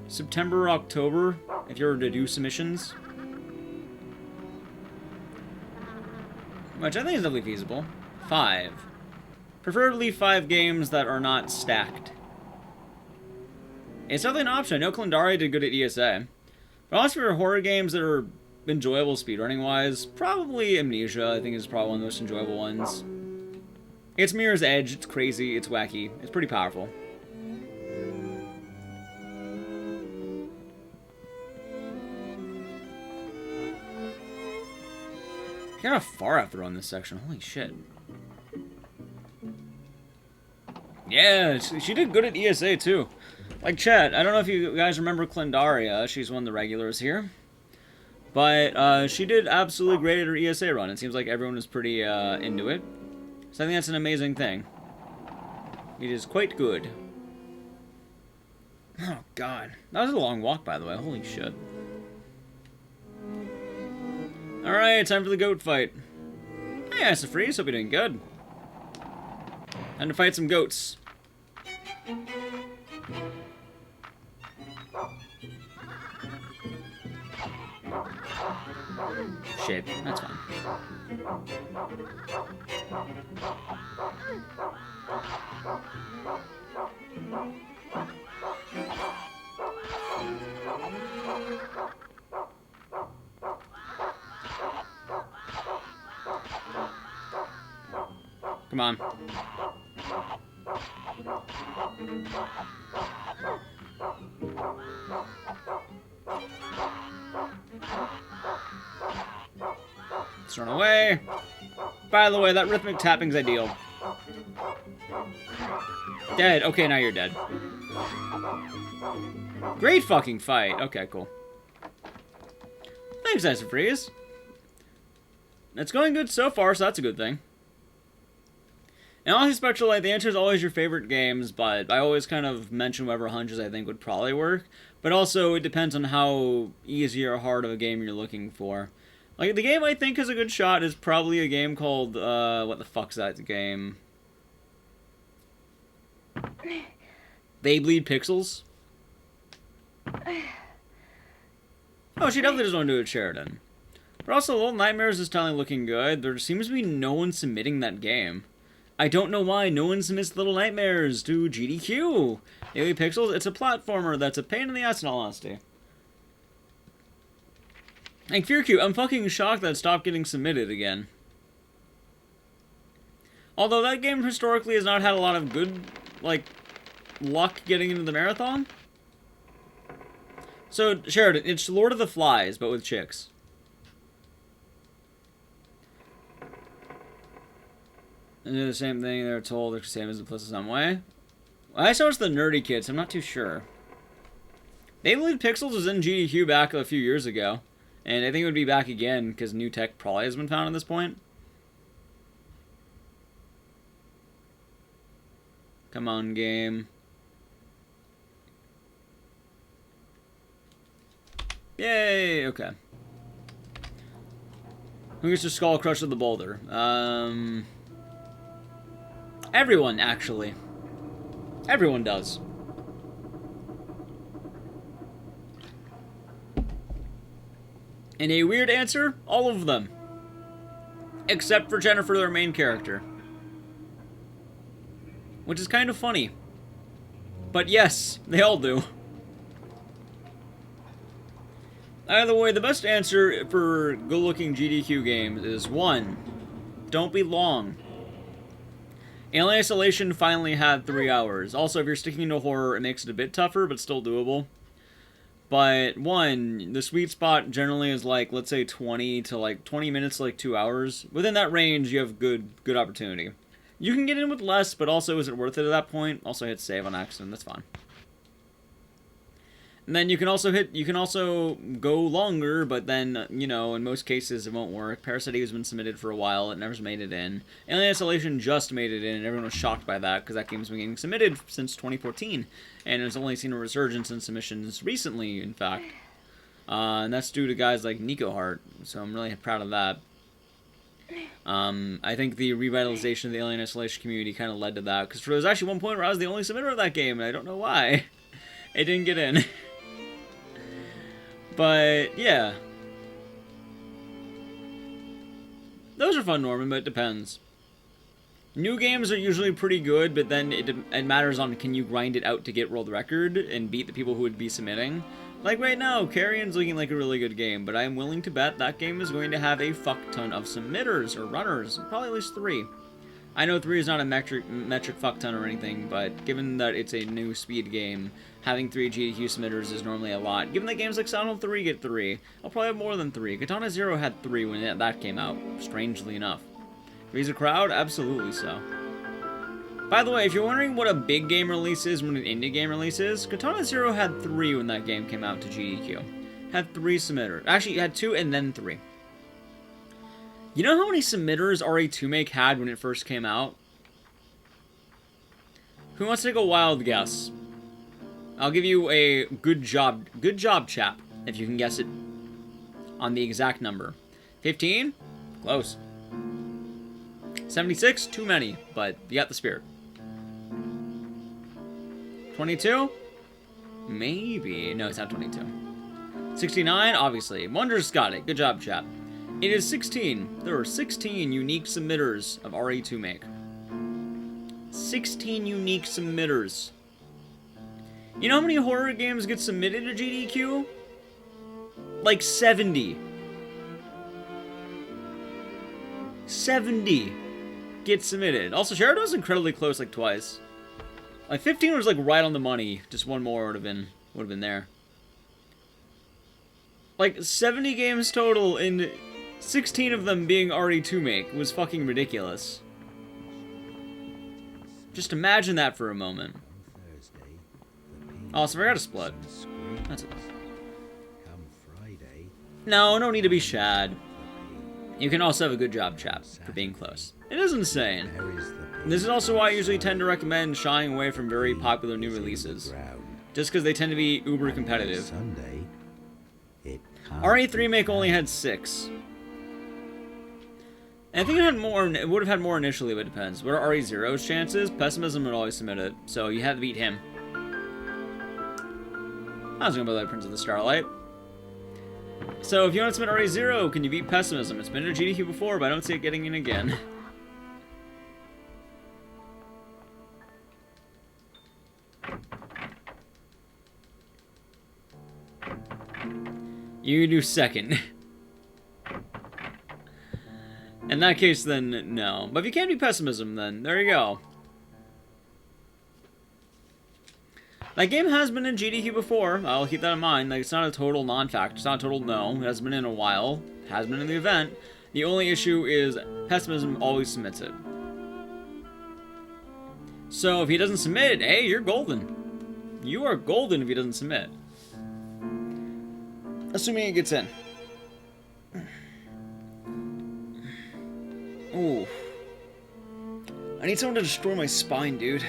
September or October, if you were to do submissions. Which I think is definitely feasible. 5. Preferably 5 games that are not stacked. It's definitely an option. I know Kalendari did good at ESA. But also for horror games that are enjoyable speedrunning-wise, probably Amnesia, I think, is probably one of the most enjoyable ones. It's Mirror's Edge, it's crazy, it's wacky, it's pretty powerful. Look how far I've thrown this section. Holy shit. Yeah, she did good at ESA, too. Like, chat, I don't know if you guys remember Clendaria. She's one of the regulars here. But she did absolutely great at her ESA run. It seems like everyone was pretty into it. So I think that's an amazing thing. It is quite good. Oh, God. That was a long walk, by the way. Holy shit. Alright, time for the goat fight. Hey, Isofreeze. Hope you're doing good. Time to fight some goats. Shit, that's fine. Come on. Let's run away. By the way, that rhythmic tapping's ideal. Dead. Okay, now you're dead. Great fucking fight. Okay, cool. Thanks, Isofreeze. It's going good so far, so that's a good thing. And honestly, Spectralite, the answer is always your favorite games, but I always kind of mention whatever hunches I think would probably work. But also, it depends on how easy or hard of a game you're looking for. Like, the game I think is a good shot is probably a game called, what the fuck's that game? Beyblade Pixels? Oh, she definitely doesn't want to do it Sheridan. But also, Little Nightmares is totally looking good. There seems to be no one submitting that game. I don't know why no one submits Little Nightmares to GDQ. Beyblade Pixels, it's a platformer that's a pain in the ass in all honesty. And FearQ, I'm fucking shocked that it stopped getting submitted again. Although that game historically has not had a lot of good, like, luck getting into the marathon. So, Sheridan, it's Lord of the Flies, but with chicks. They do the same thing they're told, they're the same as the plus in some way. I saw it's the nerdy kids, I'm not too sure. Beyblade Pixels was in GDQ back a few years ago. And I think it would be back again, because new tech probably has been found at this point. Come on, game. Yay! Okay. Who gets to skull crush with the boulder? Everyone, actually. Everyone does. And a weird answer, all of them. Except for Jennifer, their main character. Which is kind of funny. But yes, they all do. Either way, the best answer for good-looking GDQ games is 1. Don't be long. Alien Isolation finally had 3 hours. Also, if you're sticking to horror, it makes it a bit tougher, but still doable. But 1, the sweet spot generally is like, let's say 20 to like 20 minutes to like 2 hours. Within that range, you have good opportunity. You can get in with less, but also is it worth it at that point? Also hit save on accident, that's fine. And then you can also go longer, but then, you know, in most cases it won't work. Parasite has been submitted for a while, it never's made it in. Alien Isolation just made it in, and everyone was shocked by that, because that game's been getting submitted since 2014. And it's only seen a resurgence in submissions recently, in fact. And that's due to guys like Nico Hart, so I'm really proud of that. I think the revitalization of the Alien Isolation community kind of led to that, because there was actually one point where I was the only submitter of that game, and I don't know why. It didn't get in. But, yeah. Those are fun, Norman, but it depends. New games are usually pretty good, but then it matters on can you grind it out to get world record and beat the people who would be submitting. Like right now, Carrion's looking like a really good game, but I am willing to bet that game is going to have a fuck ton of submitters or runners, probably at least 3. I know 3 is not a metric fuck ton or anything, but given that it's a new speed game, having 3 GDQ submitters is normally a lot. Given that games like Silent Hill 3 get 3, I'll probably have more than 3. Katana Zero had 3 when that came out, strangely enough. Raise a crowd? Absolutely so. By the way, if you're wondering what a big game release is when an indie game release is, Katana Zero had 3 when that game came out to GDQ. Had 3 submitters. Actually, it had 2 and then 3. You know how many submitters RE2Make had when it first came out? Who wants to take a wild guess? I'll give you a good job chap, if you can guess it on the exact number. 15? Close. 76? Too many, but you got the spirit. 22? Maybe. No, it's not 22. 69? Obviously. Wonders got it. Good job, chap. It is 16. There are 16 unique submitters of RE2Make. 16 unique submitters. You know how many horror games get submitted to GDQ? Like 70. 70 get submitted. Also, Sheridan was incredibly close, like twice. Like 15 was like right on the money. Just one more would have been there. Like 70 games total, and 16 of them being RE2Make was fucking ridiculous. Just imagine that for a moment. Oh, so I got a split. That's it. No need to be shad. You can also have a good job, chap, for being close. It is insane. This is also why I usually tend to recommend shying away from very popular new releases. Just because they tend to be uber competitive. RE3Make only had 6. And I think it would have had more initially, but it depends. What are RE0's chances? Pessimism would always submit it, so you had to beat him. I was gonna buy that Prince of the Starlight. So if you want to submit RE0, can you beat Pessimism? It's been in a GDQ before, but I don't see it getting in again. You do second. In that case, then, no. But if you can't beat Pessimism, then there you go. That game has been in GDQ before. I'll keep that in mind. Like, it's not a total non-fact. It's not a total no. It hasn't been in a while. It has been in the event. The only issue is Pessimism always submits it. So if he doesn't submit, hey, you're golden. You are golden if he doesn't submit. Assuming it gets in. Ooh. I need someone to destroy my spine, dude.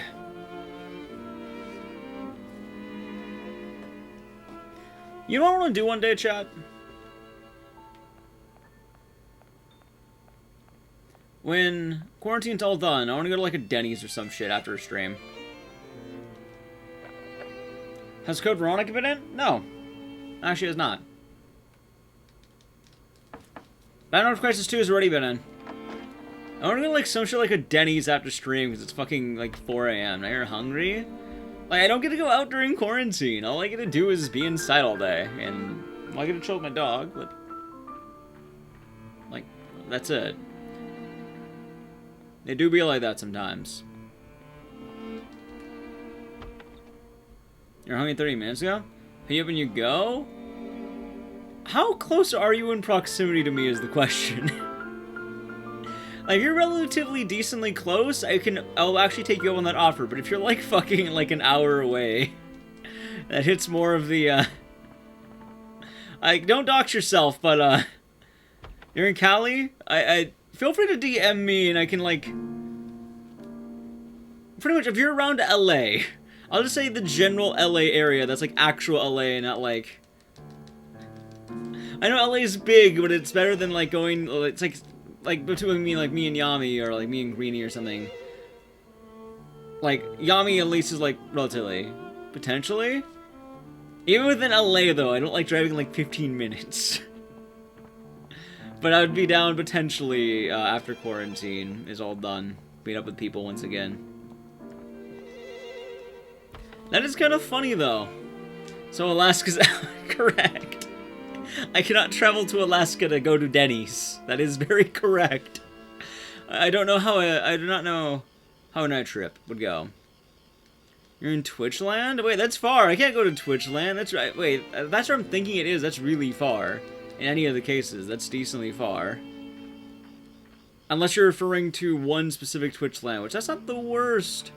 You know what I want to do one day, chat? When quarantine's all done, I want to go to like a Denny's or some shit after a stream. Has Code Veronica been in? No. Actually, it has not. Battle Crisis 2 has already been in. I want to go like some shit like a Denny's after stream because it's fucking like 4 a.m. Now you're hungry? Like, I don't get to go out during quarantine. All I get to do is be inside all day. And well, I get to chill with my dog, but like, that's it. They do be like that sometimes. You're hungry 30 minutes ago? Pick you up and you go? How close are you in proximity to me is the question. Like, if you're relatively decently close, I'll actually take you up on that offer, but if you're like fucking like an hour away, that hits more of the, like, don't dox yourself, but, you're in Cali? I feel free to DM me and I can, like, pretty much, if you're around LA, I'll just say the general LA area that's, like, actual LA, not, like, I know LA's big, but it's better than, like, going, it's, like between me and Yami, or like me and Greenie or something. Like, Yami at least is like relatively, potentially. Even within LA though, I don't like driving like 15 minutes. But I would be down potentially after quarantine is all done. Meet up with people once again. That is kind of funny though. So Alaska's correct. I cannot travel to Alaska to go to Denny's. That is very correct. I don't know how I do not know how a night trip would go. You're in Twitchland? Wait, that's far. I can't go to Twitchland. That's right. Wait, that's where I'm thinking it is. That's really far. In any of the cases, that's decently far. Unless you're referring to one specific Twitchland, which that's not the worst.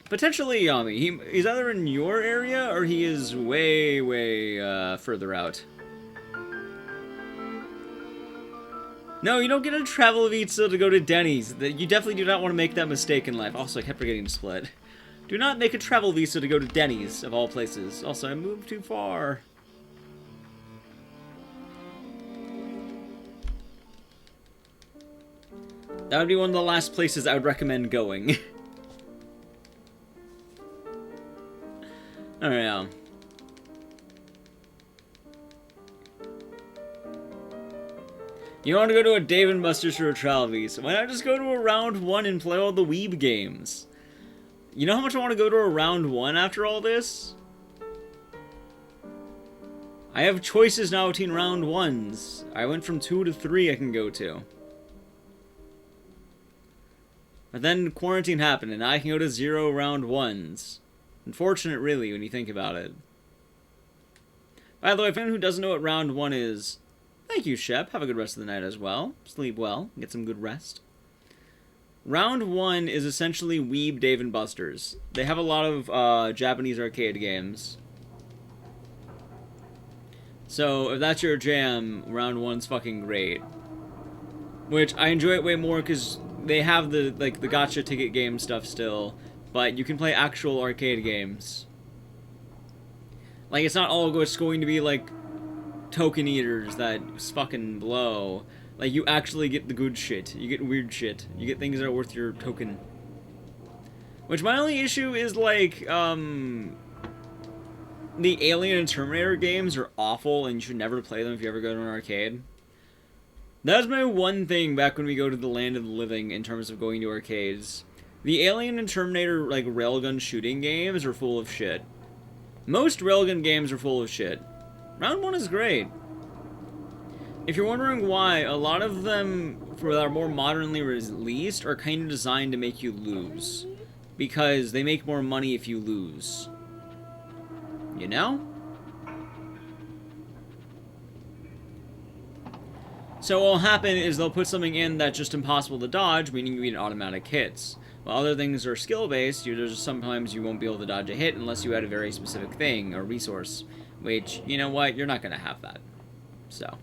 Potentially Yami. He's either in your area or he is way, way further out. No, you don't get a travel visa to go to Denny's. You definitely do not want to make that mistake in life. Also, I kept forgetting to split. Do not make a travel visa to go to Denny's, of all places. Also, I moved too far. That would be one of the last places I would recommend going. Alright, you want to go to a Dave & Buster's for a travel visa? Why not just go to a round 1 and play all the Weeb games? You know how much I want to go to a round 1 after all this? I have choices now between round 1s. I went from 2 to 3 I can go to. But then quarantine happened and now I can go to 0 round 1s. Unfortunate, really, when you think about it. By the way, if anyone who doesn't know what round 1 is, thank you, Shep. Have a good rest of the night as well. Sleep well. Get some good rest. Round 1 is essentially Weeb Dave & Buster's. They have a lot of Japanese arcade games. So, if that's your jam, round 1's fucking great. Which, I enjoy it way more because they have the gacha ticket game stuff still. But you can play actual arcade games. Like, it's not all just going to be, like, token eaters that fucking blow. Like, you actually get the good shit. You get weird shit. You get things that are worth your token. Which, my only issue is, like, the Alien and Terminator games are awful, and you should never play them if you ever go to an arcade. That was my one thing back when we go to the land of the living in terms of going to arcades. The Alien and Terminator, like, railgun shooting games are full of shit. Most railgun games are full of shit. Round 1 is great. If you're wondering why, a lot of them that are more modernly released are kind of designed to make you lose. Because they make more money if you lose. You know? So what will happen is they'll put something in that's just impossible to dodge, meaning you get automatic hits. While other things are skill-based, sometimes you won't be able to dodge a hit unless you had a very specific thing or resource. Which, you know what, you're not going to have that. So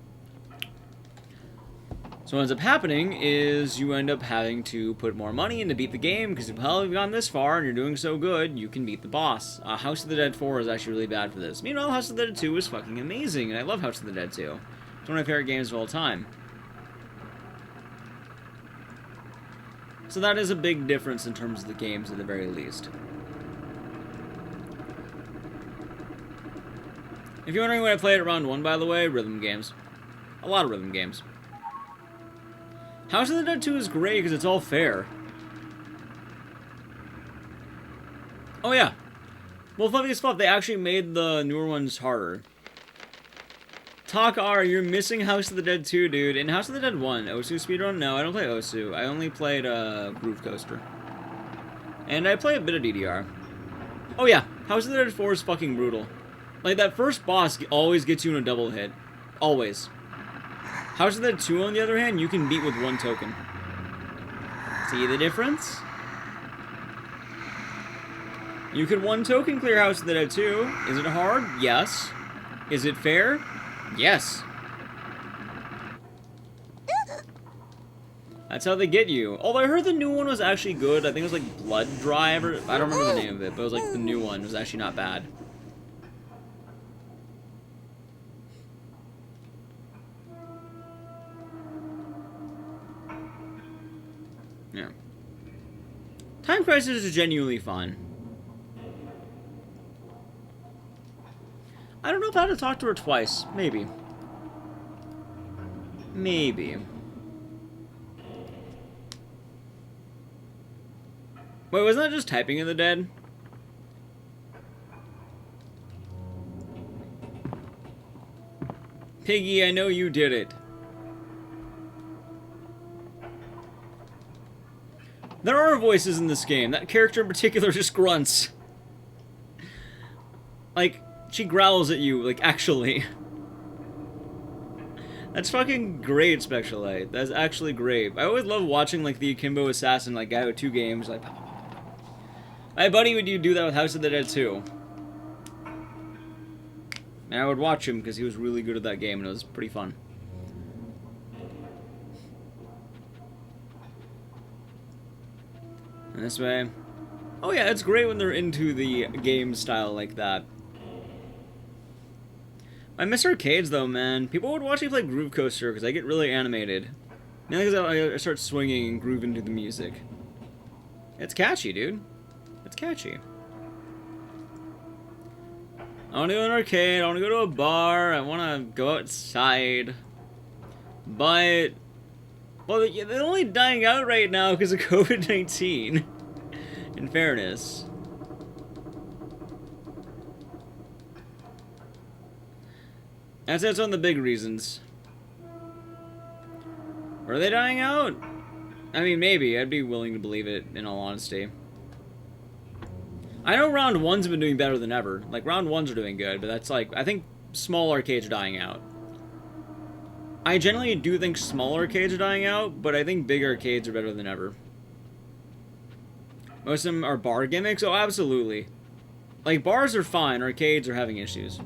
what ends up happening is you end up having to put more money in to beat the game, because well, you've gone this far and you're doing so good, you can beat the boss. House of the Dead 4 is actually really bad for this. Meanwhile, House of the Dead 2 is fucking amazing, and I love House of the Dead 2. It's one of my favorite games of all time. So that is a big difference in terms of the games at the very least. If you're wondering when I played at round 1, by the way, rhythm games. A lot of rhythm games. House of the Dead 2 is great because it's all fair. Oh yeah. Well, funny as fuck, they actually made the newer ones harder. Talk R, you're missing House of the Dead 2, dude. In House of the Dead 1, Osu speedrun? No, I don't play Osu. I only played Groove Coaster. And I play a bit of DDR. Oh yeah, House of the Dead 4 is fucking brutal. Like, that first boss always gets you in a double hit. Always. House of the Dead 2, on the other hand, you can beat with 1 token. See the difference? You could 1 token clear House of the Dead 2. Is it hard? Yes. Is it fair? Yes. That's how they get you. Although I heard the new one was actually good. I think it was like Blood Drive, or I don't remember the name of it, but it was like the new one. It was actually not bad. Yeah. Time Crisis is genuinely fun. I don't know if I had to talk to her twice. Maybe. Maybe. Wait, wasn't that just typing in the dead? Piggy, I know you did it. There are voices in this game. That character in particular just grunts. Like, she growls at you, like, actually. That's fucking great, Special Light. That's actually great. I always love watching, like, the Akimbo Assassin, like, guy with 2 games, like... My buddy would do that with House of the Dead 2. And I would watch him because he was really good at that game, and it was pretty fun. And this way... Oh yeah, it's great when they're into the game style like that. I miss arcades though, man. People would watch me play Groove Coaster because I get really animated. Mainly because I start swinging and grooving to the music. It's catchy, dude. It's catchy. I want to go to an arcade, I want to go to a bar, I want to go outside. But... Well, they're only dying out right now because of COVID-19. In fairness. That's one of the big reasons. Are they dying out? I mean, maybe. I'd be willing to believe it, in all honesty. I know round 1's been doing better than ever. Like, round 1's are doing good, but that's like... I think small arcades are dying out. I generally do think small arcades are dying out, but I think big arcades are better than ever. Most of them are bar gimmicks? Oh, absolutely. Like, bars are fine, arcades are having issues.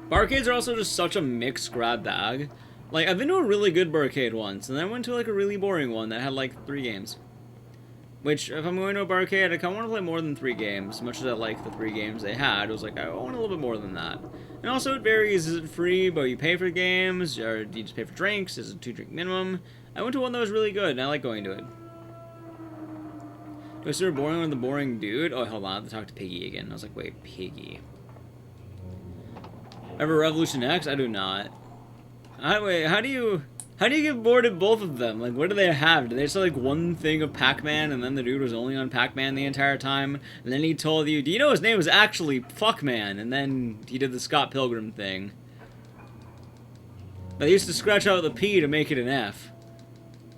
Barcades are also just such a mixed grab bag. Like, I've been to a really good barcade once, and then I went to, like, a really boring one that had, like, 3 games. Which, if I'm going to a barcade, I kind of want to play more than 3 games. As much as I like the 3 games they had, it was like, I want a little bit more than that. And also, it varies. Is it free, but you pay for games? Or do you just pay for drinks? Is it a 2-drink minimum? I went to one that was really good, and I like going to it. Do I start boring with the boring dude? Oh, hold on, I have to talk to Piggy again. I was like, wait, Piggy. Ever Revolution X? I do not. Wait, how do you get bored of both of them? Like, what do they have? Do they just have, like, one thing of Pac-Man, and then the dude was only on Pac-Man the entire time? And then he told you, do you know his name was actually Fuckman? And then he did the Scott Pilgrim thing. They used to scratch out the P to make it an F.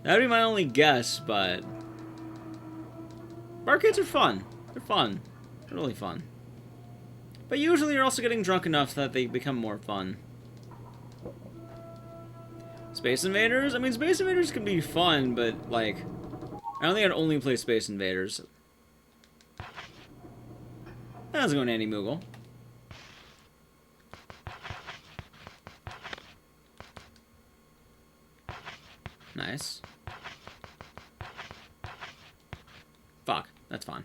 That'd be my only guess, but... Barcades are fun. They're fun. They're really fun. But usually you're also getting drunk enough that they become more fun. Space Invaders? I mean, Space Invaders can be fun, but, like... I don't think I'd only play Space Invaders. How's it going, Andy Moogle? Nice. Fuck, that's fine.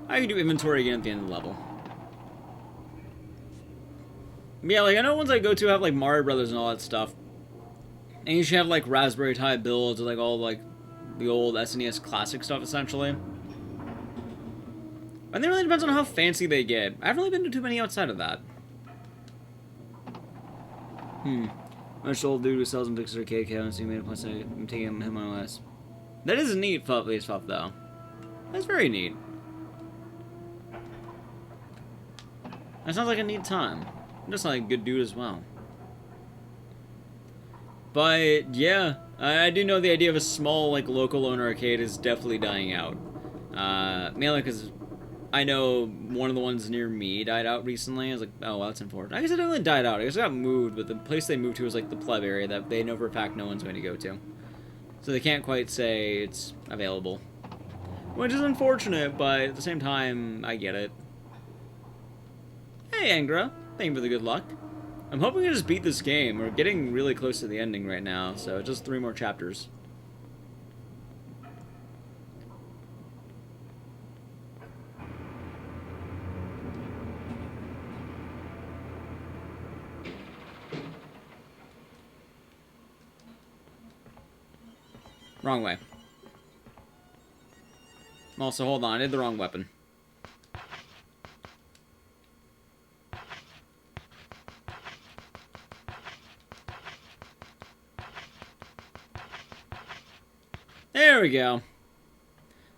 I can do inventory again at the end of the level. But yeah, like, I know ones I go to have, like, Mario Brothers and all that stuff. And you should have, like, Raspberry Pi builds, or, like, all, like, the old SNES classic stuff, essentially. And it really depends on how fancy they get. I haven't really been to too many outside of that. Much old dude who sells and fixes arcade cabinets, so you made a point I'm taking him on a list. That is a neat stuff, though. That's very neat. That sounds like a neat time. I'm just like a good dude as well. But, yeah, I do know the idea of a small, like, local owner arcade is definitely dying out. Mainly because I know one of the ones near me died out recently. I was like, oh, well, that's unfortunate. I guess it didn't really died out. I guess it got moved, but the place they moved to was, like, the pleb area that they know for a fact no one's going to go to. So they can't quite say it's available. Which is unfortunate, but at the same time, I get it. Hey, Angra. Thank you for the good luck. I'm hoping to just beat this game. We're getting really close to the ending right now, so just 3 more chapters. Wrong way. Also, hold on, I did the wrong weapon. There we go.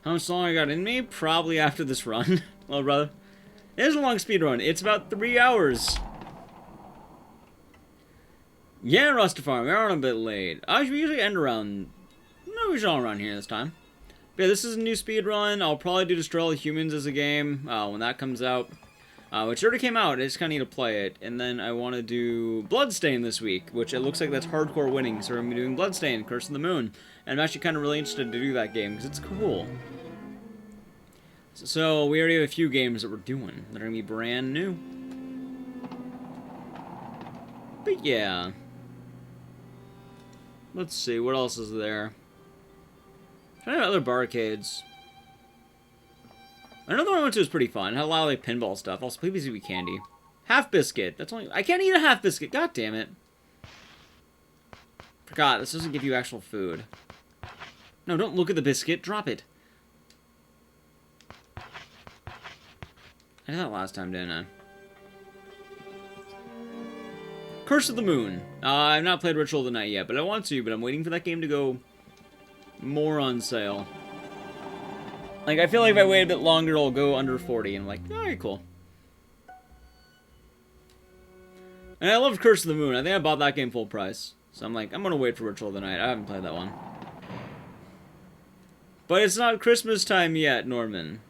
How much longer I got in me? Probably after this run. Well, brother. It is a long speed run. It's about 3 hours. Yeah, Rustafari, we're on a bit late. We usually end around... No, we should all around here this time. But yeah, this is a new speedrun. I'll probably do Destroy All Humans as a game when that comes out. Which already came out, I just kind of need to play it. And then I want to do Bloodstain this week, which it looks like that's hardcore winning. So we're going to be doing Bloodstain, Curse of the Moon. And I'm actually kind of really interested to do that game, because it's cool. So we already have a few games that we're doing that are going to be brand new. But yeah. Let's see, what else is there? Trying to have other barcades. Another one I went to was pretty fun. It had a lot of like pinball stuff. Also, PBCB candy. Half biscuit. That's only. I can't eat a half biscuit. God damn it. Forgot. This doesn't give you actual food. No, don't look at the biscuit. Drop it. I did that last time, didn't I? Curse of the Moon. I've not played Ritual of the Night yet, but I want to. But I'm waiting for that game to go more on sale. Like, I feel like if I wait a bit longer, it'll go under 40. And I'm like, alright, cool. And I loved Curse of the Moon. I think I bought that game full price. So I'm like, I'm gonna wait for Ritual of the Night. I haven't played that one. But it's not Christmas time yet, Norman.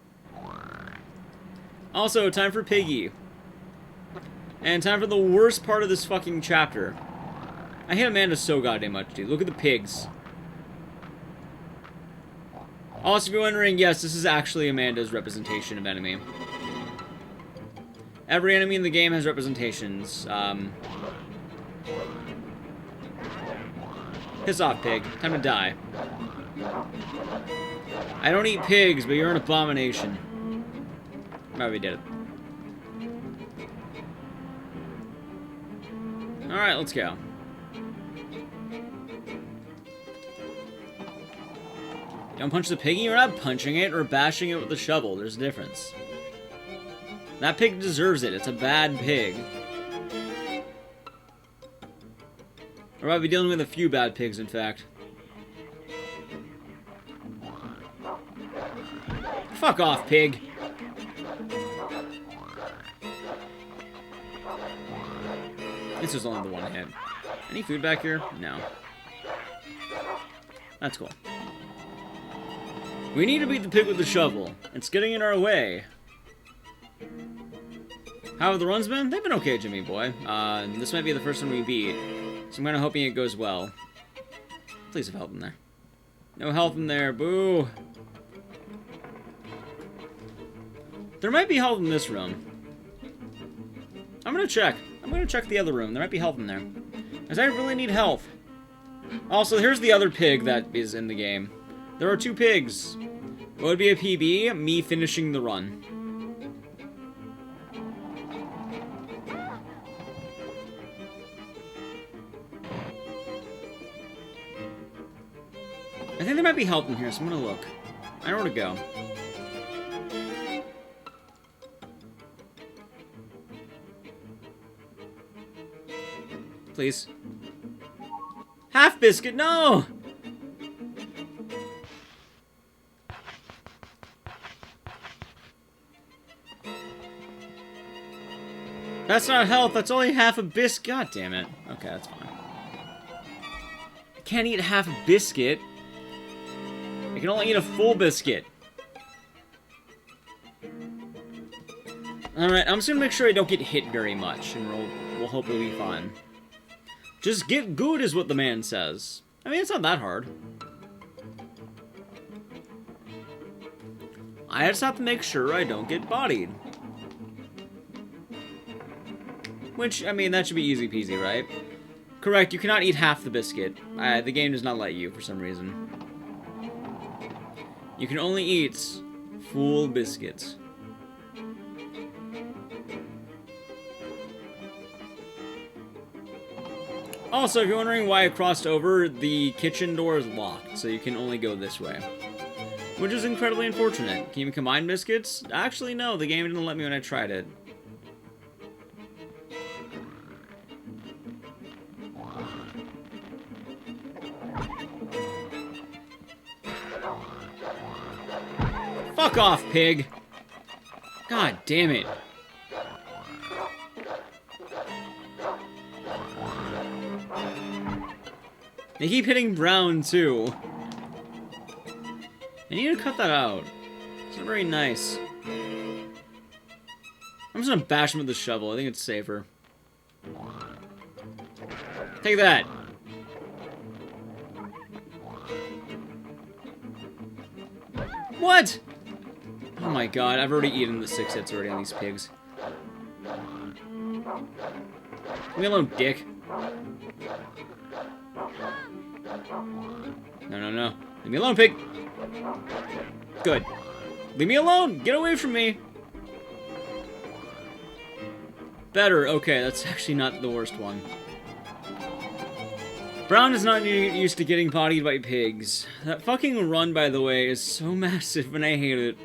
Also, time for Piggy. And time for the worst part of this fucking chapter. I hate Amanda so goddamn much, dude. Look at the pigs. Also, if you're wondering, yes, this is actually Amanda's representation of enemy. Every enemy in the game has representations. Piss off, pig. Time to die. I don't eat pigs, but you're an abomination. Alright, we did it. Alright, let's go. Don't punch the piggy, you're not punching it or bashing it with a shovel. There's a difference. That pig deserves it. It's a bad pig. Or I'll be dealing with a few bad pigs, in fact. Fuck off, pig. This is only the one hit. Any food back here? No. That's cool. We need to beat the pig with the shovel. It's getting in our way. How have the runs been? They've been okay, Jimmy boy. This might be the first one we beat. So I'm kind of hoping it goes well. Please have health in there. No health in there. Boo. There might be health in this room. I'm gonna check. I'm gonna check the other room. There might be health in there. Because I really need health. Also, here's the other pig that is in the game. There are 2 pigs. What would be a PB? Me finishing the run. I think there might be help in here, so I'm gonna look. I know where to go. Please. Half biscuit, no! That's not health, that's only half a biscuit. God damn it. Okay, that's fine. I can't eat half a biscuit. I can only eat a full biscuit. Alright, I'm just gonna make sure I don't get hit very much, and we'll hope it'll be fine. Just get good is what the man says. I mean, it's not that hard. I just have to make sure I don't get bodied. Which, I mean, that should be easy peasy, right? Correct, you cannot eat half the biscuit. The game does not let you, for some reason. You can only eat full biscuits. Also, if you're wondering why I crossed over, the kitchen door is locked, so you can only go this way. Which is incredibly unfortunate. Can you combine biscuits? Actually, no, the game didn't let me when I tried it. Fuck off, pig! God damn it. They keep hitting Brown, too. I need to cut that out. It's not very nice. I'm just gonna bash him with the shovel. I think it's safer. Take that! What? Oh my god, I've already eaten the 6 hits already on these pigs. Leave me alone, dick. No, no, no. Leave me alone, pig! Good. Leave me alone! Get away from me! Better. Okay, that's actually not the worst one. Brown is not used to getting bodied by pigs. That fucking run, by the way, is so massive and I hate it.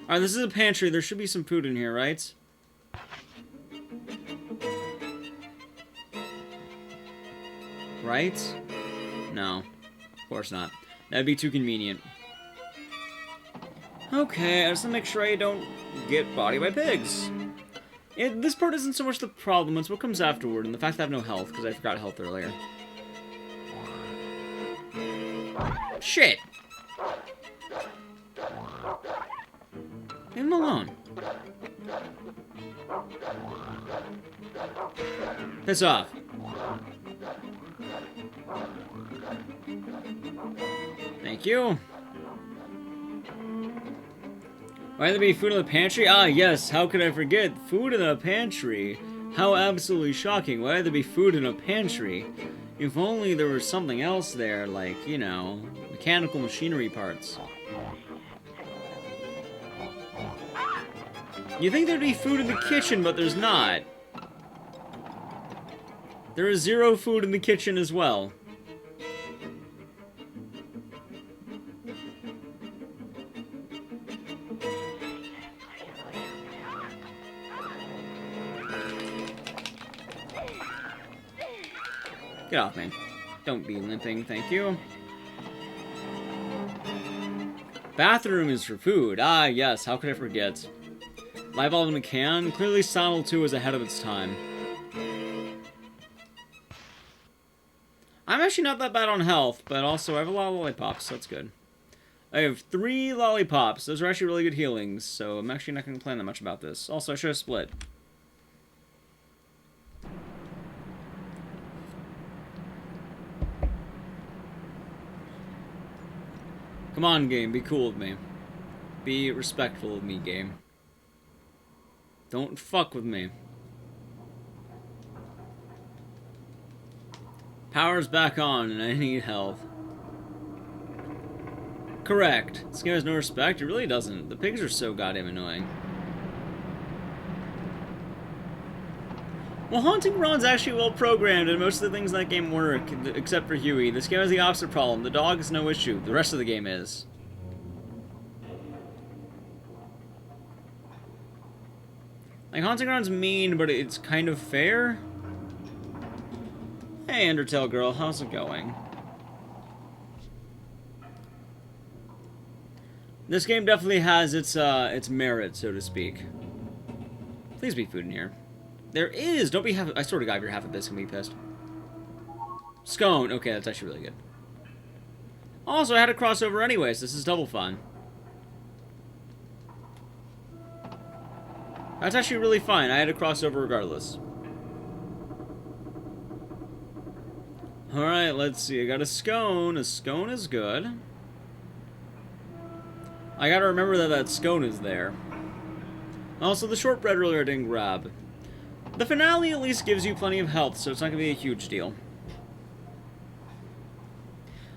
Alright, this is a pantry. There should be some food in here, right? Right? No. Of course not. That'd be too convenient. Okay, I just want to make sure I don't get bodied by pigs. This part isn't so much the problem, it's what comes afterward, and the fact that I have no health, because I forgot health earlier. Shit! Leave him alone. Piss off. Thank you. Why there be food in the pantry? Ah, yes, how could I forget? Food in a pantry. How absolutely shocking. Why there be food in a pantry? If only there was something else there, like, you know, mechanical machinery parts. You think there'd be food in the kitchen, but there's not. There is 0 food in the kitchen as well. Get off, man. Don't be limping, thank you. Bathroom is for food. Ah, yes, how could I forget? Live all in a can? Clearly Sonal 2 is ahead of its time. I'm actually not that bad on health, but also I have a lot of lollipops, so that's good. I have 3 lollipops. Those are actually really good healings, so I'm actually not going to complain that much about this. Also, I should have split. Come on, game. Be cool with me. Be respectful of me, game. Don't fuck with me. Power's back on, and I need health. Correct. This game has no respect? It really doesn't. The pigs are so goddamn annoying. Well, Haunting Ground's actually well programmed, and most of the things in that game work, except for Huey. This game has the opposite problem. The dog is no issue. The rest of the game is. Like, Haunting Ground's mean, but it's kind of fair. Hey, Undertale girl, how's it going? This game definitely has its merit, so to speak. Please be food in here. There is! Don't be half... I swear to God, if you're half of this, I'm gonna be pissed. Scone. Okay, that's actually really good. Also, I had a crossover anyways. This is double fun. That's actually really fine. I had a crossover regardless. Alright, let's see. I got a scone. A scone is good. I gotta remember that that scone is there. Also, the shortbread earlier I didn't grab. The finale at least gives you plenty of health, so it's not gonna be a huge deal.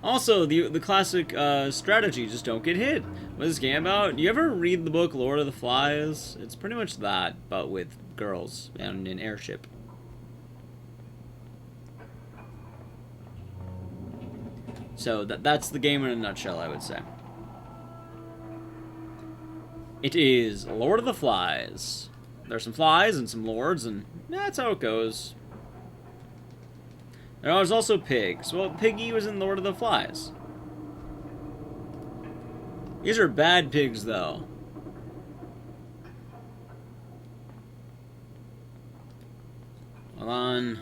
Also, the classic strategy, just don't get hit. What is this game about? You ever read the book Lord of the Flies? It's pretty much that, but with girls and an airship. So that's the game in a nutshell, I would say. It is Lord of the Flies. There's some flies and some lords, and that's how it goes. There's also pigs. Well, Piggy was in Lord of the Flies. These are bad pigs, though. Hold on.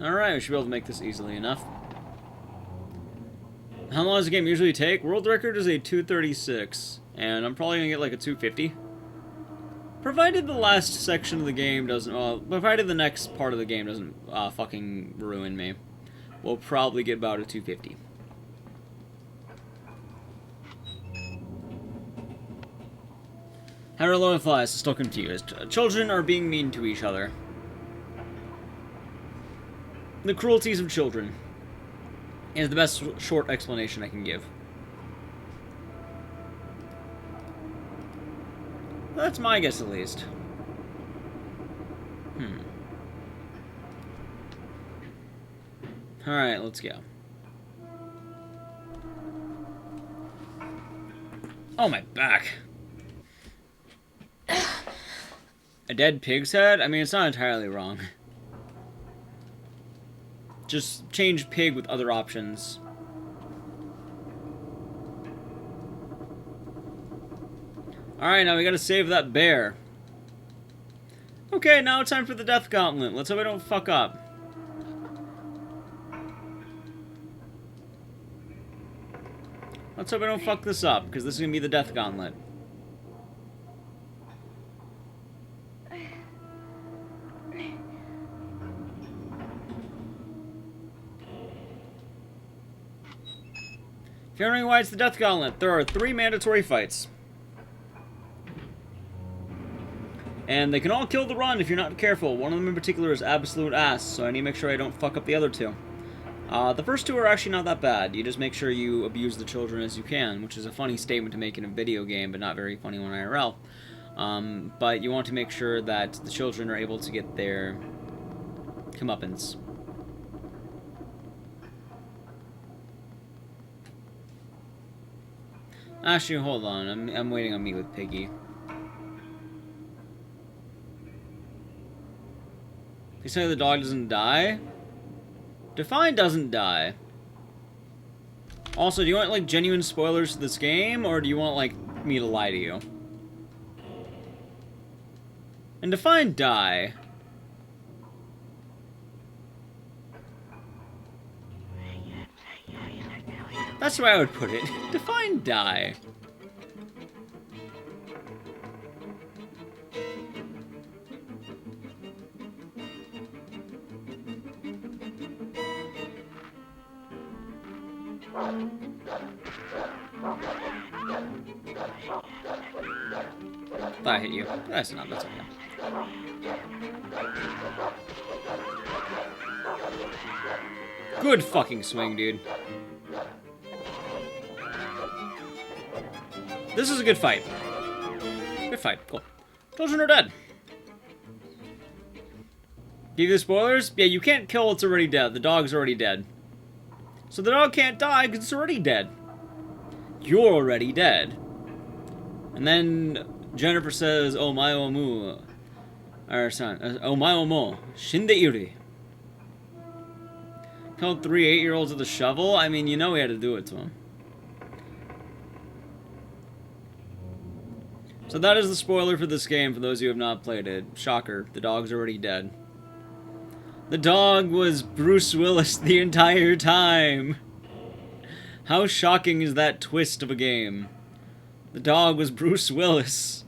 Alright, we should be able to make this easily enough. How long does the game usually take? World record is a 2:36, and I'm probably gonna get like a 2:50. Provided the last section of the game doesn't, provided the next part of the game doesn't fucking ruin me, we'll probably get about a 2:50. How are Lord Flies? Still confused. Children are being mean to each other. The cruelties of children is the best short explanation I can give. That's my guess, at least. Alright, let's go. Oh, my back. A dead pig's head? I mean, it's not entirely wrong. Just change pig with other options. Alright, now we gotta save that bear. Okay, now it's time for the death gauntlet. Let's hope I don't fuck up. Let's hope I don't fuck this up, because this is gonna be the death gauntlet. If you're wondering why it's the death gauntlet, there are 3 mandatory fights. And they can all kill the run if you're not careful. One of them in particular is absolute ass, so I need to make sure I don't fuck up the other 2. The first 2 are actually not that bad. You just make sure you abuse the children as you can, which is a funny statement to make in a video game, but not very funny on IRL. But you want to make sure that the children are able to get their comeuppance. Actually, hold on. I'm waiting on Meet with Piggy. You say the dog doesn't die? Define doesn't die. Also, do you want, like, genuine spoilers to this game, or do you want, like, me to lie to you? And define die. That's the way I would put it. Define die. I hit you. That's okay. Good fucking swing, dude. This is a good fight. Good fight. Cool. Children are dead. Give you the spoilers? Yeah, you can't kill what's already dead. The dog's already dead. So the dog can't die because it's already dead. You're already dead. And then Jennifer says, "Oh my omu," or son, "Oh my omo, shindeiri." Killed 3 8-year-olds with a shovel. I mean, you know we had to do it to him. So that is the spoiler for this game for those who have not played it. Shocker, the dog's already dead. The dog was Bruce Willis the entire time. How shocking is that twist of a game? The dog was Bruce Willis.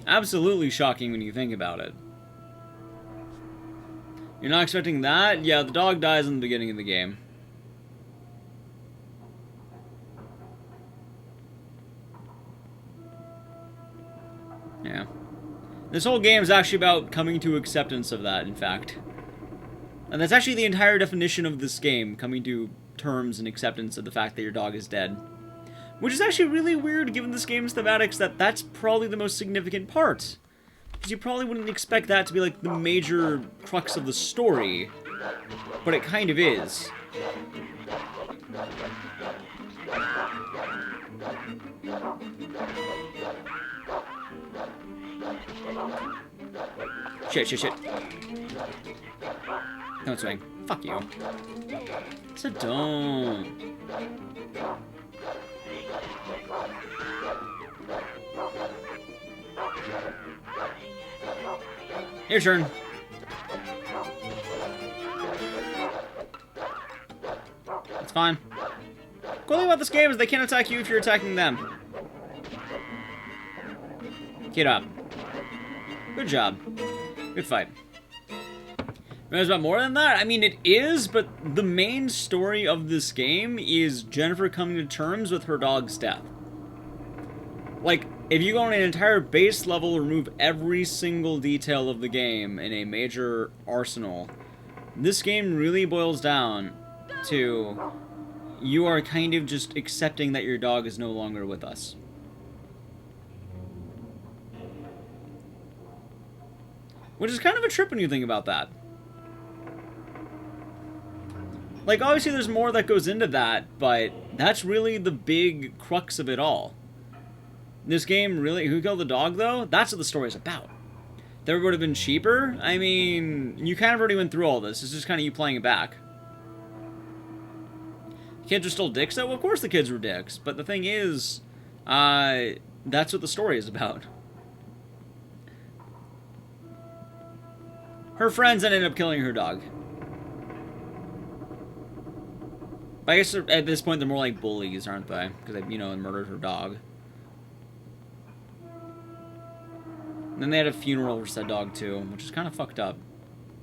Absolutely shocking when you think about it. You're not expecting that? Yeah, the dog dies in the beginning of the game. Yeah. This whole game is actually about coming to acceptance of that, in fact. And that's actually the entire definition of this game, coming to terms and acceptance of the fact that your dog is dead. Which is actually really weird given this game's thematics that that's probably the most significant part. Because you probably wouldn't expect that to be like the major crux of the story. But it kind of is. Shit. Don't swing. Fuck you. So don't. Your turn. It's fine. Cool thing about this game is they can't attack you if you're attacking them. Get up. Good job. Good fight. There's about more than that? I mean, it is, but the main story of this game is Jennifer coming to terms with her dog's death. Like, if you go on an entire base level, remove every single detail of the game in a major arsenal, this game really boils down to you are kind of just accepting that your dog is no longer with us. Which is kind of a trip when you think about that. Like, obviously there's more that goes into that, but that's really the big crux of it all. This game really... Who Killed the Dog, though? That's what the story's about. That would have been cheaper? I mean, you kind of already went through all this. It's just kind of you playing it back. Kids are still dicks, though? Well, of course the kids were dicks. But the thing is, that's what the story is about. Her friends ended up killing her dog. But I guess at this point they're more like bullies, aren't they? Because they, you know, murdered her dog. And then they had a funeral for said dog too, which is kind of fucked up.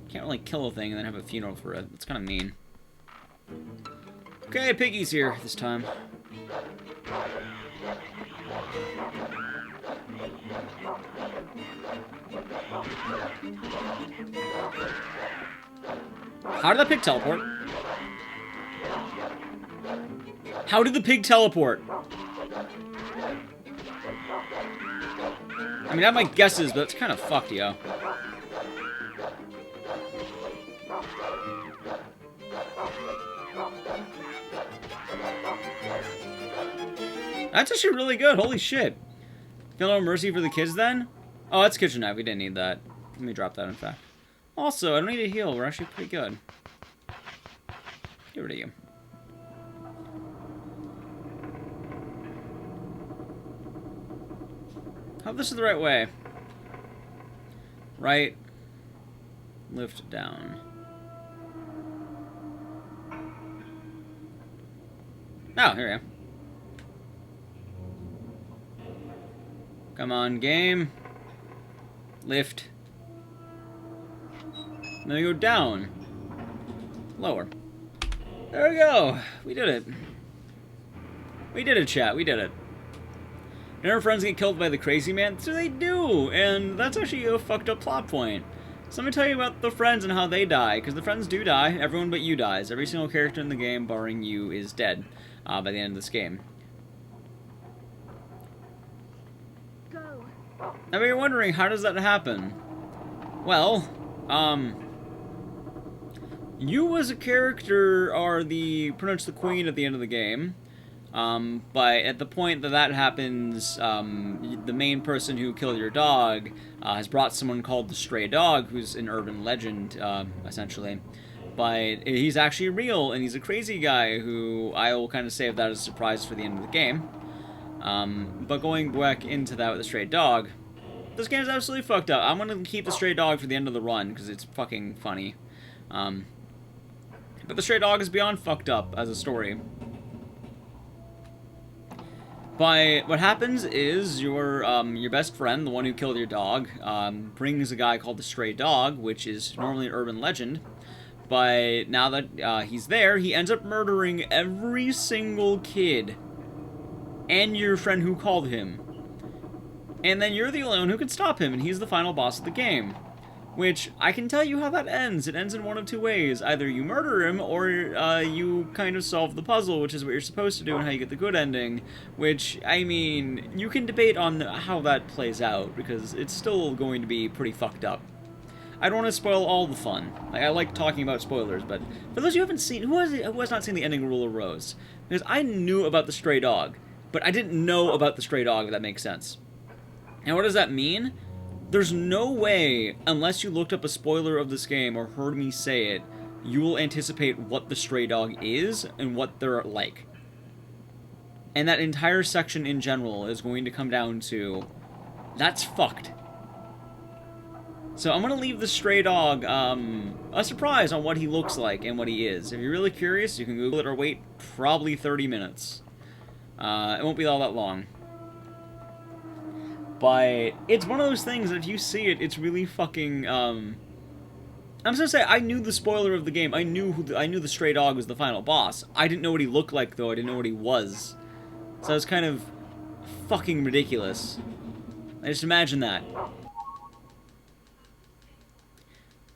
Can't really kill a thing and then have a funeral for it. That's kind of mean. Okay, Piggy's here this time. How did that pig teleport? How did the pig teleport? I mean, I have my guesses, but it's kind of fucked, yo. That's actually really good. Holy shit. Feel no mercy for the kids, then? Oh, that's kitchen knife. We didn't need that. Let me drop that, in fact. Also, I don't need a heal. We're actually pretty good. Get rid of you. Hope this is the right way. Right. Lift down. Oh, here we go. Come on, game. Lift. Then we go down. Lower. There we go. We did it. We did it, chat. We did it. And our friends get killed by the crazy man? So they do! And that's actually a fucked up plot point. So let me tell you about the friends and how they die. Because the friends do die. Everyone but you dies. Every single character in the game, barring you, is dead by the end of this game. Go. Now you're wondering, how does that happen? Well, you as a character are pretty much the queen at the end of the game. But at the point that happens, the main person who killed your dog has brought someone called the Stray Dog, who's an urban legend, essentially. But he's actually real, and he's a crazy guy who I will kind of save that as a surprise for the end of the game. But going back into that with the Stray Dog, this game is absolutely fucked up. I'm going to keep the Stray Dog for the end of the run, because it's fucking funny. But the Stray Dog is beyond fucked up as a story. But what happens is your best friend, the one who killed your dog, brings a guy called the Stray Dog, which is normally an urban legend. But now that he's there, he ends up murdering every single kid and your friend who called him. And then you're the only one who can stop him, and he's the final boss of the game. Which, I can tell you how that ends. It ends in one of two ways. Either you murder him, or you kind of solve the puzzle, which is what you're supposed to do and how you get the good ending. Which, I mean, you can debate on how that plays out, because it's still going to be pretty fucked up. I don't want to spoil all the fun. Like, I like talking about spoilers, but for those who haven't seen, who has not seen the ending of Rule of Rose? Because I knew about the Stray Dog, but I didn't know about the Stray Dog, if that makes sense. And what does that mean? There's no way, unless you looked up a spoiler of this game or heard me say it, you will anticipate what the Stray Dog is and what they're like. And that entire section in general is going to come down to, that's fucked. So I'm going to leave the stray dog a surprise on what he looks like and what he is. If you're really curious, you can Google it or wait probably 30 minutes. It won't be all that long. But it's one of those things that if you see it, it's really fucking... I'm just gonna say, I knew the spoiler of the game. I knew the stray dog was the final boss. I didn't know what he looked like, though. I didn't know what he was. So it's kind of fucking ridiculous. I just imagine that.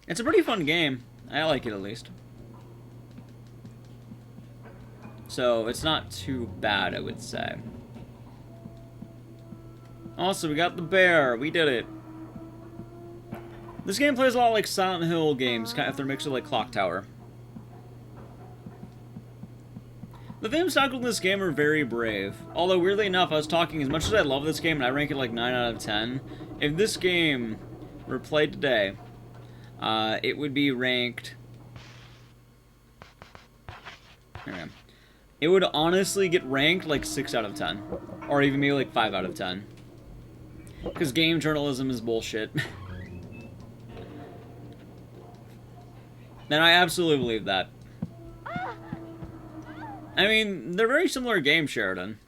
It's a pretty fun game. I like it, at least. So, it's not too bad, I would say. Also, we got the bear. We did it. This game plays a lot like Silent Hill games, kind of if they're mixed with like Clock Tower. The themes tackled in this game are very brave. Although, weirdly enough, I was talking, as much as I love this game and I rank it like 9 out of 10, if this game were played today, it would be ranked... It would honestly get ranked like 6 out of 10. Or even maybe like 5 out of 10. Because game journalism is bullshit. And I absolutely believe that. I mean, they're very similar games, Sheridan.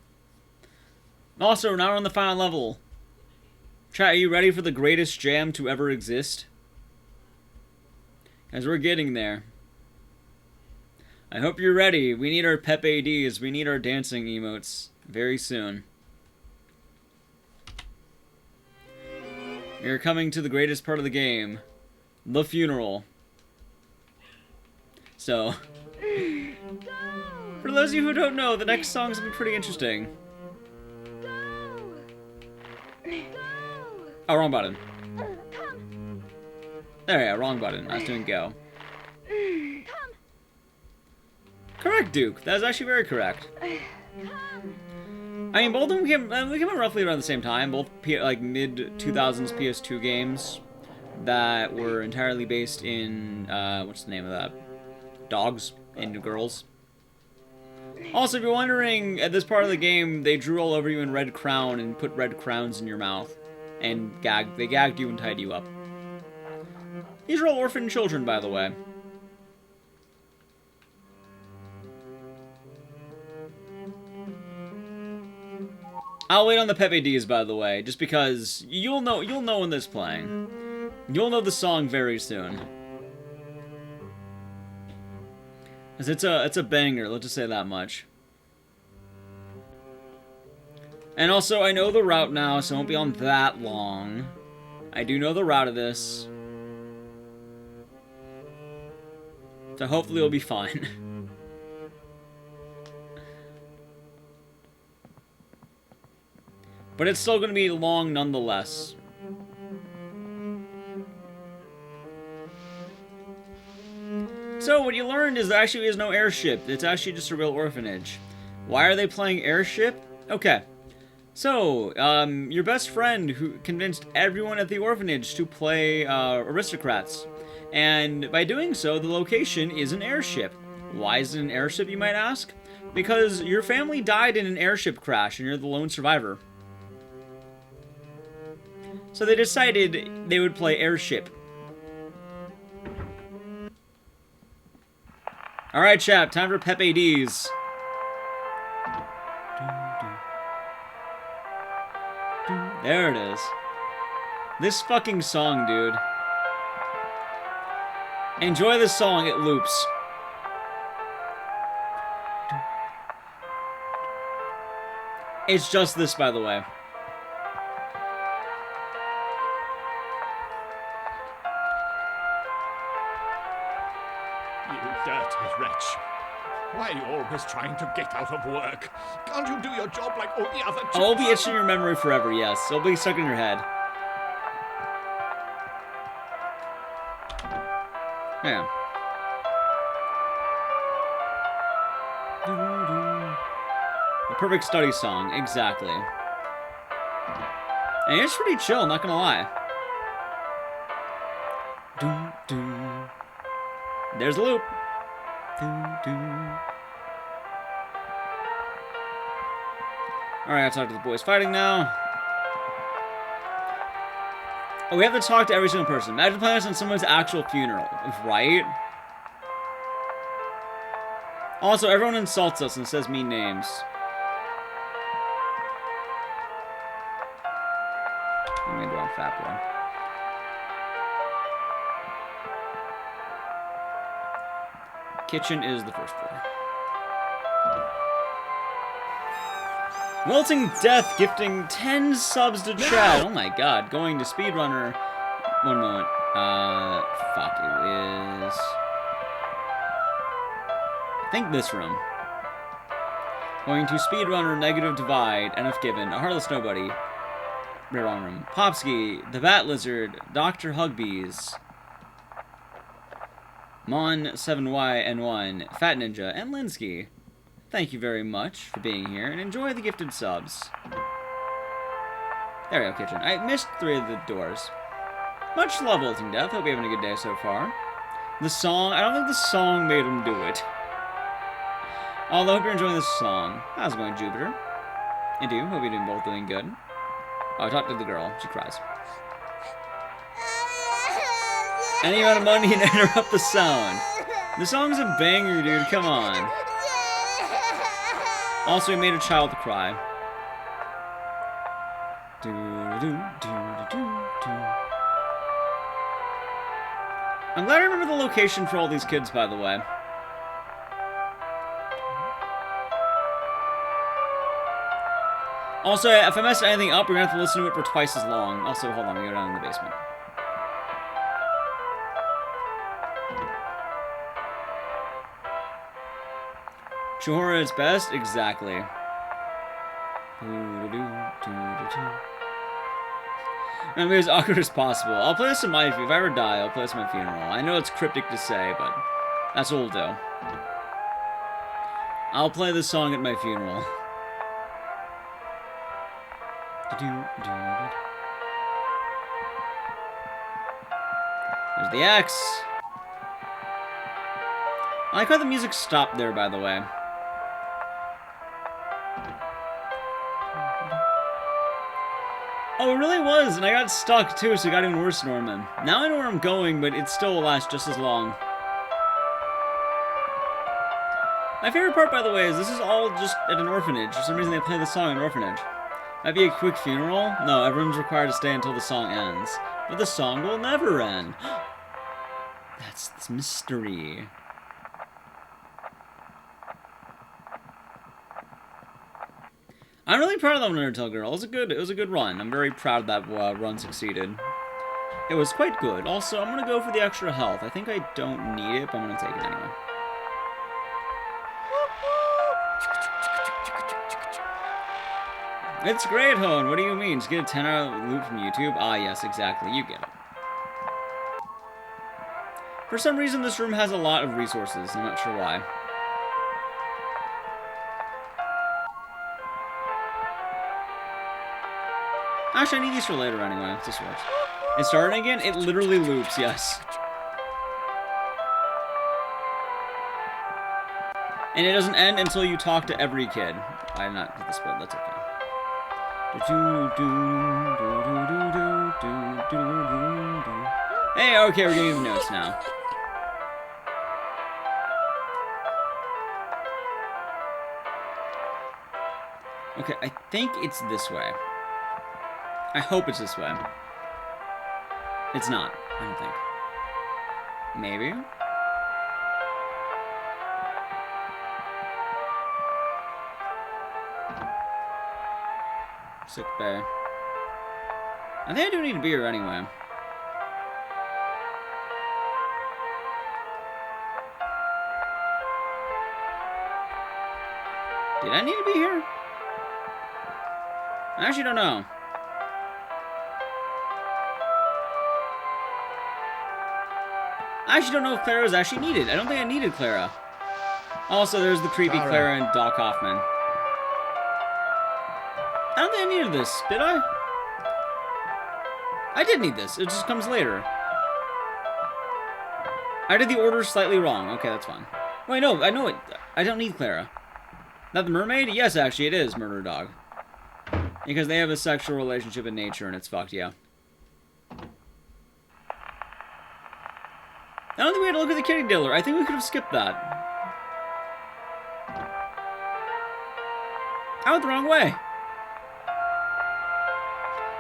Also, now we're on the final level. Chat, are you ready for the greatest jam to ever exist? As we're getting there. I hope you're ready. We need our pep ADs. We need our dancing emotes very soon. We are coming to the greatest part of the game. The funeral. So, for those of you who don't know, the next song's gonna be pretty interesting. Oh, wrong button. There we go, wrong button. I was doing go. Correct, Duke. That is actually very correct. I mean, both of them came out roughly around the same time. Both like mid-2000s PS2 games that were entirely based in, what's the name of that? Dogs and girls. Also, if you're wondering, at this part of the game, they drew all over you in red crown and put red crowns in your mouth. And they gagged you and tied you up. These are all orphan children, by the way. I'll wait on the Pepe D's, by the way, just because you'll know when this is playing. You'll know the song very soon. 'Cause it's a banger, let's just say that much. And also, I know the route now, so it won't be on that long. I do know the route of this. So hopefully it'll be fine. But it's still going to be long nonetheless. So what you learned is there actually is no airship. It's actually just a real orphanage. Why are they playing airship? Okay. So, your best friend who convinced everyone at the orphanage to play aristocrats. And by doing so, the location is an airship. Why is it an airship, you might ask? Because your family died in an airship crash and you're the lone survivor. So they decided they would play airship. Alright, chap, time for Pepe D's. There it is. This fucking song, dude. Enjoy this song, it loops. It's just this, by the way. Wretch. Why are you always trying to get out of work? Can't you do your job like all the other children? It'll be itching in your memory forever, yes. It'll be stuck in your head. Yeah. The perfect study song, exactly. And it's pretty chill, not gonna lie. There's a loop. Alright, I'll talk to the boys fighting now. Oh, we have to talk to every single person. Imagine playing this on someone's actual funeral, right? Also, everyone insults us and says mean names. I'm gonna go on fat boy. Kitchen is the first floor. Wilting Death gifting 10 subs to Chad. Oh my god. Going to Speedrunner. One moment. Fuck, it is... I think this room. Going to Speedrunner, Negative Divide, NF Given, A Heartless Nobody. Wrong room. Popsky, The Bat Lizard, Dr. Hugbees, Mon7YN1, Fat Ninja, and Linsky. Thank you very much for being here, and enjoy the gifted subs. There we go, kitchen. I missed 3 of the doors. Much love, Wilting Death. Hope you're having a good day so far. The song, I don't think the song made him do it. Although, I hope you're enjoying this song. How's it going, Jupiter? I do. Hope you're both doing good. Oh, I talked to the girl. She cries. Any amount of money can interrupt the sound. The song's a banger, dude. Come on. Also, he made a child cry. I'm glad I remember the location for all these kids, by the way. Also, if I messed anything up, we're gonna have to listen to it for twice as long. Also, hold on, we go down in the basement. Chihora is best? Exactly. And be as awkward as possible. I'll play this at my... If I ever die, I'll play this at my funeral. I know it's cryptic to say, but that's what we'll do. I'll play this song at my funeral. There's the axe. I like how the music stopped there, by the way. Oh, it really was, and I got stuck too, so it got even worse, Norman. Now I know where I'm going, but it still will last just as long. My favorite part, by the way, is this is all just at an orphanage. For some reason, they play the song at an orphanage. Might be a quick funeral? No, everyone's required to stay until the song ends. But the song will never end. That's this mystery. I'm really proud of that Undertale girl. It was a good run. I'm very proud that run succeeded. It was quite good. Also, I'm gonna go for the extra health. I think I don't need it, but I'm gonna take it anyway. It's great, Hone. What do you mean? Just get a 10-hour loop from YouTube? Ah, yes, exactly. You get it. For some reason, this room has a lot of resources. I'm not sure why. Actually, I need these for later anyway. This works. It's starting again? It literally loops, yes. And it doesn't end until you talk to every kid. I did not get the spell, that's okay. Hey, okay, we're getting the notes now. Okay, I think it's this way. I hope it's this way. It's not, I don't think. Maybe? Sick bay. I think I do need a beer anyway. Did I need to be here? I actually don't know. I actually don't know if Clara was actually needed. I don't think I needed Clara. Also, there's the creepy Clara and Doc Hoffman. I don't think I needed this. Did I? I did need this. It just comes later. I did the order slightly wrong. Okay, that's fine. Wait, no, I know it. I don't need Clara. Not the mermaid? Yes, actually, it is Murder Dog. Because they have a sexual relationship in nature and it's fucked, yeah. I don't think we had to look at the kitty dealer. I think we could have skipped that. I went the wrong way.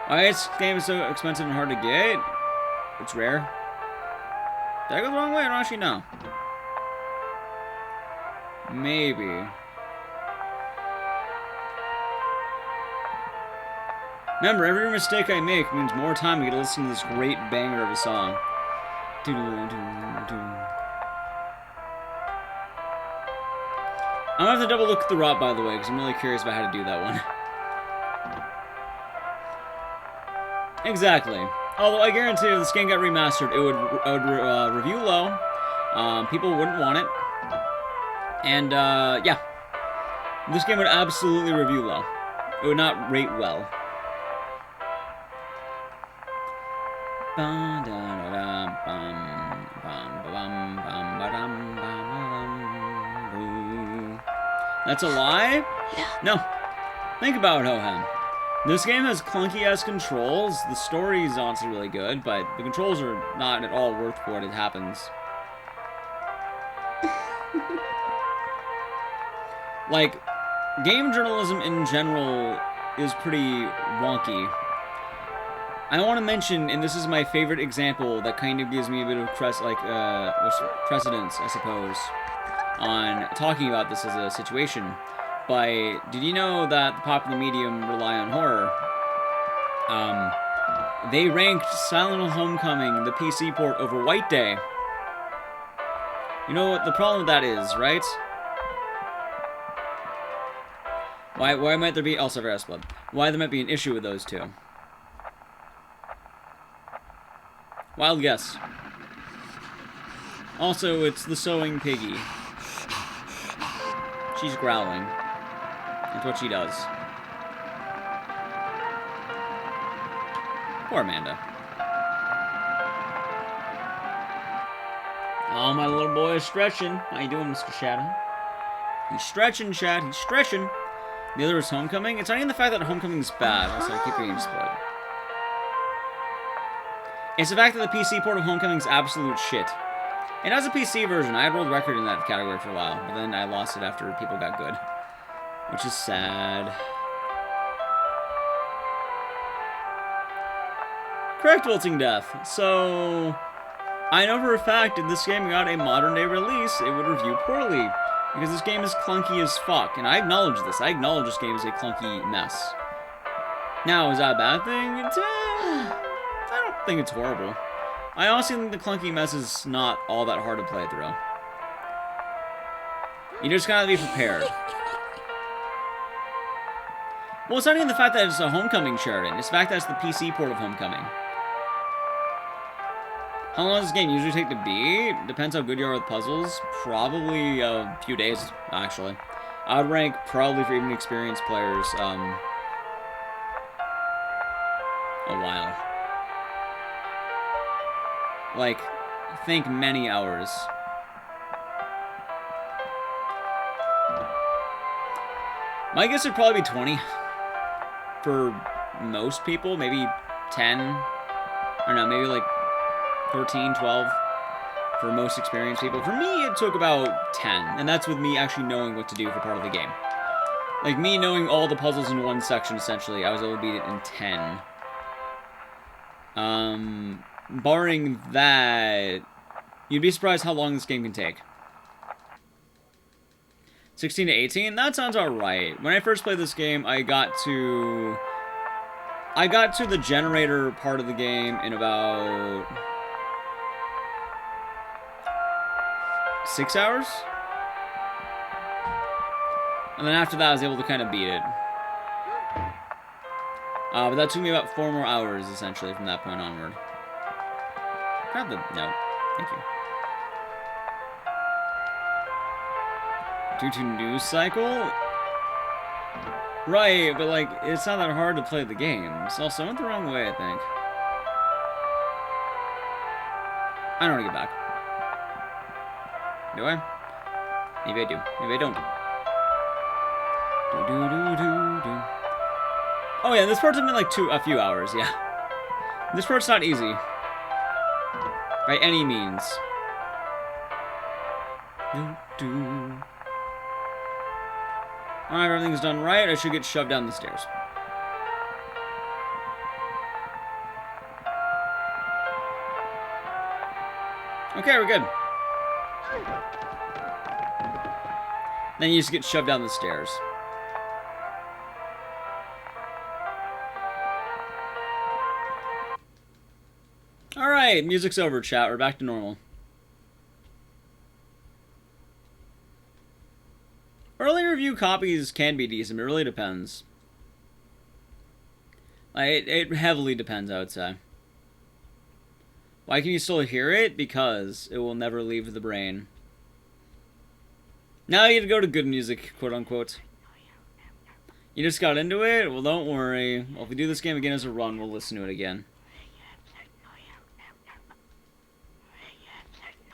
Why this game is so expensive and hard to get? It's rare. Did I go the wrong way? I don't actually know. Maybe. Remember, every mistake I make means more time I get to listen to this great banger of a song. I'm gonna have to double look at the ROT, by the way, because I'm really curious about how to do that one. Exactly. Although I guarantee if this game got remastered, it would review low. People wouldn't want it. And, yeah. This game would absolutely review low. It would not rate well. That's a lie? No. Think about it, Hohem. This game has clunky-ass controls. The story is honestly really good, but the controls are not at all worth what it happens. Like, game journalism in general is pretty wonky. I want to mention, and this is my favorite example that kind of gives me a bit of precedence, I suppose, on talking about this as a situation. Did you know that the popular medium rely on horror? They ranked Silent Hill Homecoming, the PC port, over White Day. You know what the problem with that is, right? Why might there be... Oh, Severus Blood. Why there might be an issue with those two? Wild guess. Also, it's the sewing piggy. She's growling. That's what she does. Poor Amanda. Oh, my little boy is stretching. How you doing, Mr. Shadow? He's stretching, Chad. He's stretching. The other is Homecoming. It's not even the fact that Homecoming is bad. Also, I keep getting split. It's the fact that the PC port of Homecoming is absolute shit. It has a PC version. I had world record in that category for a while, but then I lost it after people got good. Which is sad. Correct, Wilting Death. So, I know for a fact if this game got a modern day release, it would review poorly. Because this game is clunky as fuck. And I acknowledge this. I acknowledge this game is a clunky mess. Now, is that a bad thing? I don't think it's horrible. I honestly think the clunky mess is not all that hard to play through. You just gotta be prepared. Well, it's not even the fact that it's a Homecoming Sheridan. It's the fact that it's the PC port of Homecoming. How long does this game usually take to beat? Depends how good you are with puzzles. Probably a few days, actually. I would rank probably for even experienced players, a while. Like, think many hours. My guess would probably be 20. For most people, maybe 10. I don't know, maybe like 13, 12 for most experienced people. For me, it took about 10, and that's with me actually knowing what to do for part of the game. Like, me knowing all the puzzles in one section, essentially, I was able to beat it in 10. Barring that, you'd be surprised how long this game can take. 16 to 18? That sounds alright. When I first played this game, I got to the generator part of the game in about 6 hours? And then after that, I was able to kind of beat it. But that took me about 4 more hours, essentially, from that point onward. Grab the note. Thank you. Due to news cycle? Right, but like, it's not that hard to play the game. So also, I went the wrong way, I think. I don't want to get back. Do I? Maybe I do. Maybe I don't. Oh yeah, this part took me like a few hours, yeah. This part's not easy. By any means. Do-do. Alright, everything's done right. I should get shoved down the stairs. Okay, we're good. Then you just get shoved down the stairs. Alright, music's over, chat. We're back to normal. Early review copies can be decent. It really depends. It heavily depends, I would say. Why can you still hear it? Because it will never leave the brain. Now you get to go to good music, quote unquote. You just got into it? Well, don't worry. Well, if we do this game again as a run, we'll listen to it again.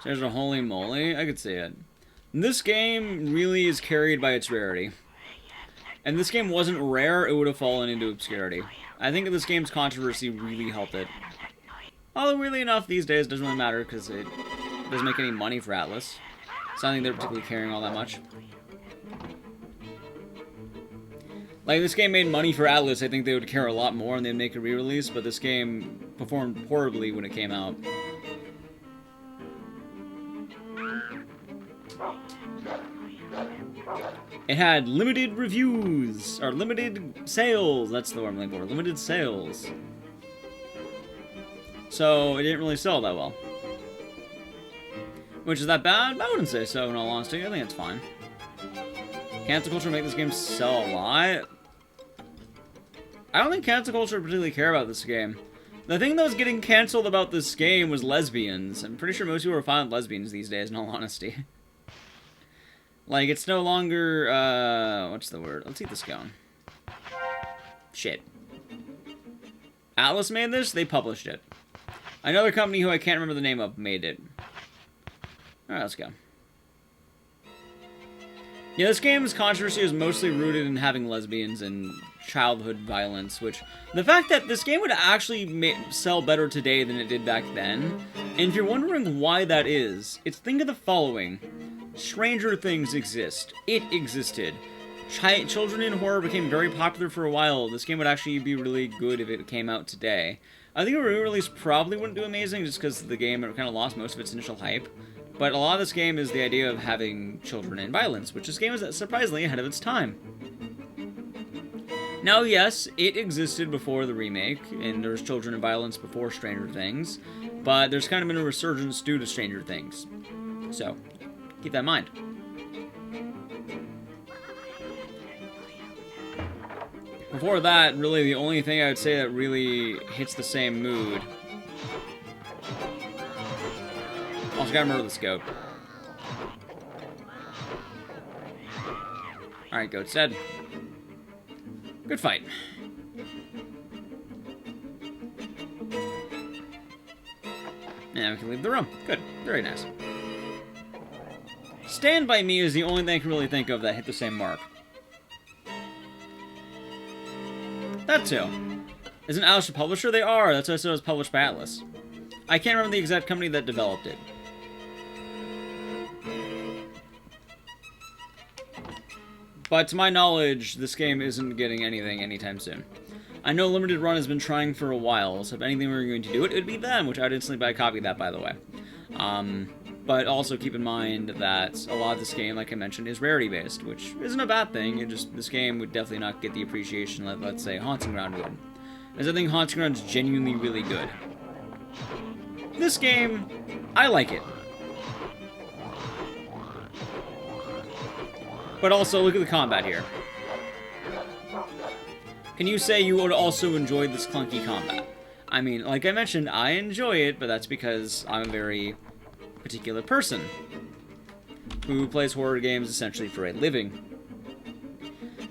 There's a holy moly. I could see it. This game really is carried by its rarity. And this game wasn't rare, it would have fallen into obscurity. I think this game's controversy really helped it. Although, weirdly enough, these days it doesn't really matter because it doesn't make any money for Atlas. It's not like they're particularly caring all that much. Like, this game made money for Atlas, I think they would care a lot more and they'd make a re-release, but this game performed horribly when it came out. It had limited reviews, or limited sales, that's the word I'm looking for, limited sales. So, it didn't really sell that well. Which, is that bad? I wouldn't say so, in all honesty. I think it's fine. Cancel culture make this game sell a lot? I don't think cancel culture particularly care about this game. The thing that was getting canceled about this game was lesbians. I'm pretty sure most people are fine with lesbians these days, in all honesty. Like, it's no longer, what's the word? Let's keep this going. Shit. Atlas made this? They published it. Another company who I can't remember the name of made it. Alright, let's go. Yeah, this game's controversy is mostly rooted in having lesbians and childhood violence, which... The fact that this game would actually sell better today than it did back then, and if you're wondering why that is, it's think of the following. Stranger Things exist. It existed. Children in horror became very popular for a while. This game would actually be really good if it came out today. I think a re-release probably wouldn't do amazing just because the game kind of lost most of its initial hype. But a lot of this game is the idea of having children and violence, which this game is surprisingly ahead of its time. Now, yes, it existed before the remake, and there was children and violence before Stranger Things, but there's kind of been a resurgence due to Stranger Things. So, keep that in mind. Before that, really, the only thing I would say that really hits the same mood... Also, gotta remember the scope. Alright, goat's dead. Good fight. And we can leave the room. Good. Very nice. Stand By Me is the only thing I can really think of that hit the same mark. That too. Isn't Atlas a publisher? They are. That's why I said it was published by Atlas. I can't remember the exact company that developed it. But to my knowledge, this game isn't getting anything anytime soon. I know Limited Run has been trying for a while, so if anything were going to do it, it would be them, which I would instantly buy a copy of that, by the way. But also keep in mind that a lot of this game, like I mentioned, is rarity-based, which isn't a bad thing. It just, this game would definitely not get the appreciation that, let's say, Haunting Ground would. Because I think Haunting Ground is genuinely really good. This game, I like it. But also, look at the combat here. Can you say you would also enjoy this clunky combat? I mean, like I mentioned, I enjoy it, but that's because I'm a very particular person who plays horror games essentially for a living.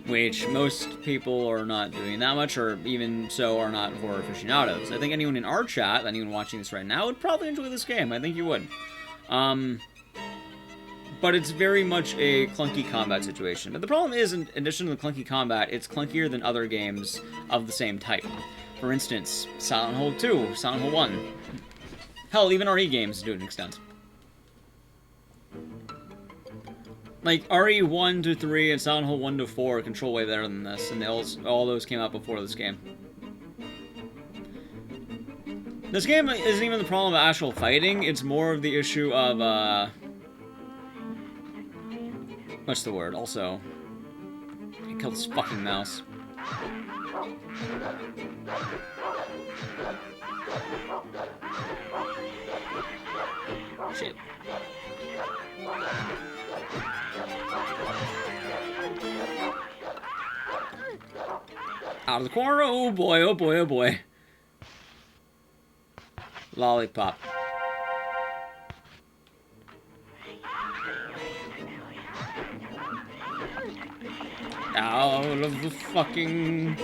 Which most people are not doing that much, or even so are not horror aficionados. I think anyone in our chat, anyone watching this right now, would probably enjoy this game. I think you would. But it's very much a clunky combat situation. But the problem is, in addition to the clunky combat, it's clunkier than other games of the same type. For instance, Silent Hill 2, Silent Hill 1. Hell, even RE games to an extent. Like, RE1 to 3 and Silent Hill 1 to 4 control way better than this, and all those came out before this game. This game isn't even the problem of actual fighting, it's more of the issue of, what's the word? Also, I killed this fucking mouse. Shit. Out of the corner, oh boy, oh boy, oh boy. Lollipop. Out of the fucking...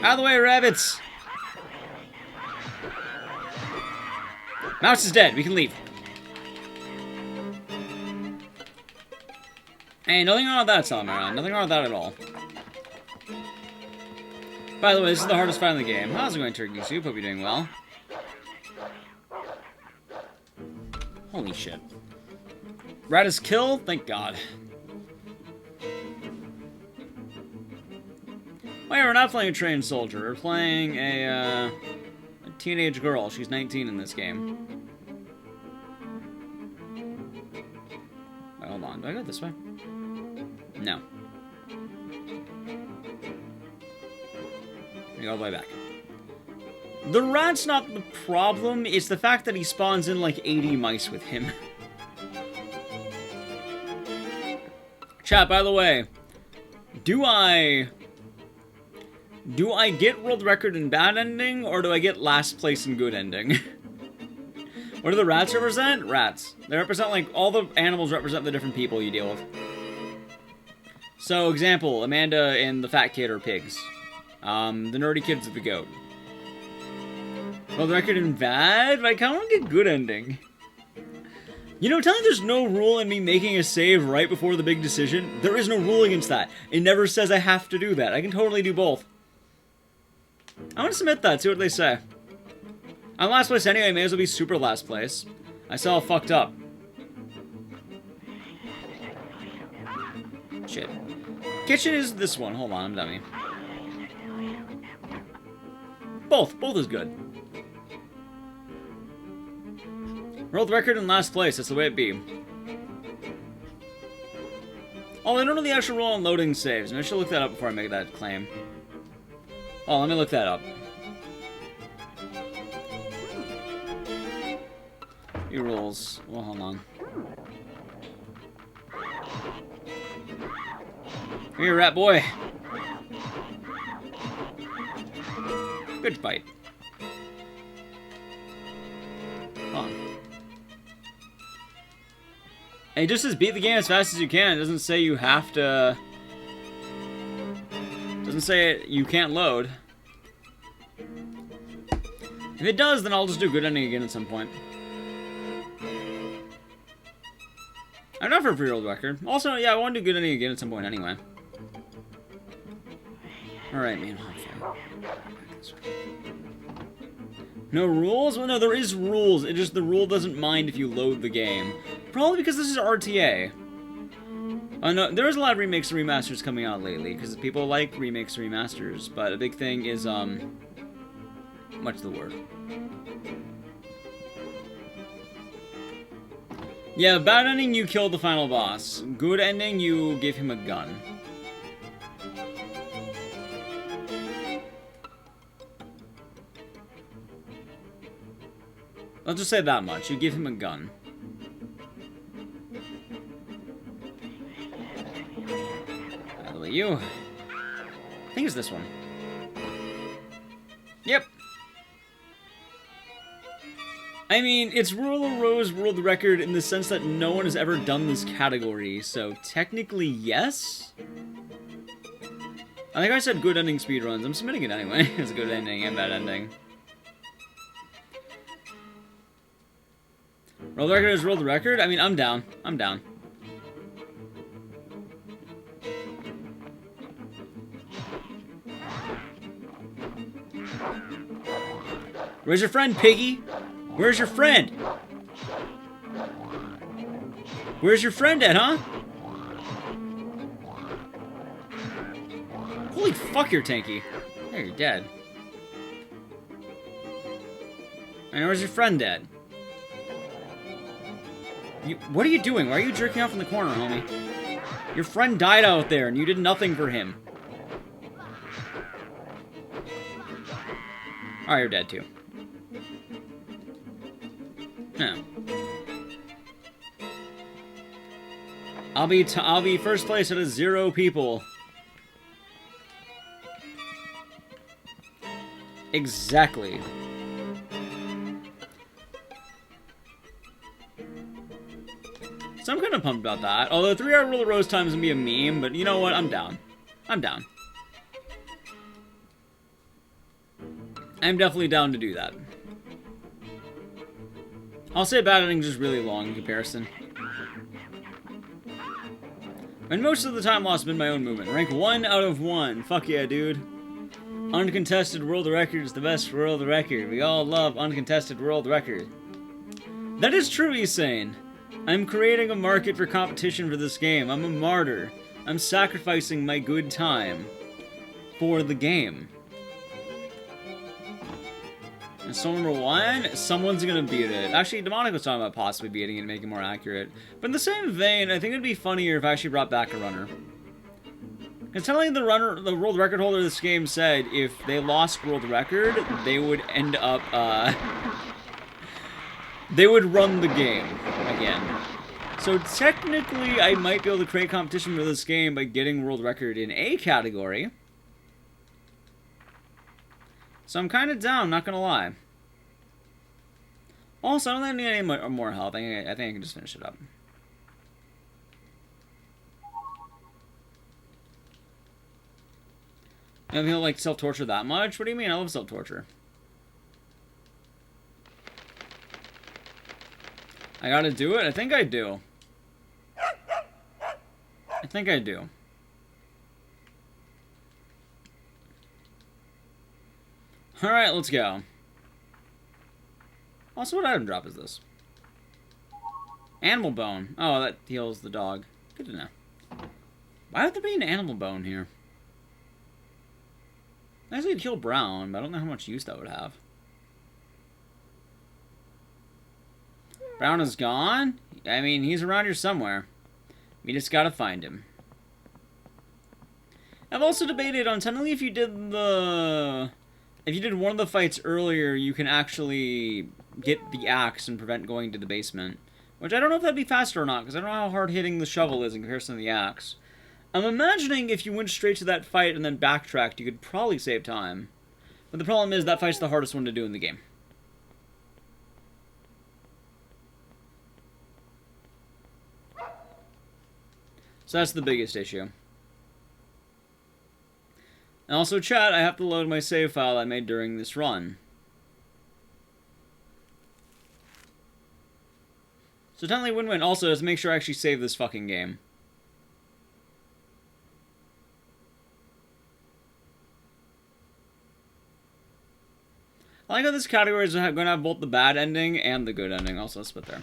Out of the way, rabbits! Mouse is dead, we can leave. Hey, nothing wrong with that, Salamara. Nothing wrong with that at all. By the way, this is the hardest fight in the game. How's it going, Turkey Soup? Hope you're doing well. Holy shit. Rat is killed? Thank God. Oh yeah, we're not playing a trained soldier. We're playing a teenage girl. She's 19 in this game. Wait, hold on. Do I go this way? No. I go all the way back. The rat's not the problem, it's the fact that he spawns in like 80 mice with him. Chat, by the way, do I get world record in bad ending, or do I get last place in good ending? What do the rats represent? Rats. They represent, like, all the animals represent the different people you deal with. So, example, Amanda and the fat kid are pigs. The nerdy kid's the goat. World record in bad? But I kinda wanna get good ending. You know, telling there's no rule in me making a save right before the big decision, there is no rule against that. It never says I have to do that. I can totally do both. I want to submit that, see what they say. I'm last place anyway, may as well be super last place. I saw fucked up. Shit. Kitchen is this one. Hold on, I'm dummy. Both is good. World record in last place, that's the way it be. Oh, I don't know the actual rule on loading saves. Maybe I should look that up before I make that claim. Oh, let me look that up. Few rules. Well, hold on. Come here, rat boy. Good fight. Come on. It just says beat the game as fast as you can. It doesn't say you have to... Doesn't say you can't load. If it does, then I'll just do good ending again at some point. I'm not for a world record. Also, yeah, I want to do good ending again at some point anyway. Alright, man. No rules? Well, no, there is rules. It just, the rule doesn't mind if you load the game. Probably because this is RTA. Oh, no, there's a lot of remakes and remasters coming out lately, because people like remakes and remasters, but a big thing is, what's the word? Yeah, bad ending, you kill the final boss. Good ending, you give him a gun. I'll just say that much. You give him a gun. By the way, you... I think it's this one. Yep. I mean, it's Rule of Rose world record in the sense that no one has ever done this category, so technically, yes? I think I said good ending speedruns. I'm submitting it anyway. It's a good ending and bad ending. World record is world record? I mean, I'm down. I'm down. Where's your friend, Piggy? Where's your friend? Where's your friend at, huh? Holy fuck, you're tanky. There, you're dead. And where's your friend at? What are you doing? Why are you jerking off in the corner, homie? Your friend died out there, and you did nothing for him. Alright, you're dead, too. Huh. I'll be first place out of 0 people. Exactly. So I'm kind of pumped about that. Although 3-hour Rule of Rose time's gonna be a meme, but you know what? I'm down. I'm down. I'm definitely down to do that. I'll say bad ending's just really long in comparison. And most of the time lost has been my own movement. Rank 1 out of 1. Fuck yeah, dude. Uncontested world record is the best world record. We all love uncontested world record. That is true, he's saying. I'm creating a market for competition for this game. I'm a martyr. I'm sacrificing my good time for the game. And so number 1, someone's gonna beat it. Actually, Demonic was talking about possibly beating it and making it more accurate. But in the same vein, I think it'd be funnier if I actually brought back a runner. Because telling the world record holder of this game said if they lost world record, they would end up, they would run the game again. So technically, I might be able to create competition for this game by getting world record in a category. So I'm kind of down, not gonna lie. Also, I don't need any more health. I think I can just finish it up. You don't feel like self-torture that much? What do you mean? I love self-torture. I gotta do it? I think I do. I think I do. Alright, let's go. Also, what item drop is this? Animal bone. Oh, that heals the dog. Good to know. Why would there be an animal bone here? I guess it'd heal Brown, but I don't know how much use that would have. Brown is gone? I mean, he's around here somewhere. We just gotta find him. I've also debated on technically if you did one of the fights earlier, you can actually get the axe and prevent going to the basement. Which I don't know if that'd be faster or not, because I don't know how hard hitting the shovel is in comparison to the axe. I'm imagining if you went straight to that fight and then backtracked, you could probably save time. But the problem is that fight's the hardest one to do in the game. So that's the biggest issue. And also, chat, I have to load my save file I made during this run. So technically win-win. Also, let's make sure I actually save this fucking game. I like how this category is going to have both the bad ending and the good ending. Also, let's put there.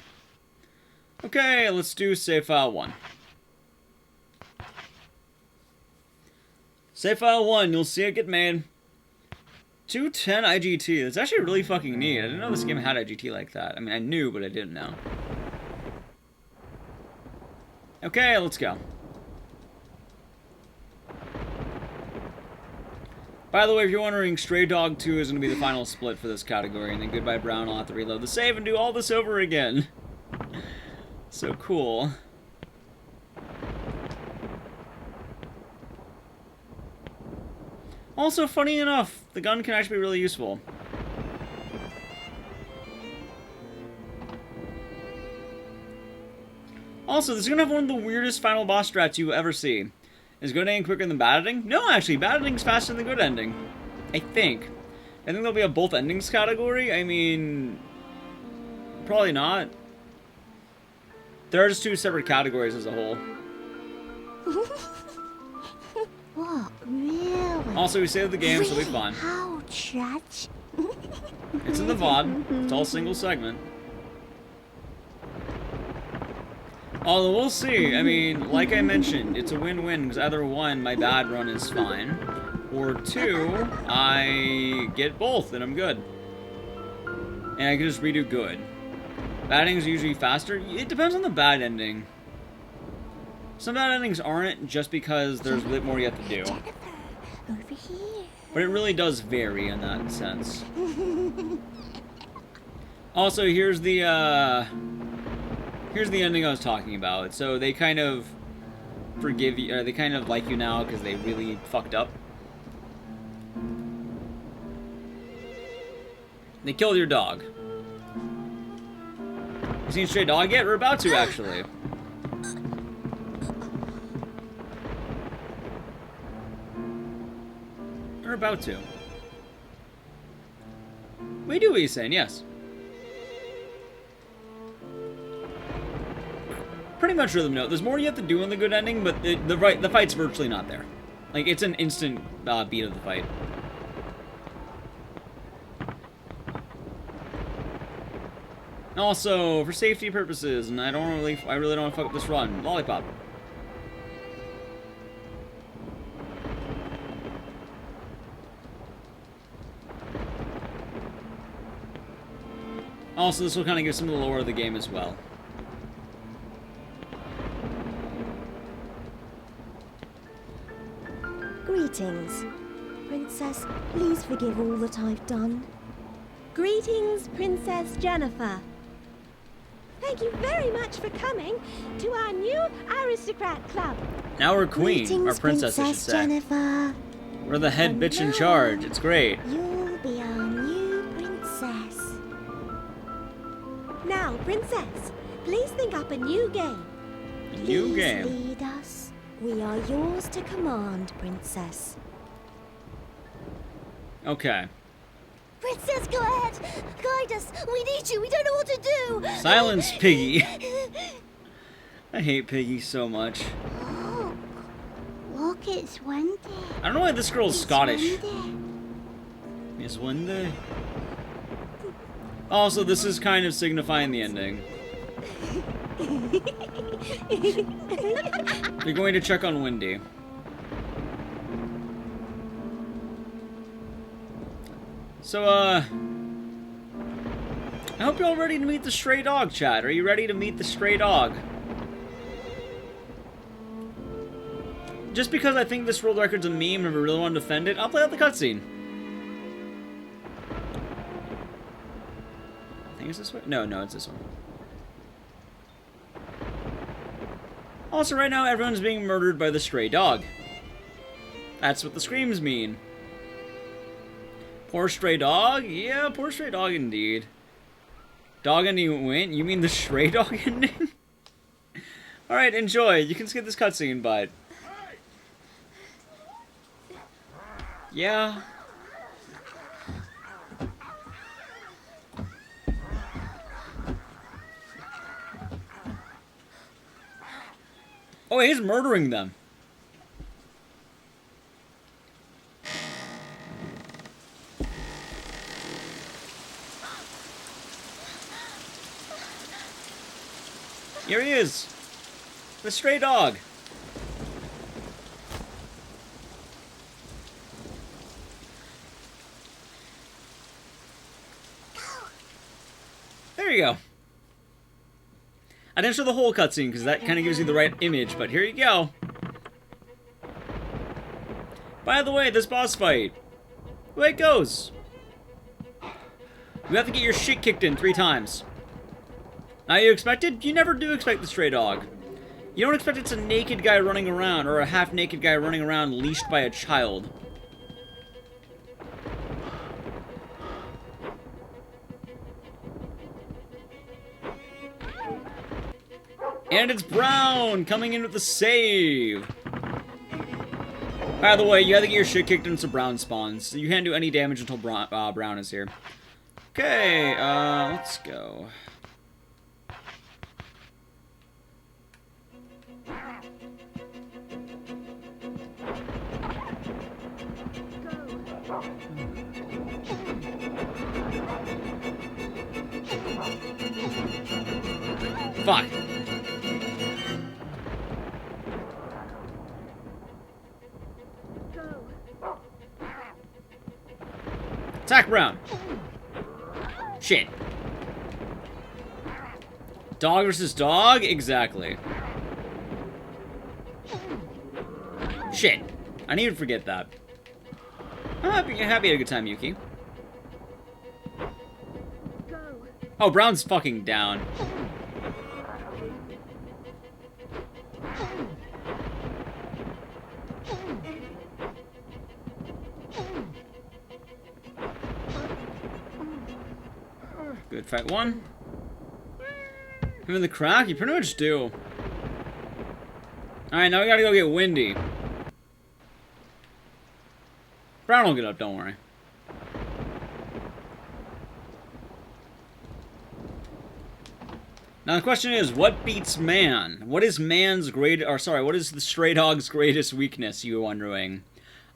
Okay, let's do save file 1. Save file 1, you'll see it get made. 210 IGT. That's actually really fucking neat. I didn't know this game had IGT like that. I mean, I knew, but I didn't know. Okay, let's go. By the way, if you're wondering, Stray Dog 2 is going to be the final split for this category, and then Goodbye Brown, I'll have to reload the save and do all this over again. So cool. Also, funny enough, the gun can actually be really useful. Also, this is going to have one of the weirdest final boss strats you will ever see. Is good ending quicker than bad ending? No, actually, bad ending's faster than good ending. I think. I think there'll be a both endings category. I mean, probably not. There are just 2 separate categories as a whole. What, really? Also, we saved the game, so it'll be fun. How, chat? It's in the VOD. It's all single segment. Although we'll see. I mean, like I mentioned, it's a win-win because either one, my bad run is fine, or two, I get both and I'm good. And I can just redo good. Bad endings are usually faster. It depends on the bad ending. Some bad endings aren't just because there's a bit more you have to do. Over here. But it really does vary in that sense. Also, here's the ending I was talking about. So they kind of forgive you, or they kind of like you now because they really fucked up. They killed your dog. You seen Stray Dog yet? We're about to, actually. We're about to. We do what he's saying, yes. Pretty much rhythm note. There's more you have to do in the good ending, but the fight's virtually not there. Like, it's an instant beat of the fight. Also, for safety purposes, and I really don't want to fuck up this run. Lollipop. Also, this will kind of give some of the lore of the game as well. Greetings. Princess, please forgive all that I've done. Greetings, Princess Jennifer. Thank you very much for coming to our new aristocrat club. Now we're queen, Greetings, or princess, I should say. Jennifer. We're the head And bitch in now charge. It's great. You'll be our new princess. Now, princess, please think up a new game. A new Please game. lead us. We are yours to command, princess. Okay. Princess, go ahead. Guide us. We need you. We don't know what to do. Silence, Piggy. I hate Piggy so much. Look, it's windy. I don't know why this girl's Scottish. Miss Wendy. Also, this is kind of signifying the ending. You're going to check on Wendy. So, I hope you're all ready to meet the stray dog, chat. Are you ready to meet the stray dog? Just because I think this world record's a meme and I really want to defend it, I'll play out the cutscene. I think it's this way? No, it's this one. Also, right now, everyone's being murdered by the stray dog. That's what the screams mean. Poor stray dog? Yeah, poor stray dog indeed. Dog ending went? You mean the stray dog ending? Alright, enjoy. You can skip this cutscene, but... yeah. Oh, he's murdering them. Here he is. The stray dog. There you go. I didn't show the whole cutscene because that kind of gives you the right image, but here you go. By the way, this boss fight, the way it goes, you have to get your shit kicked in 3 times. Now you expected? You never do expect the stray dog. You don't expect it's a naked guy running around, or a half-naked guy running around leashed by a child. And it's Brown coming in with the save. By the way, you have to get your shit kicked into Brown spawns. So you can't do any damage until Brown is here. Okay, let's go. Fuck. Attack Brown. Shit. Dog versus dog? Exactly. Shit. I didn't even forget that. I'm happy you had a good time, Yuki. Oh, Brown's fucking down. Good fight one. Him in the crack? You pretty much do. Alright, now we gotta go get Windy. Brown will get up, don't worry. Now the question is, what beats man? What is man's great, or sorry, what is the stray dog's greatest weakness, you're wondering?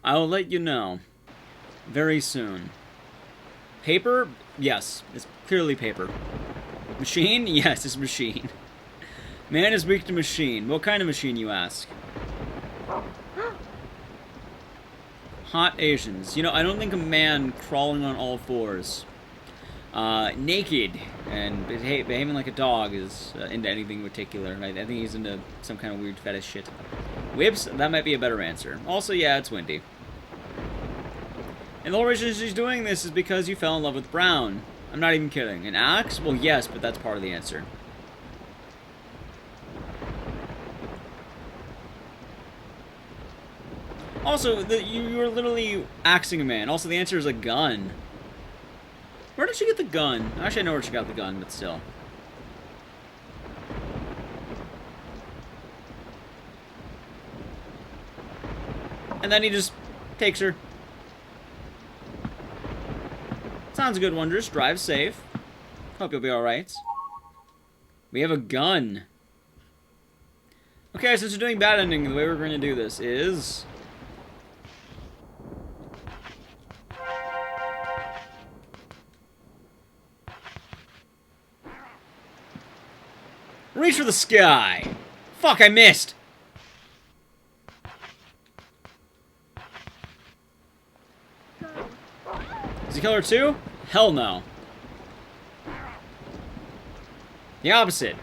I will let you know very soon. Paper? Yes, it's clearly paper. Machine? Yes, it's machine. Man is weak to machine. What kind of machine, you ask? Hot Asians. You know, I don't think a man crawling on all fours, naked, and behaving like a dog is into anything in particular. I think he's into some kind of weird fetish shit. Whips? That might be a better answer. Also, yeah, it's Windy. And the whole reason she's doing this is because you fell in love with Brown. I'm not even kidding. An axe? Well, yes, but that's part of the answer. Also, you were literally axing a man. Also, the answer is a gun. Where did she get the gun? Actually, I know where she got the gun, but still. And then he just takes her. Sounds good, Wondrous. Drive safe. Hope you'll be alright. We have a gun. Okay, since we're doing bad ending, the way we're going to do this is... reach for the sky! Fuck, I missed! Does he kill her too? Hell no. The opposite.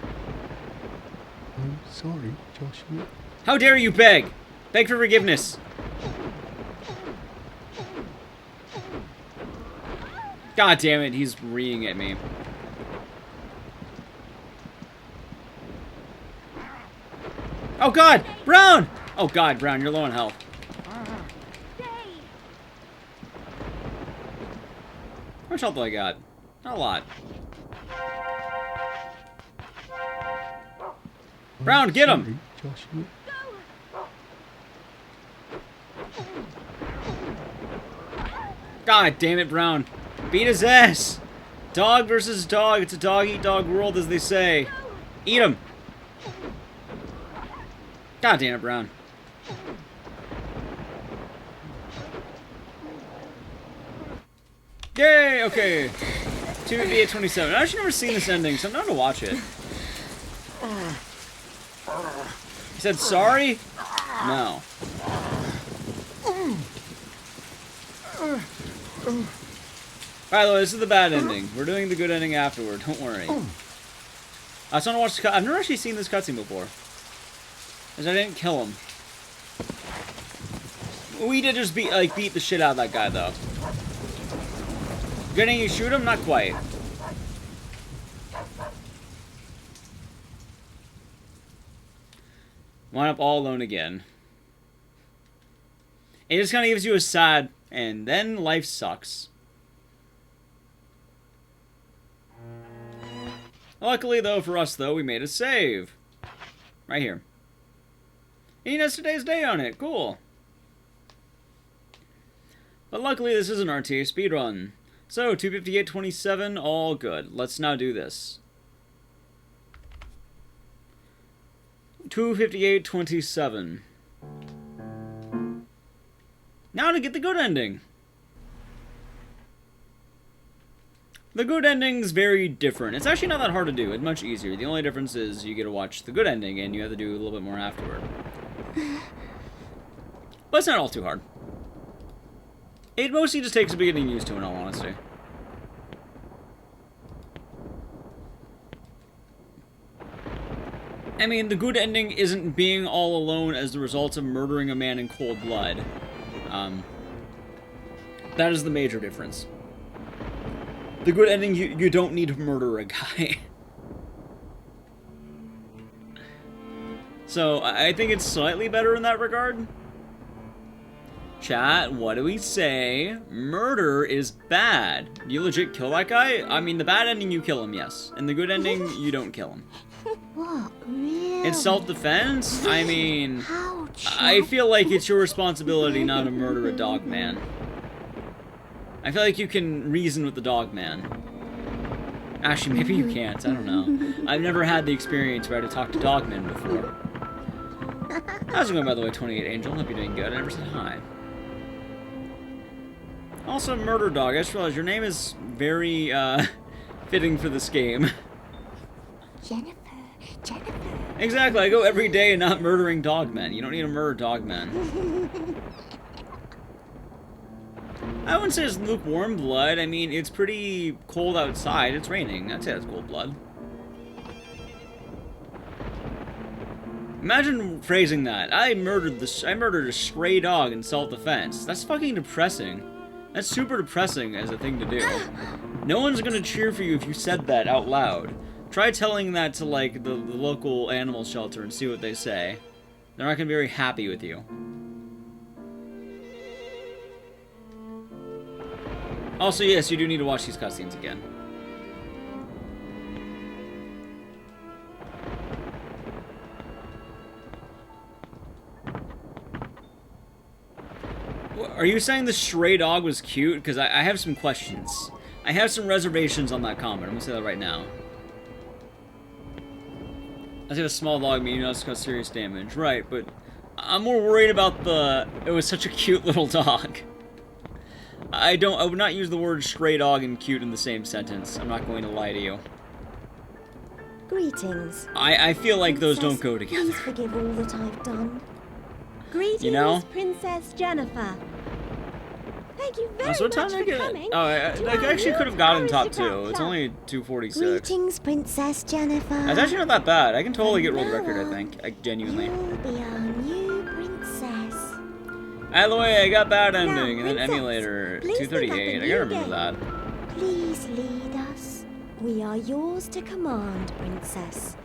I'm sorry, Joshua. How dare you beg? Beg for forgiveness. God damn it, he's reeing at me. Oh god! Brown! Oh god, Brown, you're low on health. How much health do I got? Not a lot. Brown, get him! Joshua. God damn it, Brown. Beat his ass! Dog versus dog. It's a dog-eat-dog world, as they say. Eat him! God damn it, Brown. Yay! Okay. 258-27. I've actually never seen this ending, so I'm down to watch it. He said sorry? No. By the way, this is the bad ending. We're doing the good ending afterward. Don't worry. I just want to watch the cut. I've never actually seen this cutscene before. Because I didn't kill him. We did just beat the shit out of that guy, though. Getting you shoot him? Not quite. Wind up all alone again. It just kind of gives you a sad, and then life sucks. Luckily, though, for us, though, we made a save. Right here. And it has today's day on it. Cool. But luckily, this is an RTA speedrun. So, 258-27, all good. Let's now do this. 258-27. Now to get the good ending. The good ending's very different. It's actually not that hard to do. It's much easier. The only difference is you get to watch the good ending, and you have to do a little bit more afterward. But it's not all too hard. It mostly just takes a bit getting used to, in all honesty. I mean, the good ending isn't being all alone as the result of murdering a man in cold blood. That is the major difference. The good ending, you don't need to murder a guy. So, I think it's slightly better in that regard. Chat, what do we say? Murder is bad. You legit kill that guy? I mean, the bad ending, you kill him, yes. And the good ending, you don't kill him. What? Really? It's self-defense? I mean, How I feel like it's your responsibility not to murder a dog man. I feel like you can reason with the dog man. Actually, maybe you can't. I don't know. I've never had the experience where I had to talk to dogmen before. How's it going, by the way, 28 Angel? Hope you're doing good. I never said hi. Also, Murder Dog. I just realized your name is very, fitting for this game. Jennifer. Exactly. I go every day not murdering dogmen. You don't need to murder dogmen. I wouldn't say it's lukewarm blood. I mean, it's pretty cold outside. It's raining. I'd say that's cold blood. Imagine phrasing that. I murdered a stray dog in self-defense. That's fucking depressing. That's super depressing as a thing to do. No one's gonna cheer for you if you said that out loud. Try telling that to, like, the local animal shelter and see what they say. They're not gonna be very happy with you. Also, yes, you do need to watch these cutscenes again. Are you saying the stray dog was cute? Because I have some questions. I have some reservations on that comment. I'm gonna say that right now. I said a small dog, meaning it's caused serious damage. Right, but I'm more worried about it was such a cute little dog. I would not use the word stray dog and cute in the same sentence. I'm not going to lie to you. Greetings. I feel like those don't go together. Please forgive all that I've done. Greetings, You know? Princess Jennifer. Thank you very So what time much did for I get? coming. Oh, I actually could have gotten top 2. It's only 2:46. Greetings, Princess Jennifer. That's actually not that bad. I can totally get world record, I think. Genuinely. You'll be our new princess. Either way, I got bad ending, Now, and then princess, emulator please pick up a 238. I new gotta remember game. that. Please lead us. We are yours to command, princess.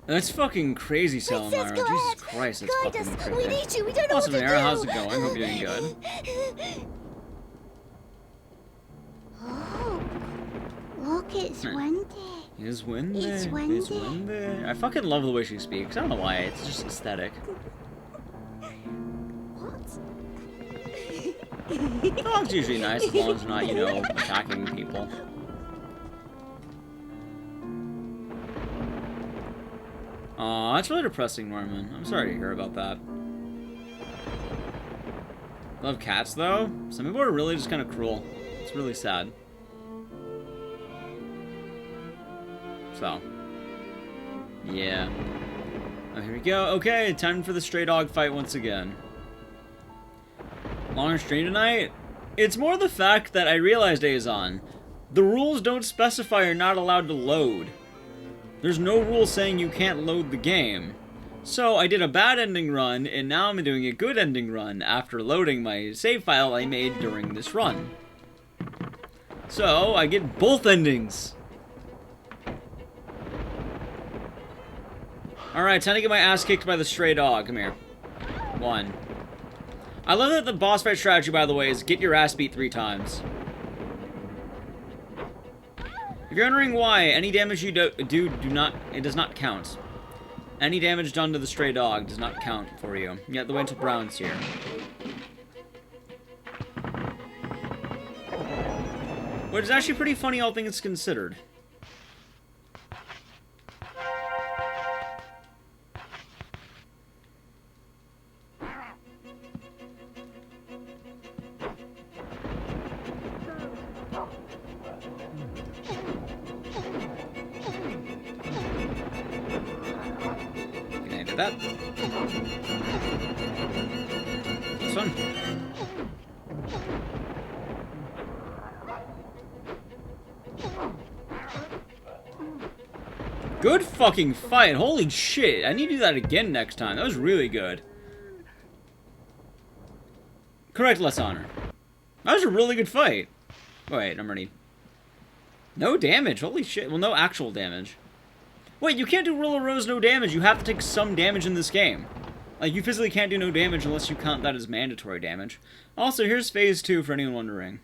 That's fucking crazy, Salamara. Princess, go Jesus ahead. Christ, that's Guide fucking us. creepy. We need you. We don't know Awesome, what to Mara. do. How's it going? Hope you're doing good. Oh, look, it's windy. It's windy. It's windy. It's windy. I fucking love the way she speaks. I don't know why. It's just aesthetic. What? Dog's usually nice as long as they're not, you know, attacking people. Aw, that's really depressing, Norman. I'm sorry to hear about that. Love cats, though. Some people are really just kind of cruel. It's really sad. So. Yeah. Oh, here we go. Okay, time for the stray dog fight once again. Longer stream tonight? It's more the fact that I realized, Azon, the rules don't specify you're not allowed to load. There's no rule saying you can't load the game. So I did a bad ending run, and now I'm doing a good ending run after loading my save file I made during this run. So I get both endings. Alright, time to get my ass kicked by the stray dog. Come here. 1. I love that the boss fight strategy, by the way, is get your ass beat 3 times. If you're wondering why, any damage you do it does not count. Any damage done to the stray dog does not count for you. You have to wait until Brown's here. Which is actually pretty funny, all things considered. That. last one. Good fucking fight. Holy shit. I need to do that again next time. That was really good. Correct, less honor. That was a really good fight. Wait, I'm ready. No damage. Holy shit. Well, no actual damage. Wait, you can't do Rule of Rose no damage. You have to take some damage in this game. Like, you physically can't do no damage unless you count that as mandatory damage. Also, here's phase 2 for anyone wondering.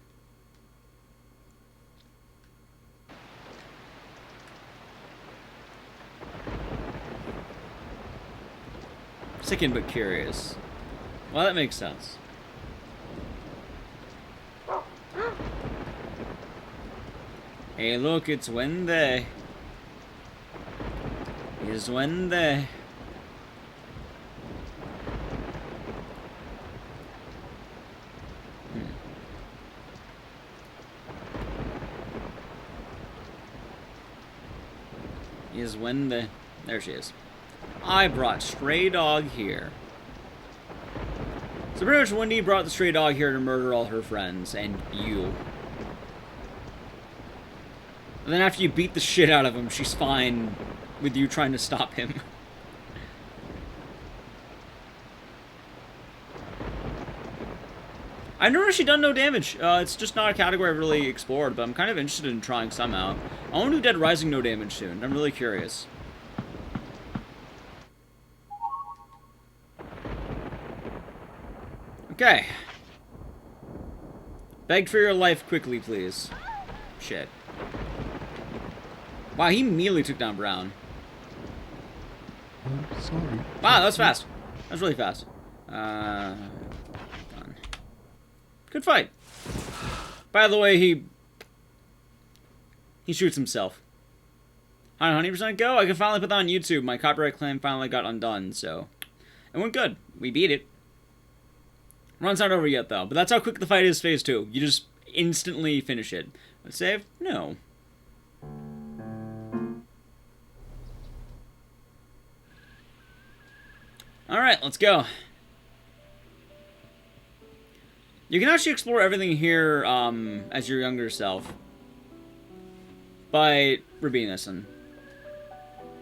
Sickened but curious. Well, that makes sense. Hey, look, it's Wednesday. It's Wednesday. Is Wednesday. There she is. I brought Stray Dog here. So pretty much Wendy brought the Stray Dog here to murder all her friends, and you. And then after you beat the shit out of him, she's fine with you trying to stop him. I've never actually done no damage. It's just not a category I've really explored, but I'm kind of interested in trying some out. I want to do Dead Rising no damage soon. I'm really curious. Okay. Beg for your life quickly, please. Shit. Wow, he immediately took down Brown. I'm sorry. Wow, that was fast. That was really fast. Done. Good fight. By the way, he shoots himself. 100% go. I can finally put that on YouTube. My copyright claim finally got undone, so it went good. We beat it. Run's not over yet, though. But that's how quick the fight is, phase 2. You just instantly finish it. Save? No. Alright, let's go. You can actually explore everything here as your younger self by rebeating this one.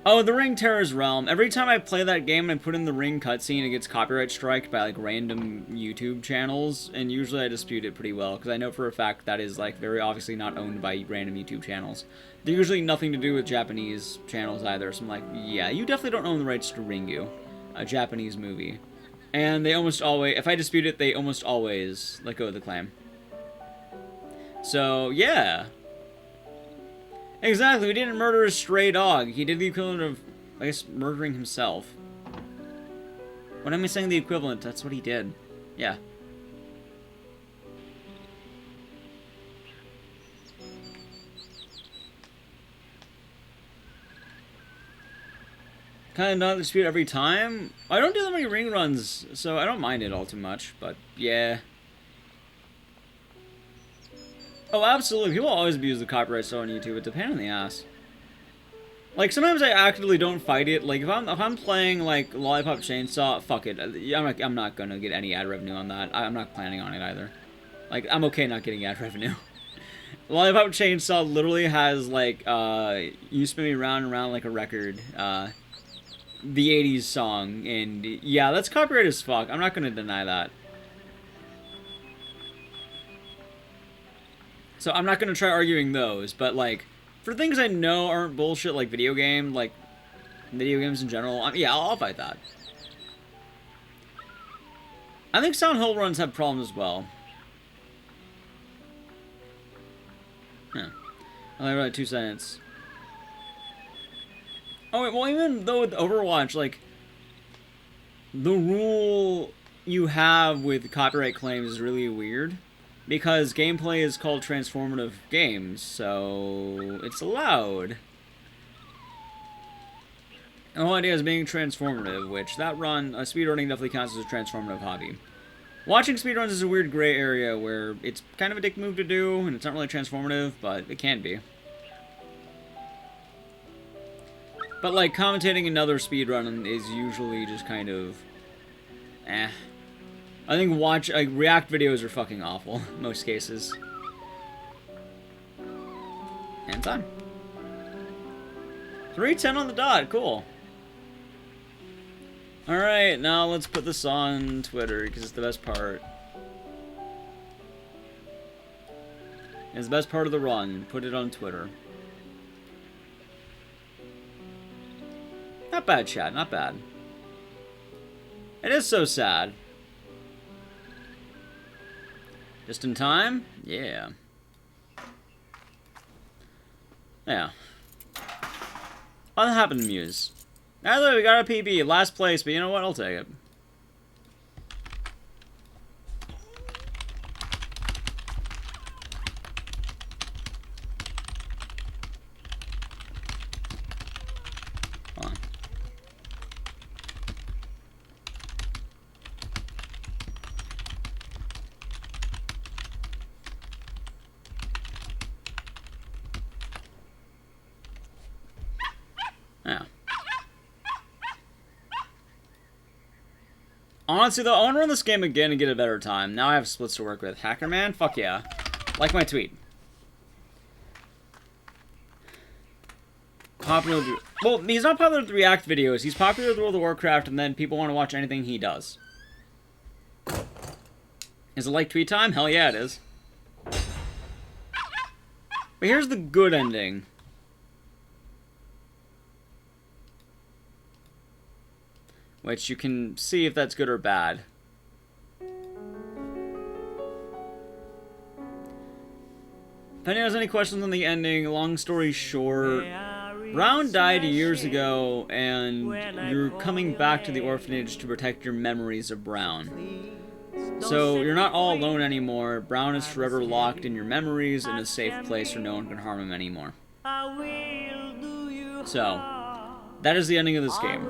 Oh, the Ring Terror's Realm. Every time I play that game and I put in the Ring cutscene, it gets copyright striked by, like, random YouTube channels, and usually I dispute it pretty well, because I know for a fact that is, like, very obviously not owned by random YouTube channels. They're usually nothing to do with Japanese channels either, so I'm like, yeah, you definitely don't own the rights to Ringu, a Japanese movie. And they almost always, if I dispute it, they almost always let go of the claim. So, yeah. Exactly, we didn't murder a stray dog. He did the equivalent of, I guess, murdering himself. What am I saying the equivalent? That's what he did. Yeah. Kind of not dispute every time. I don't do that many ring runs, so I don't mind it all too much, but yeah. Oh, absolutely. People always abuse the copyright stuff on YouTube. It's a pain in the ass. Like, sometimes I actively don't fight it. Like, if I'm playing, like, Lollipop Chainsaw, fuck it. I'm not gonna get any ad revenue on that. I'm not planning on it either. Like, I'm okay not getting ad revenue. Lollipop Chainsaw literally has, like, You Spin Me Round and Round Like a Record, the 80s song, and yeah, that's copyright as fuck. I'm not gonna deny that. So I'm not gonna try arguing those, but like, for things I know aren't bullshit, like video games in general, yeah, I'll fight that. I think Sound Hill runs have problems as well. Huh. I only wrote 2 sentences. Oh, wait, well, even though with Overwatch, like, the rule you have with copyright claims is really weird. Because gameplay is called transformative games, so it's allowed. The whole idea is being transformative, which that run, speedrunning definitely counts as a transformative hobby. Watching speedruns is a weird gray area where it's kind of a dick move to do, and it's not really transformative, but it can be. But, like, commentating another speedrun is usually just kind of... eh. I think React videos are fucking awful in most cases. And time. 3:10 on the dot. Cool. Alright, now let's put this on Twitter, because it's the best part. It's the best part of the run. Put it on Twitter. Not bad, chat. Not bad. It is so sad. Just in time? Yeah. Yeah. Oh, that happened to Muse. Ah, look, we got a PB. Last place, but you know what? I'll take it. Hold on. Yeah. Honestly, though, I want to run this game again and get a better time. Now I have splits to work with. Hacker Man? Fuck yeah. Like my tweet. Popular... Well, he's not popular with React videos. He's popular with World of Warcraft, and then people want to watch anything he does. Is it like tweet time? Hell yeah, it is. But here's the good ending. Which you can see if that's good or bad. If anyone has any questions on the ending, long story short, Brown died years ago, and you're coming back to the orphanage to protect your memories of Brown. So you're not all alone anymore. Brown is forever locked in your memories in a safe place where no one can harm him anymore. So, that is the ending of this game.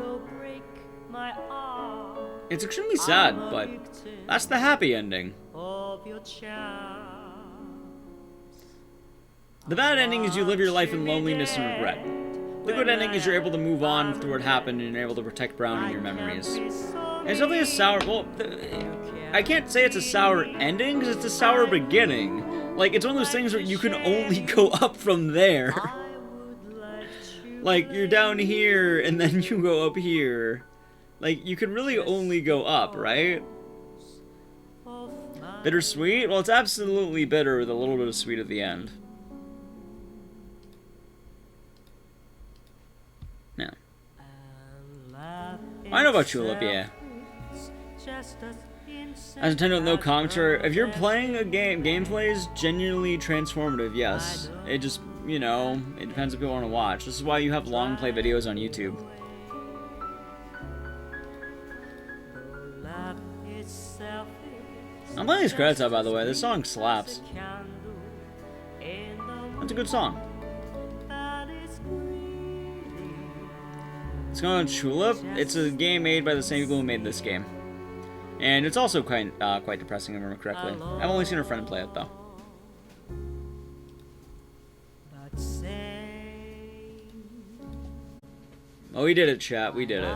It's extremely sad, but that's the happy ending. The bad ending is you live your life in loneliness and regret. The good ending is you're able to move on through what happened and you're able to protect Brown in your memories. And it's definitely a sour... Well, I can't say it's a sour ending, because it's a sour beginning. Like, it's one of those things where you can only go up from there. Like, you're down here, and then you go up here. Like, you could really only go up, right? Bittersweet? Well, it's absolutely bitter with a little bit of sweet at the end. Yeah. I know about Tulip, yeah. As Nintendo with no commentary, if you're playing a game, gameplay is genuinely transformative, yes. It just, you know, it depends if people want to watch. This is why you have long play videos on YouTube. I'm playing these credits out, by the way. This song slaps. That's a good song. It's called Tulip. It's a game made by the same people who made this game. And it's also quite depressing, if I remember correctly. I've only seen a friend play it, though. Oh, we did it, chat. We did it.